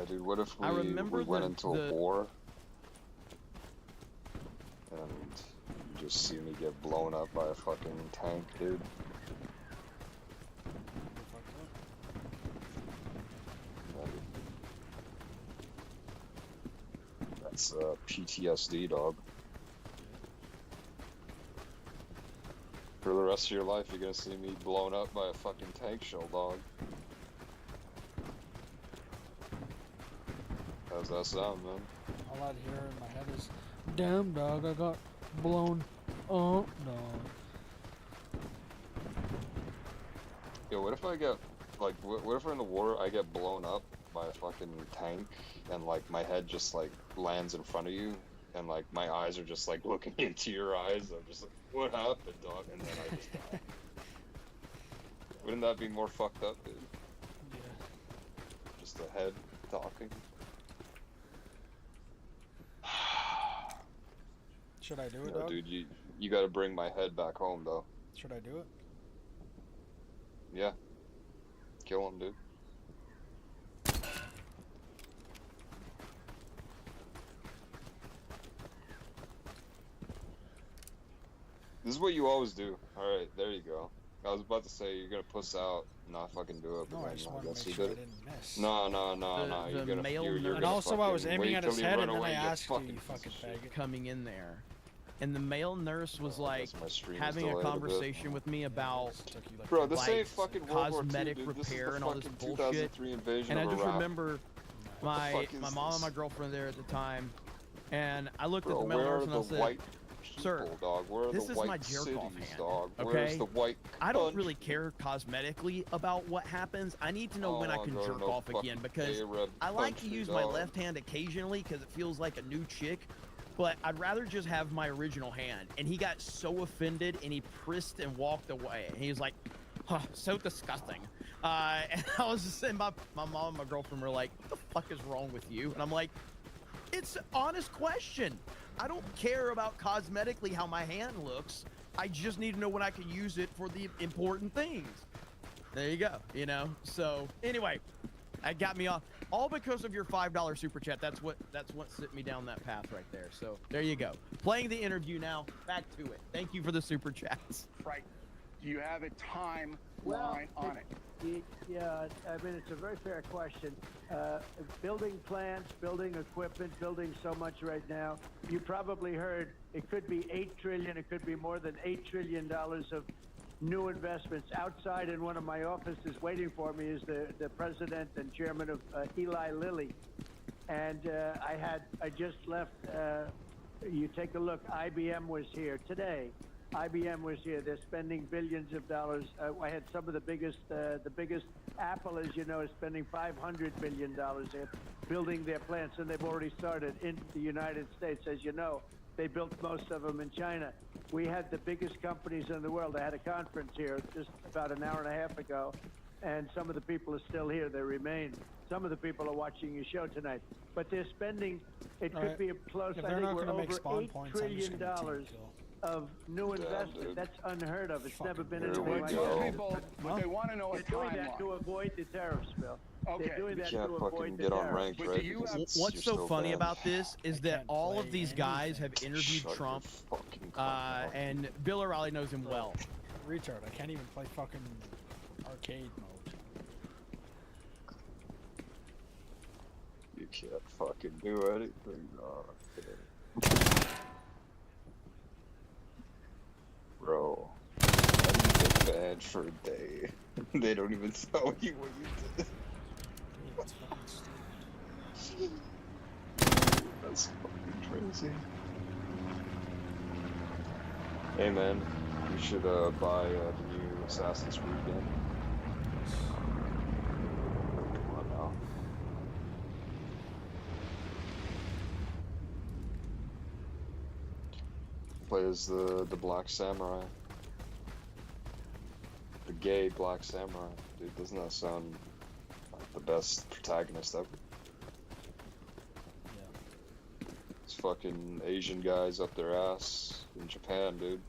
A: dude. What if
D: I
A: we
D: remember
A: went
D: the-
A: into a
D: the-
A: war and you just see me get blown up by a fucking tank, dude? That's PTSD, dog. For the rest of your life, you're gonna see me blown up by a fucking tank shell, dog. How's that sound, man?
B: All I'd hear in my head is, "Damn dog, I got blown up, dog."
A: Yo, what if I get, like, what if we're in the war, I get blown up by a fucking tank, and, like, my head just, like, lands in front of you, and, like, my eyes are just, like, looking into your eyes, I'm just like, what happened, dog? And then I just die. Wouldn't that be more fucked up, dude?
B: Yeah.
A: Just a head talking.
B: Should I do it,
A: No,
B: dog?
A: dude, you gotta bring my head back home, though.
B: Should I do it?
A: Yeah. Kill him, dude. This is what you always do. Alright, there you go. I was about to say you're gonna puss out and not fucking do it, but
B: No, I
A: then
B: just
A: I
B: wanted to
A: guess
B: make
A: you
B: sure I
A: did it.
B: didn't miss.
A: No.
D: The
A: You're gonna,
D: male
A: you're
D: nerd-
A: gonna
B: And also, I was
A: fucking
B: aiming
A: wait
B: at
A: till
B: his
A: you
B: head,
A: run
B: and then I
A: away, you
B: asked you,
A: fucking
B: you fucking faggot.
D: coming in there, and the male nurse was like
A: my stream is
D: having
A: delayed
D: a
A: a bit.
D: conversation with me about
A: Bro, this
D: like,
A: ain't fucking World War II,
D: cosmetic
A: dude. This is
D: repair
A: the
D: and all this
A: fucking
D: bullshit.
A: 2003 invasion
D: And I
A: of
D: just
A: Iraq.
D: remember my
A: fuck is
D: mom
A: this?
D: and my girlfriend there at the time, and I looked
A: Bro,
D: at the male
A: where
D: nurse
A: are
D: and
A: the
D: I said,
A: white
D: "Sir,
A: people, dog? Where are
D: this
A: the
D: is
A: white
D: my jerk-off
A: cities,
D: hand,
A: dog?
D: okay?
A: Where's the white
D: I don't
A: country?
D: really care cosmetically about what happens. I need to know when I
A: Oh,
D: can
A: go to
D: jerk
A: no
D: off again
A: fucking
D: because
A: Arab
D: I like to
A: country,
D: use my
A: dog.
D: left hand occasionally because it feels like a new chick, but I'd rather just have my original hand." And he got so offended and he prissed and walked away. And he was like, "Huh, so disgusting." And I was just saying, my mom and my girlfriend were like, "What the fuck is wrong with you?" And I'm like, it's an honest question. I don't care about cosmetically how my hand looks. I just need to know when I can use it for the important things. There you go, you know? So anyway, that got me off all because of your $5 super chat. That's what sent me down that path right there. So there you go. Playing the interview now. Back to it. Thank you for the super chats.
P: Right. Do you have a timeline on it?
C: Yeah, I mean, it's a very fair question. Building plants, building equipment, building so much right now. You probably heard it could be $8 trillion, it could be more than $8 trillion of new investments. Outside in one of my offices waiting for me is the president and chairman of Eli Lilly. And I just left, you take a look, IBM was here today. IBM was here. They're spending billions of dollars. I had some of the biggest Apple, as you know, is spending $500 billion there, building their plants, and they've already started in the United States. As you know, they built most of them in China. We had the biggest companies in the world. I had a conference here just about an hour and a half ago, and some of the people are still here. They remain. Some of the people are watching your show tonight. But they're spending, it could be close,
B: If
C: I
B: they're
C: think
B: not
C: we're
B: gonna
C: over
B: make spawn
C: $8
B: points, I'm just
C: trillion
B: gonna team kill.
C: of new
A: Damn,
C: investment.
A: dude.
C: That's unheard of. It's never been
A: Here
C: anything
A: we
C: like
A: go.
C: that.
P: People, but they want to know a
C: They're doing that to
P: timeline.
C: avoid the tariffs, Bill.
P: Okay.
C: They're doing
A: You
C: that
A: can't
C: to
A: fucking
C: avoid the
A: get on
C: tariffs.
A: ranked,
P: But
A: right?
P: do you
A: Because
P: have-
A: it's-
D: What's
A: you're
D: so
A: still
D: funny
A: banned.
D: about this is that
B: can't
D: all of
B: play
D: these guys have
B: anything.
D: interviewed
A: Shut
D: Trump,
A: your fucking mouth.
D: and Bill O'Reilly knows him well.
B: Retard, I can't even play fucking arcade mode.
A: You can't fucking do anything. Okay. Bro, how do you get banned for a day? They don't even tell you what you did.
B: It's fucking stupid.
A: That's fucking crazy. Hey man, you should buy the new Assassin's Creed game. Come on now. Play as the Black Samurai. The gay Black Samurai. Dude, doesn't that sound like the best protagonist ever?
B: Yeah.
A: These fucking Asian guys up their ass in Japan, dude.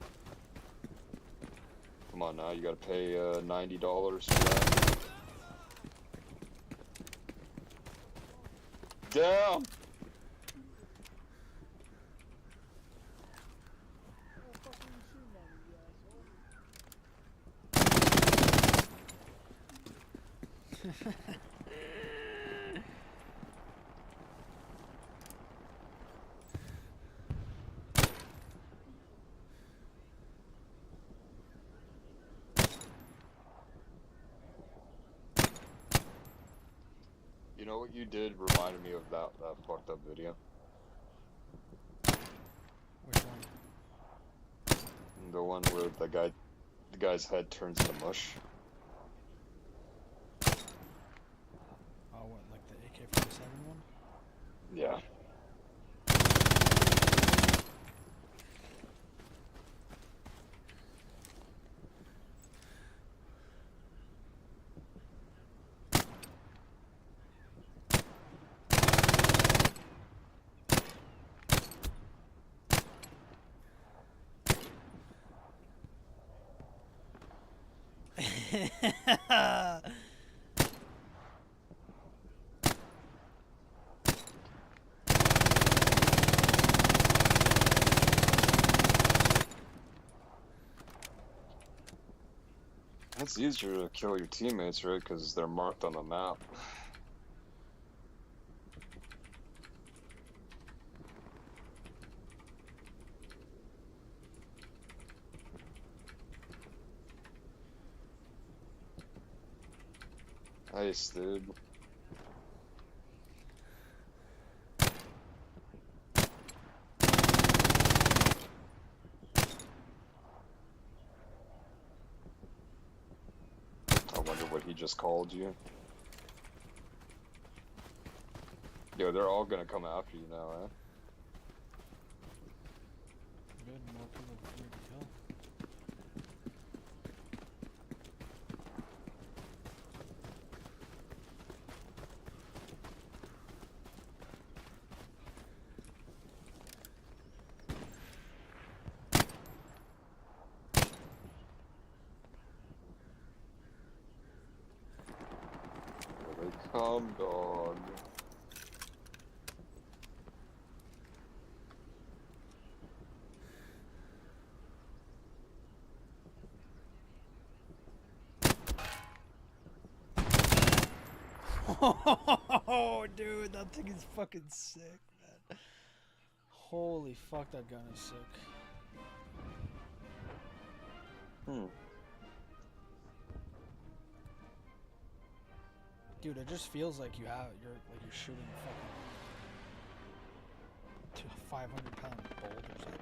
A: Come on now, you gotta pay $90 for that. Damn! You know what you did reminded me of that fucked up video.
B: Which one?
A: The one where the guy's head turns into mush.
B: Oh, what, like the AK-47 one?
A: Yeah. It's easier to kill your teammates, right? Because they're marked on the map. Nice, dude. I wonder what he just called you. Yo, they're all gonna come after you now, eh?
B: Good, more people for me to kill.
A: Here they come, dog.
B: Oh, dude, that thing is fucking sick, man. Holy fuck, that gun is sick. Dude, it just feels like you're shooting fucking 500-pound boulders at them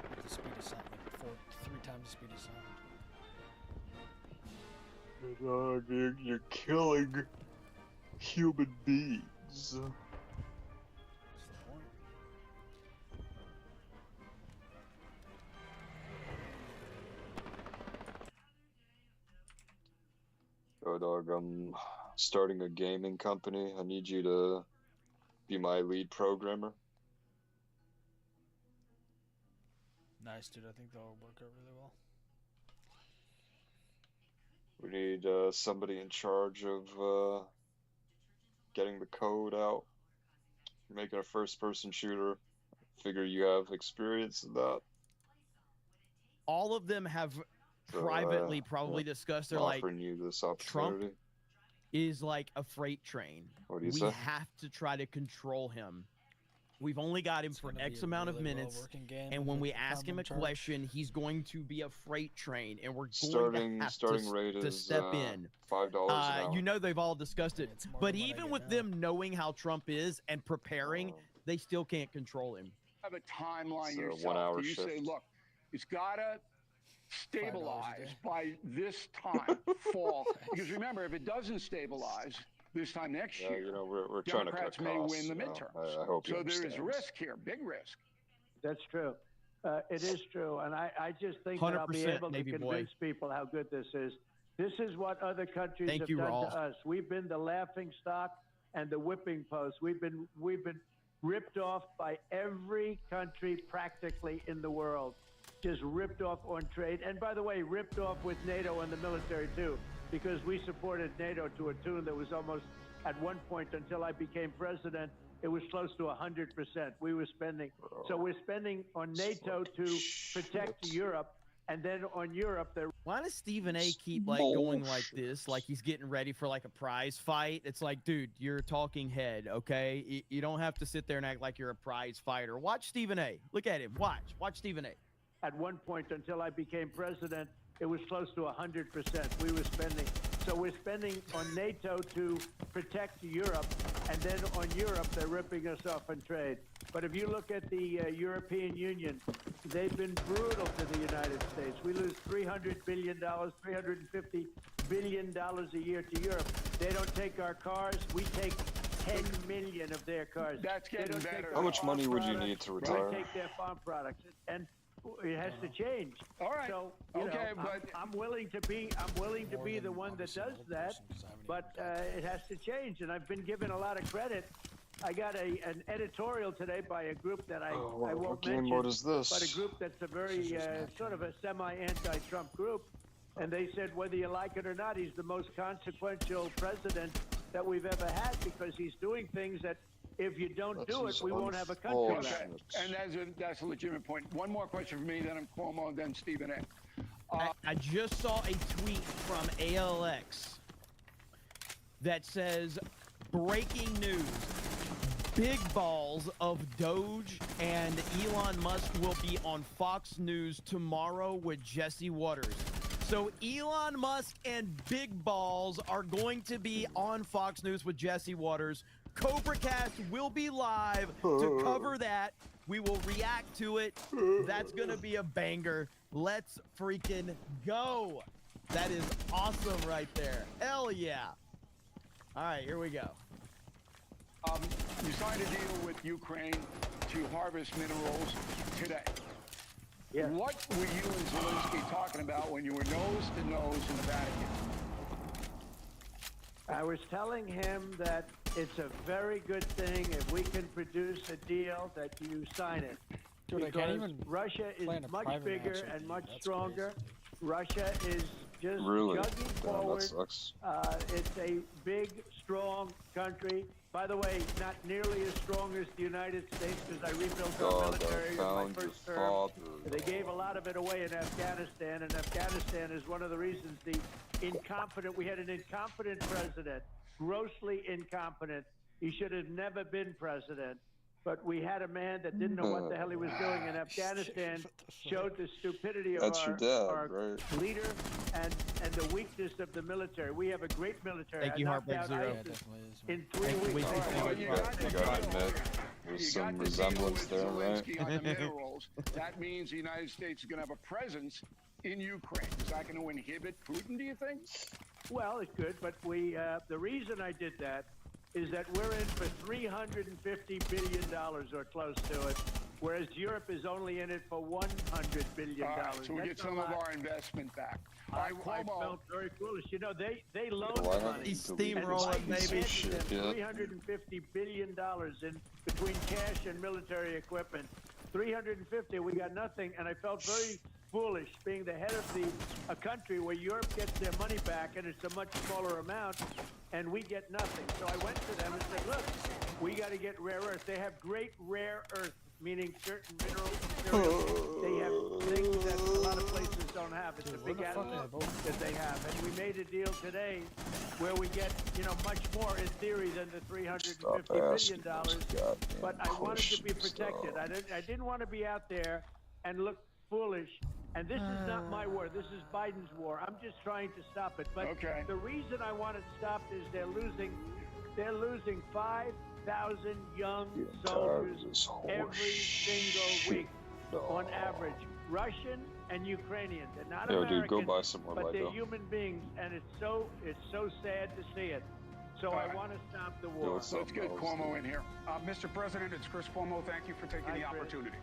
B: at the speed of sound, like 3 times the speed of sound.
A: Dog, you're killing human beings. Yo, dog, I'm starting a gaming company. I need you to be my lead programmer.
B: Nice, dude. I think that'll work out really well.
A: We need somebody in charge of getting the code out, making a first-person shooter. Figure you have experience in that.
D: All of them have privately probably discussed. They're like,
A: offering you this opportunity.
D: Trump is like a freight train.
A: What do you
D: we
A: say?
D: have to try to control him. We've only got him for X amount of minutes, and when we ask him a question, he's going to be a freight train, and we're going to have to step in.
A: $5 an hour.
D: You know they've all discussed it, but even with them knowing how Trump is and preparing, they still can't control him.
P: Have a timeline
A: It's a
P: yourself.
A: 1 hour
P: Do you say,
A: shift.
P: look, it's gotta stabilize by this time, fall. Because remember, if it doesn't stabilize this time next
A: Yeah,
P: year,
A: you know, we're trying to cut
P: Democrats may
A: costs,
P: win the
A: you know.
P: midterms.
A: I hope you
P: so there is
A: understand.
P: risk here, big risk.
F: That's true. It is true. And I just think that I'll be
D: 100%
F: able to
D: Navy boy.
F: convince people how good this is. This is what other countries
D: Thank
F: have
D: you,
F: done
D: Raul.
F: to us. We've been the laughing stock and the whipping post. We've been ripped off by every country practically in the world. Just ripped off on trade. And by the way, ripped off with NATO and the military too, because we supported NATO to a tune that was almost, at one point until I became president, it was close to 100%. We were spending. So we're spending on NATO to protect Europe, and then on Europe, they're.
D: Why does Stephen A keep like going like this, like he's getting ready for like a prize fight? It's like, dude, you're a talking head, okay? You don't have to sit there and act like you're a prize fighter. Watch Stephen A. Look at him. Watch Stephen A.
F: At one point until I became president, it was close to 100% we were spending. So we're spending on NATO to protect Europe, and then on Europe, they're ripping us off on trade. But if you look at the European Union, they've been brutal to the United States. We lose $300 billion, $350 billion a year to Europe. They don't take our cars. We take 10 million of their cars.
P: That's
F: They
P: getting
F: don't
P: better.
F: take
A: How
F: our
A: much money
F: farm
A: would you
F: products.
A: need to retire?
F: We take their farm products, and it has to change.
P: All right.
F: So you
P: Okay,
F: know,
P: but
F: I'm willing to be the one that does that, but it has to change. And I've been given a lot of credit. I got an editorial today by a group that I won't
A: what game
F: mention,
A: mode is this?
F: but a group that's a very sort of a semi-anti-Trump group. And they said, whether you like it or not, he's the most consequential president that we've ever had because he's doing things that if you don't do it, we won't have a country left.
P: Okay. And that's a legitimate point. One more question for me, then I'm Cuomo, and then Stephen A.
D: I just saw a tweet from ALX that says, breaking news, big balls of Doge and Elon Musk will be on Fox News tomorrow with Jesse Waters. So Elon Musk and Big Balls are going to be on Fox News with Jesse Waters. CobraCast will be live to cover that. We will react to it. That's going to be a banger. Let's freaking go. That is awesome right there. Hell yeah. All right, here we go.
P: You signed a deal with Ukraine to harvest minerals today.
F: Yes.
P: What were you and Zelensky talking about when you were nose to nose in the Vatican?
F: I was telling him that it's a very good thing if we can produce a deal that you sign it.
B: Dude, I can't
F: because
B: even
F: Russia is
B: plan a
F: much
B: private
F: bigger
B: match with
F: and
B: you.
F: much
B: That's
F: stronger. Russia is just
A: Really?
F: chugging
A: Damn, that
F: forward.
A: sucks.
F: It's a big, strong country. By the way, not nearly as strong as the United States because I rebuilt our
A: God, I
F: military in my
A: found your
F: first term.
A: father.
F: They gave a lot of it away in Afghanistan, and Afghanistan is one of the reasons we had an incompetent president, grossly incompetent. He should have never been president. But we had a man that didn't know what the hell he was doing in Afghanistan, showed the stupidity of
A: That's your dad,
F: our
A: right?
F: leader and the weakness of the military. We have a great military.
D: Thank you,
F: I knocked
D: Heartbreak
F: out
D: Zero.
F: ISIS in 3 weeks.
A: You gotta admit, there's some resemblance there, right?
P: Zelensky on the minerals. That means the United States is going to have a presence in Ukraine. Is that going to inhibit Putin, do you think?
F: Well, it could, but the reason I did that is that we're in for $350 billion or close to it, whereas Europe is only in it for $100 billion.
P: All right, so we get some of our investment back. All right,
F: I
P: Cuomo.
F: felt very foolish. You know, they loaned
A: Why
F: money.
A: not?
D: He's
A: Do we
D: steamrolling,
A: piece of
D: baby.
A: shit, yeah.
F: $350 billion in between cash and military equipment. 350, we got nothing, and I felt very foolish being the head of a country where Europe gets their money back and it's a much smaller amount, and we get nothing. So I went to them and said, look, we got to get rare earth. They have great rare earth, meaning certain mineral materials. They have things that a lot of places don't have. It's a big asset that they have. And we made a deal today where we get, much more in theory than the $350 billion. But I wanted to be protected. I didn't want to be out there and look foolish. And this is not my war. This is Biden's war. I'm just trying to stop it. But the reason I want it stopped is they're losing 5,000 young soldiers every single week on average. Russian and Ukrainian. They're not American,
A: dude, go buy some more
F: but they're
A: Lido.
F: human beings, and it's so sad to see it. So I want to stop the war.
P: Let's get Cuomo in here. Mr. President, it's Chris Cuomo. Thank you for taking the opportunity.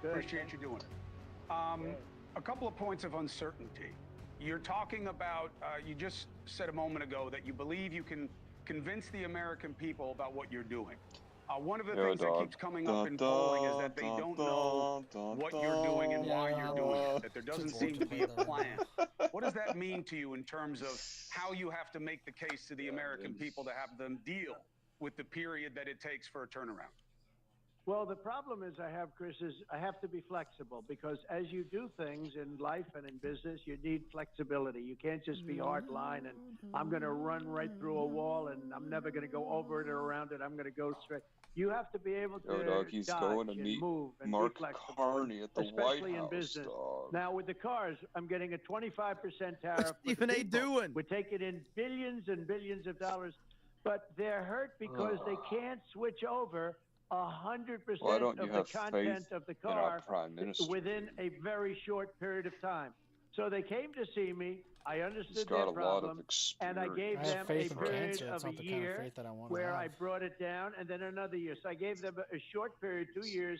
F: Good.
P: Appreciate you doing it. A couple of points of uncertainty. You're talking about, you just said a moment ago that you believe you can convince the American people about what you're doing. One of the things that keeps coming up in polling is that they don't know what you're doing and why you're doing it, that there doesn't seem to be a plan. What does that mean to you in terms of how you have to make the case to the American people to have them deal with the period that it takes for a turnaround?
F: Well, the problem is Chris, is I have to be flexible because as you do things in life and in business, you need flexibility. You can't just be hard line and I'm going to run right through a wall and I'm never going to go over it or around it. I'm going to go straight. You have to be able to
A: He's
F: dodge
A: going to
F: and
A: meet
F: move and
A: Mark
F: be flexible,
A: Carney at the
F: especially
A: White House,
F: in business.
A: dog.
F: Now, with the cars, I'm getting a 25% tariff.
D: What's Stephen A. doing?
F: We're taking in billions and billions of dollars, but they're hurt because they can't switch over 100% of the content of the car within a very short period of time. So they came to see me. I understood their problem, and I gave them a period of a year where I brought it down, and then another year. So I gave them a short period, 2 years,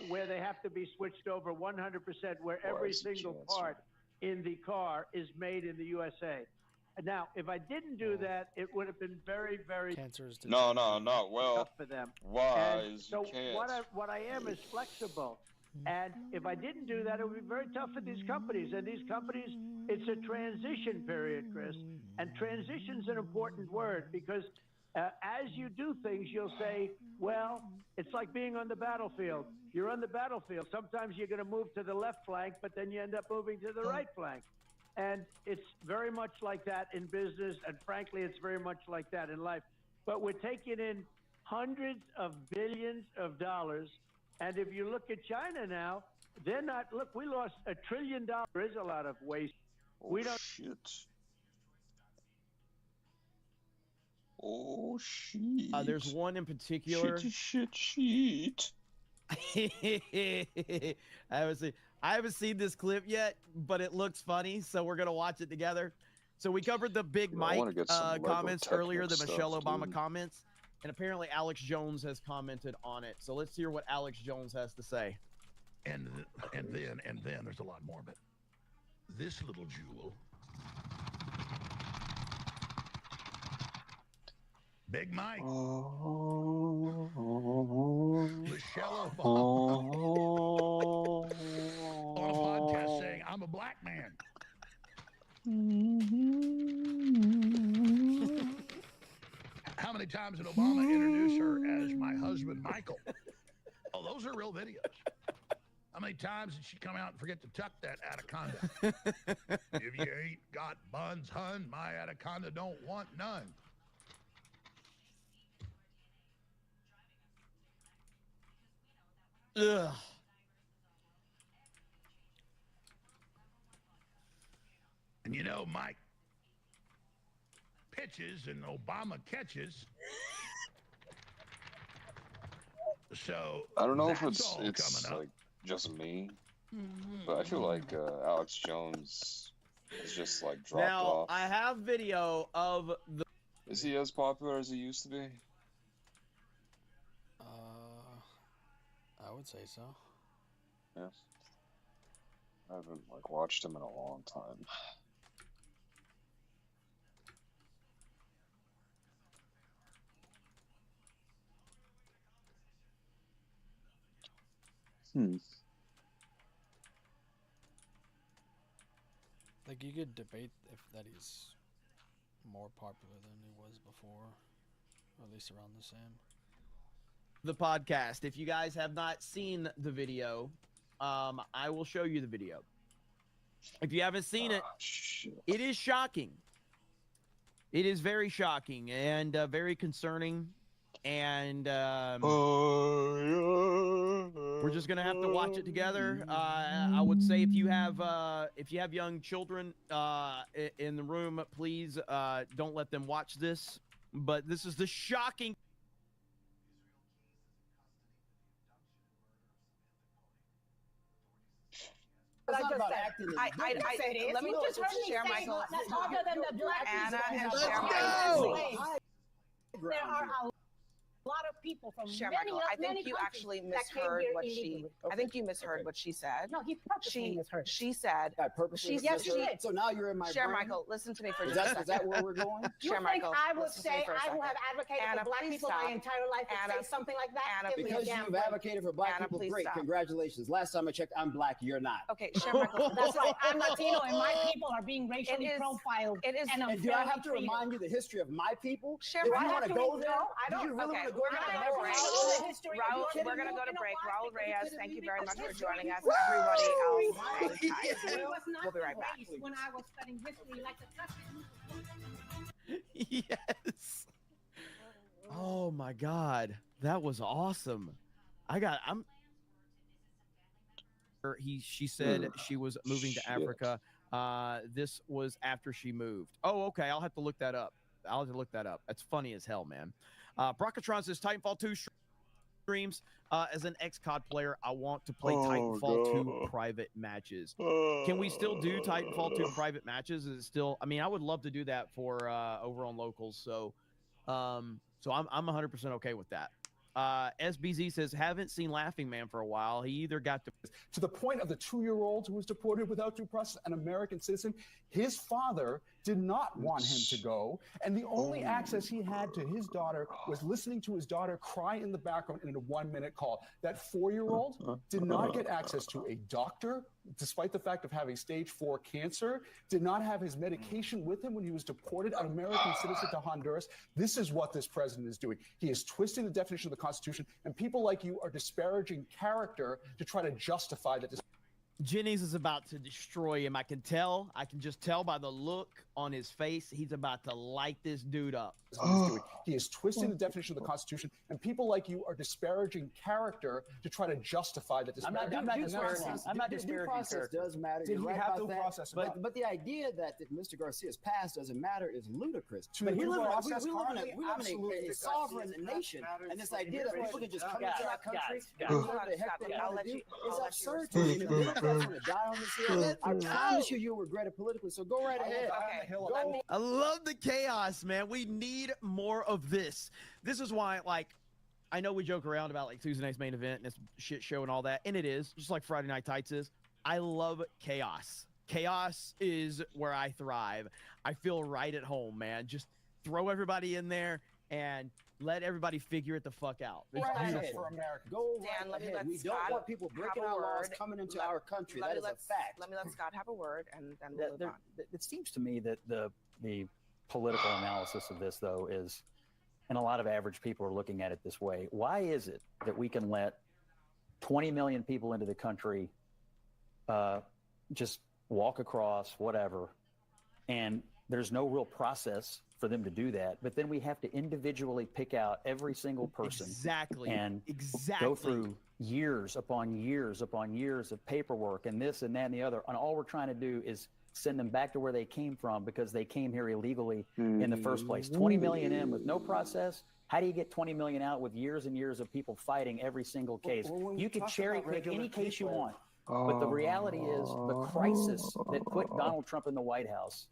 F: where they have to be switched over 100%, where every single part in the car is made in the USA. Now, if I didn't do that, it would have been very, very
A: No. Well,
F: tough for them.
A: wise.
F: So
A: you can't.
F: what I am is flexible. And if I didn't do that, it would be very tough for these companies. And these companies, it's a transition period, Chris. And transition's an important word because as you do things, you'll say, well, it's like being on the battlefield. You're on the battlefield. Sometimes you're going to move to the left flank, but then you end up moving to the right flank. And it's very much like that in business. And frankly, it's very much like that in life. But we're taking in hundreds of billions of dollars. And if you look at China now, they're not, look, we lost $1 trillion. There is a lot of waste. We don't.
A: Shit. Oh, shit.
D: There's one in particular.
A: Shit.
D: I haven't seen this clip yet, but it looks funny, so we're gonna watch it together. So we covered the Big Mike comments earlier, the Michelle Obama comments, and apparently Alex Jones has commented on it. So let's hear what Alex Jones has to say.
J: And then there's a lot more of it. This little jewel, Big Mike, Michelle Obama, on a podcast saying, I'm a black man. How many times did Obama introduce her as my husband, Michael? Oh, those are real videos. How many times did she come out and forget to tuck that anaconda? If you ain't got buns, hun, my anaconda don't want none.
D: Ugh.
J: And you know, Mike pitches and Obama catches. So
A: I don't know if
J: that's
A: it's
J: all coming up.
A: like just me, but I feel like Alex Jones is just like dropped
D: Now,
A: off.
D: I have video of the.
A: Is he as popular as he used to be?
B: I would say so.
A: Yeah. I haven't like watched him in a long time.
B: Like, you could debate if that he's more popular than he was before, or at least around the same.
D: The podcast. If you guys have not seen the video, I will show you the video. If you haven't seen it, it is shocking. It is very shocking and very concerning. And we're just gonna have to watch it together. I would say if you have young children in the room, please don't let them watch this. But this is the shocking.
E: Let me just share Michael. Anna and share Michael.
V: There are a lot of people from
E: Share
V: many,
E: Michael. I
V: many
E: think you
V: countries
E: actually
V: that came
E: misheard
V: here
E: what she.
V: illegally.
E: I think you misheard what she said.
V: No, he purposely misheard.
E: She said.
V: I purposely
E: Yes, she
V: misheard.
E: did.
V: So now you're in my
E: Share
V: brain?
E: Michael. Listen to me for
V: Is
E: just a
V: that-
E: second.
V: is that where we're going? You
E: Share
V: think
E: Michael.
V: I would
E: listen to me
V: say
E: for a
V: I who
E: second.
V: have advocated
E: Anna,
V: for black
E: please
V: people
E: stop.
V: my entire life would
E: Anna,
V: say something like that?
E: Anna,
V: Give me a
E: please.
V: damn
W: You've
V: break.
W: advocated for black
E: Anna,
W: people.
E: please
W: Great.
E: stop.
W: Congratulations. Last time I checked, I'm black. You're not.
E: Okay, share Michael.
V: That's right. I'm Latino, and my people are being racially profiled.
E: It is.
V: and
W: And do I have to remind you the history of my people?
E: Share
W: If
E: Michael.
W: you want to go there,
V: No, I
W: do you
V: don't.
W: really
E: Okay,
W: want to go
E: we're
W: there?
E: gonna
W: I
E: go to
W: never
E: break.
W: heard of the history. Are you
E: Raul,
W: kidding
E: we're gonna
W: me?
E: go to break. Raul Reyes, thank you very much for joining us.
V: History.
E: Everybody else,
V: History.
E: hang tight.
V: It was not
E: We'll be right
V: the
E: back.
V: race when I was studying history like the country.
D: Yes. Oh my God, that was awesome. She said she was moving to Africa. This was after she moved. Oh, okay. I'll have to look that up. That's funny as hell, man. Brockatron says Titanfall 2 streams. As an ex-COD player, I want to play Titanfall 2 private matches. Can we still do Titanfall 2 private matches? Is it still? I mean, I would love to do that for over on locals. So I'm 100% okay with that. SBZ says, haven't seen Laughing Man for a while. He either got
L: to the point of the 2-year-old who was deported without due process, an American citizen. His father did not want him to go, and the only access he had to his daughter was listening to his daughter cry in the background in a 1-minute call. That 4-year-old did not get access to a doctor, despite the fact of having stage 4 cancer, did not have his medication with him when he was deported, an American citizen, to Honduras. This is what this president is doing. He is twisting the definition of the Constitution, and people like you are disparaging character to try to justify that.
D: Jennings is about to destroy him. I can tell. I can just tell by the look on his face. He's about to light this dude up.
L: He is twisting the definition of the Constitution, and people like you are disparaging character to try to justify that.
M: I'm not disparaging
L: Due process
M: character.
L: does matter.
M: Did
L: You're
M: he
L: right
M: have
L: about
M: due
L: that.
M: process? But the idea that Mr. Garcia's past doesn't matter is ludicrous.
L: To
M: But
L: the
M: we live
L: process,
M: in
L: Carly,
M: a
L: absolutely.
M: a sovereign nation, and this idea that people can just come
U: Guys,
M: into our country
U: guys,
M: and do
U: guys.
M: whatever the heck they
U: I'll
M: want
U: let
M: to do
U: you-
M: is
U: I'll let you
M: absurd
U: respond.
M: to me. And if Democrats want to die on this hill, I promise you'll regret it politically. So go right ahead. Go.
D: I love the chaos, man. We need more of this. This is why, like, I know we joke around about like Tuesday night's main event and this shit show and all that, and it is just like Friday Night Tights is. I love chaos. Chaos is where I thrive. I feel right at home, man. Just throw everybody in there and let everybody figure it the fuck out. It's
M: Right
D: beautiful.
M: ahead.
L: For Americans.
M: Go
O: Dan,
M: right
O: let me
M: ahead.
O: let
M: We don't
O: Scott
M: want people breaking
O: have a
M: our laws
O: word.
M: coming into
O: Let-
M: our country.
O: let
M: That
O: me
M: is a
O: let-
M: fact.
O: Let me let Scott have a word, and then we'll move on.
X: It seems to me that the political analysis of this, though, is, and a lot of average people are looking at it this way. Why is it that we can let 20 million people into the country just walk across, whatever, and there's no real process for them to do that, but then we have to individually pick out every single person and go through years upon years upon years of paperwork and this and that and the other, and all we're trying to do is send them back to where they came from because they came here illegally in the first place. 20 million in with no process. How do you get 20 million out with years and years of people fighting every single case? You could cherry pick any case you want, but the reality is the crisis that put Donald Trump in the White House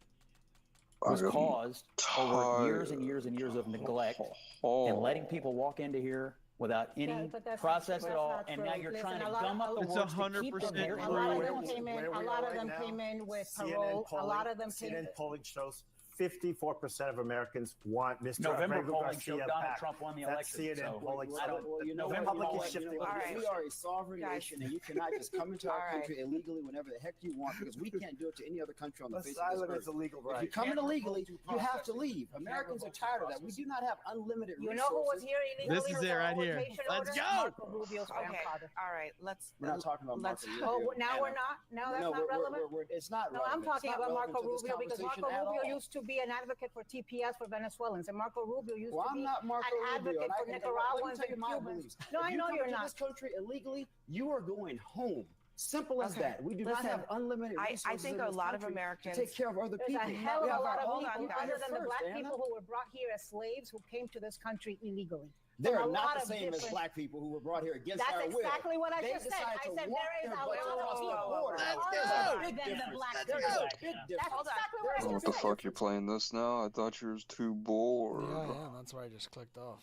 X: was caused over years and years and years of neglect and letting people walk into here without any process at all, and now you're trying to gum up the
D: It's
M: works to
D: 100%
M: keep them here.
V: A lot of them came in. A lot of them came in with parole. A lot of them came in.
K: CNN polling shows 54% of Americans want Mr.
X: November
K: Rodrigo
X: polling
K: Garcia
X: showed Donald
K: back.
X: Trump won the
K: That's
X: election,
K: CNN
X: so
K: polling.
X: I don't-
M: Well, you know
K: The
M: what?
K: public
M: You know
K: is
M: what?
K: shifting.
M: You know what?
O: All
M: We
O: right.
M: are a sovereign
O: Guys.
M: nation, and you cannot just come into our
O: All right.
M: country illegally whenever the heck you want, because we can't do it to any other country on the face of
K: Asylum
M: this
K: is
M: earth.
K: a legal
M: If
K: right.
M: you come in
K: Can't
M: illegally,
K: revoke due
M: you have to
K: process.
M: leave. Americans are tired of that. We do not have unlimited
V: You
M: resources.
V: know who was here illegally?
D: This is it right here. Let's go.
V: Marco Rubio's
O: Okay,
V: grandfather.
O: all right, let's.
M: We're not talking about
O: let's.
M: Marco Rubio.
V: Oh, now
M: Anna.
V: we're not. Now that's
M: No,
V: not relevant.
M: it's not
V: No,
M: relevant.
V: I'm
M: It's
V: talking
M: not
V: about
M: relevant
V: Marco
M: to this
V: Rubio because Marco
M: conversation at
V: Rubio
M: all.
V: used to be an advocate for TPS for Venezuelans, and Marco Rubio used
M: Well,
V: to
M: I'm
V: be
M: not Marco
V: an
M: Rubio.
V: advocate
M: and
V: for
M: let me
V: Nicaraguans
M: tell you
V: and
M: my
V: Cubans.
M: beliefs.
V: No,
M: If
V: I
M: you
V: know
M: come
V: you're
M: into
V: not.
M: this country illegally, you are going home. Simple as
O: Okay.
M: that. We do not
O: Listen,
M: have unlimited
O: I
M: resources
O: think
M: in
O: a
M: this
O: lot of
M: country
O: Americans-
M: to take care of other
V: There's
M: people.
V: a hell of
M: We
V: a
M: have
V: lot
M: our
V: of
M: own
V: people,
M: people
V: other than the
M: first,
V: black
M: Anna.
V: people who were brought here as slaves who came to this country illegally.
M: They're
V: From a
M: not
V: lot
M: the
V: of
M: same as
V: different-
M: black people who were brought here against
V: That's
M: our will.
V: exactly what I
M: They
V: just said.
M: decided
V: I
M: to
V: said
M: walk
V: there is
M: their
V: a
M: butts
V: lot
M: across
V: of
M: the
V: people
M: border.
V: other
M: There's a big
V: than the
M: difference.
V: black
M: There
V: people.
M: is a big
V: That's
M: difference.
V: exactly what I
A: What
V: just
A: the
V: said.
A: fuck, you're playing this now? I thought you was too bored.
B: Yeah, that's why I just clicked off.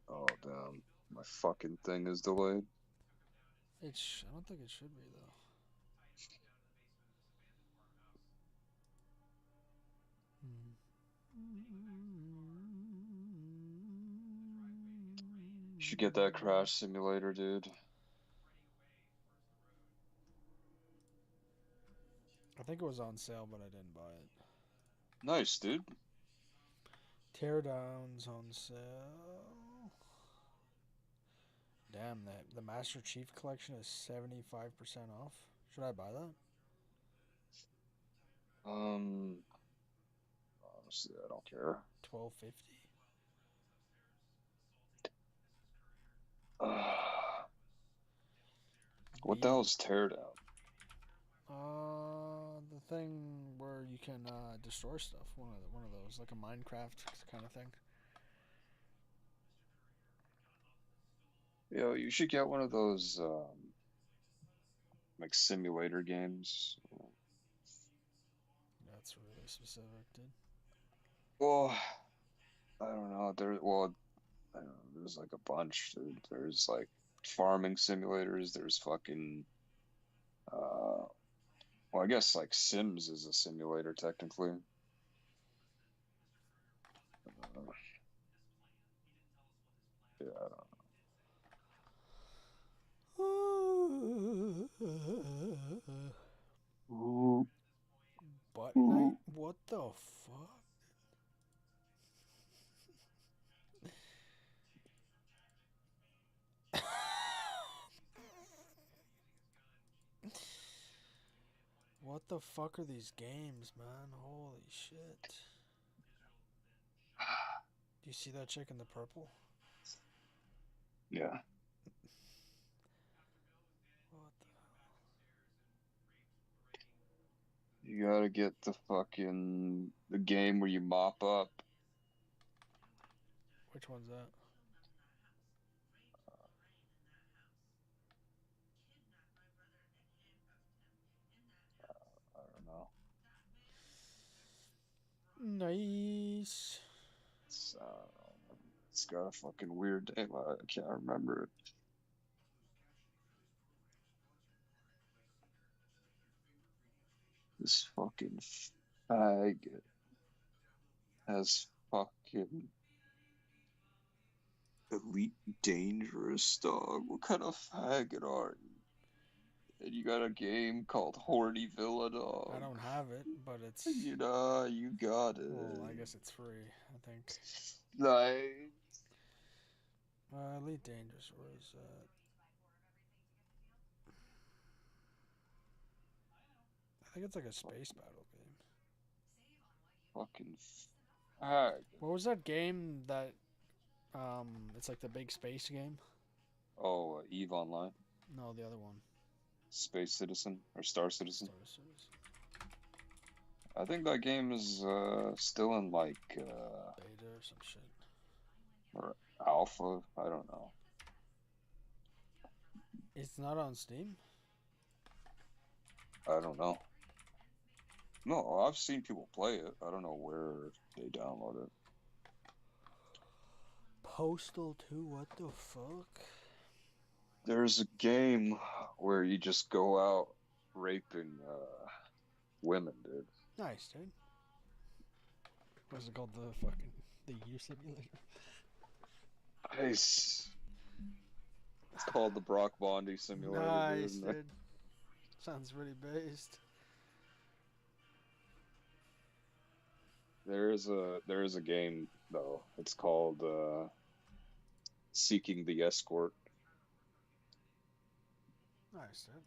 A: Oh damn, my fucking thing is delayed.
B: I don't think it should be though.
A: You should get that Crash Simulator, dude.
B: I think it was on sale, but I didn't buy it.
A: Nice, dude.
B: Teardowns on sale. Damn, the Master Chief Collection is 75% off. Should I buy that?
A: Honestly, I don't care.
B: $12.50.
A: What the hell is Teardown?
B: The thing where you can destroy stuff. One of those, like a Minecraft kind of thing.
A: Yo, you should get one of those like simulator games.
B: That's really specific, dude.
A: Well, I don't know. I don't know, there's like a bunch. Dude. There's like farming simulators. There's fucking. Well, I guess like Sims is a simulator technically. Yeah, I don't know.
B: But night? What the fuck? What the fuck are these games, man? Holy shit. Do you see that chick in the purple?
A: Yeah.
B: What the hell?
A: You gotta get the game where you mop up.
B: Which one's that?
A: I don't know.
B: Nice.
A: It's got a fucking weird name. I can't remember it. This fucking faggot has fucking Elite Dangerous, dog. What kind of faggot are you? And you got a game called Horny Villa, dog.
B: I don't have it, but it's...
A: You know, you got it.
B: Well, I guess it's free, I think.
A: Nice.
B: Elite Dangerous, where is that? I think it's like a space battle game.
A: Fucking fag.
B: What was that game that, it's like the big space game?
A: Oh, EVE Online.
B: No, the other one.
A: Space Citizen or Star Citizen.
B: Star Citizen.
A: I think that game is still in like
B: Beta or some shit.
A: Or alpha. I don't know.
B: It's not on Steam?
A: I don't know. No, I've seen people play it. I don't know where they download it.
B: Postal 2, what the fuck?
A: There's a game where you just go out raping women, dude.
B: Nice, dude. What's it called? The U simulator?
A: Nice. It's called the Brock Bondi Simulator.
B: Nice,
A: dude.
B: dude. Sounds really based.
A: There is a game though. It's called Seeking the Escort.
B: Nice, dude.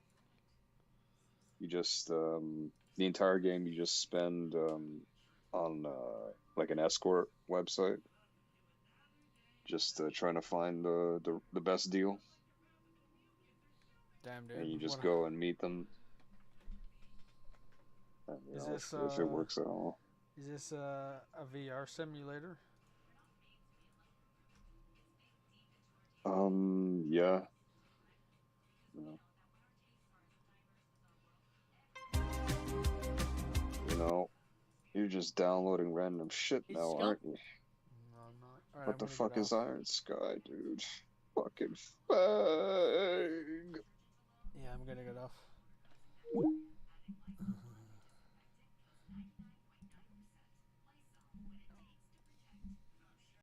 A: You just the entire game you just spend on like an escort website, just trying to find the best deal.
B: Damn, dude.
A: And you just go and meet them. And,
B: Is
A: know,
B: this
A: if it works at all.
B: Is this a VR simulator?
A: Yeah. You know, you're just downloading random shit now, aren't you?
B: No, I'm not. All right,
A: What
B: I'm
A: the
B: gonna
A: fuck
B: get
A: is
B: off.
A: Iron Sky, dude? Fucking fag.
B: Yeah, I'm gonna get off.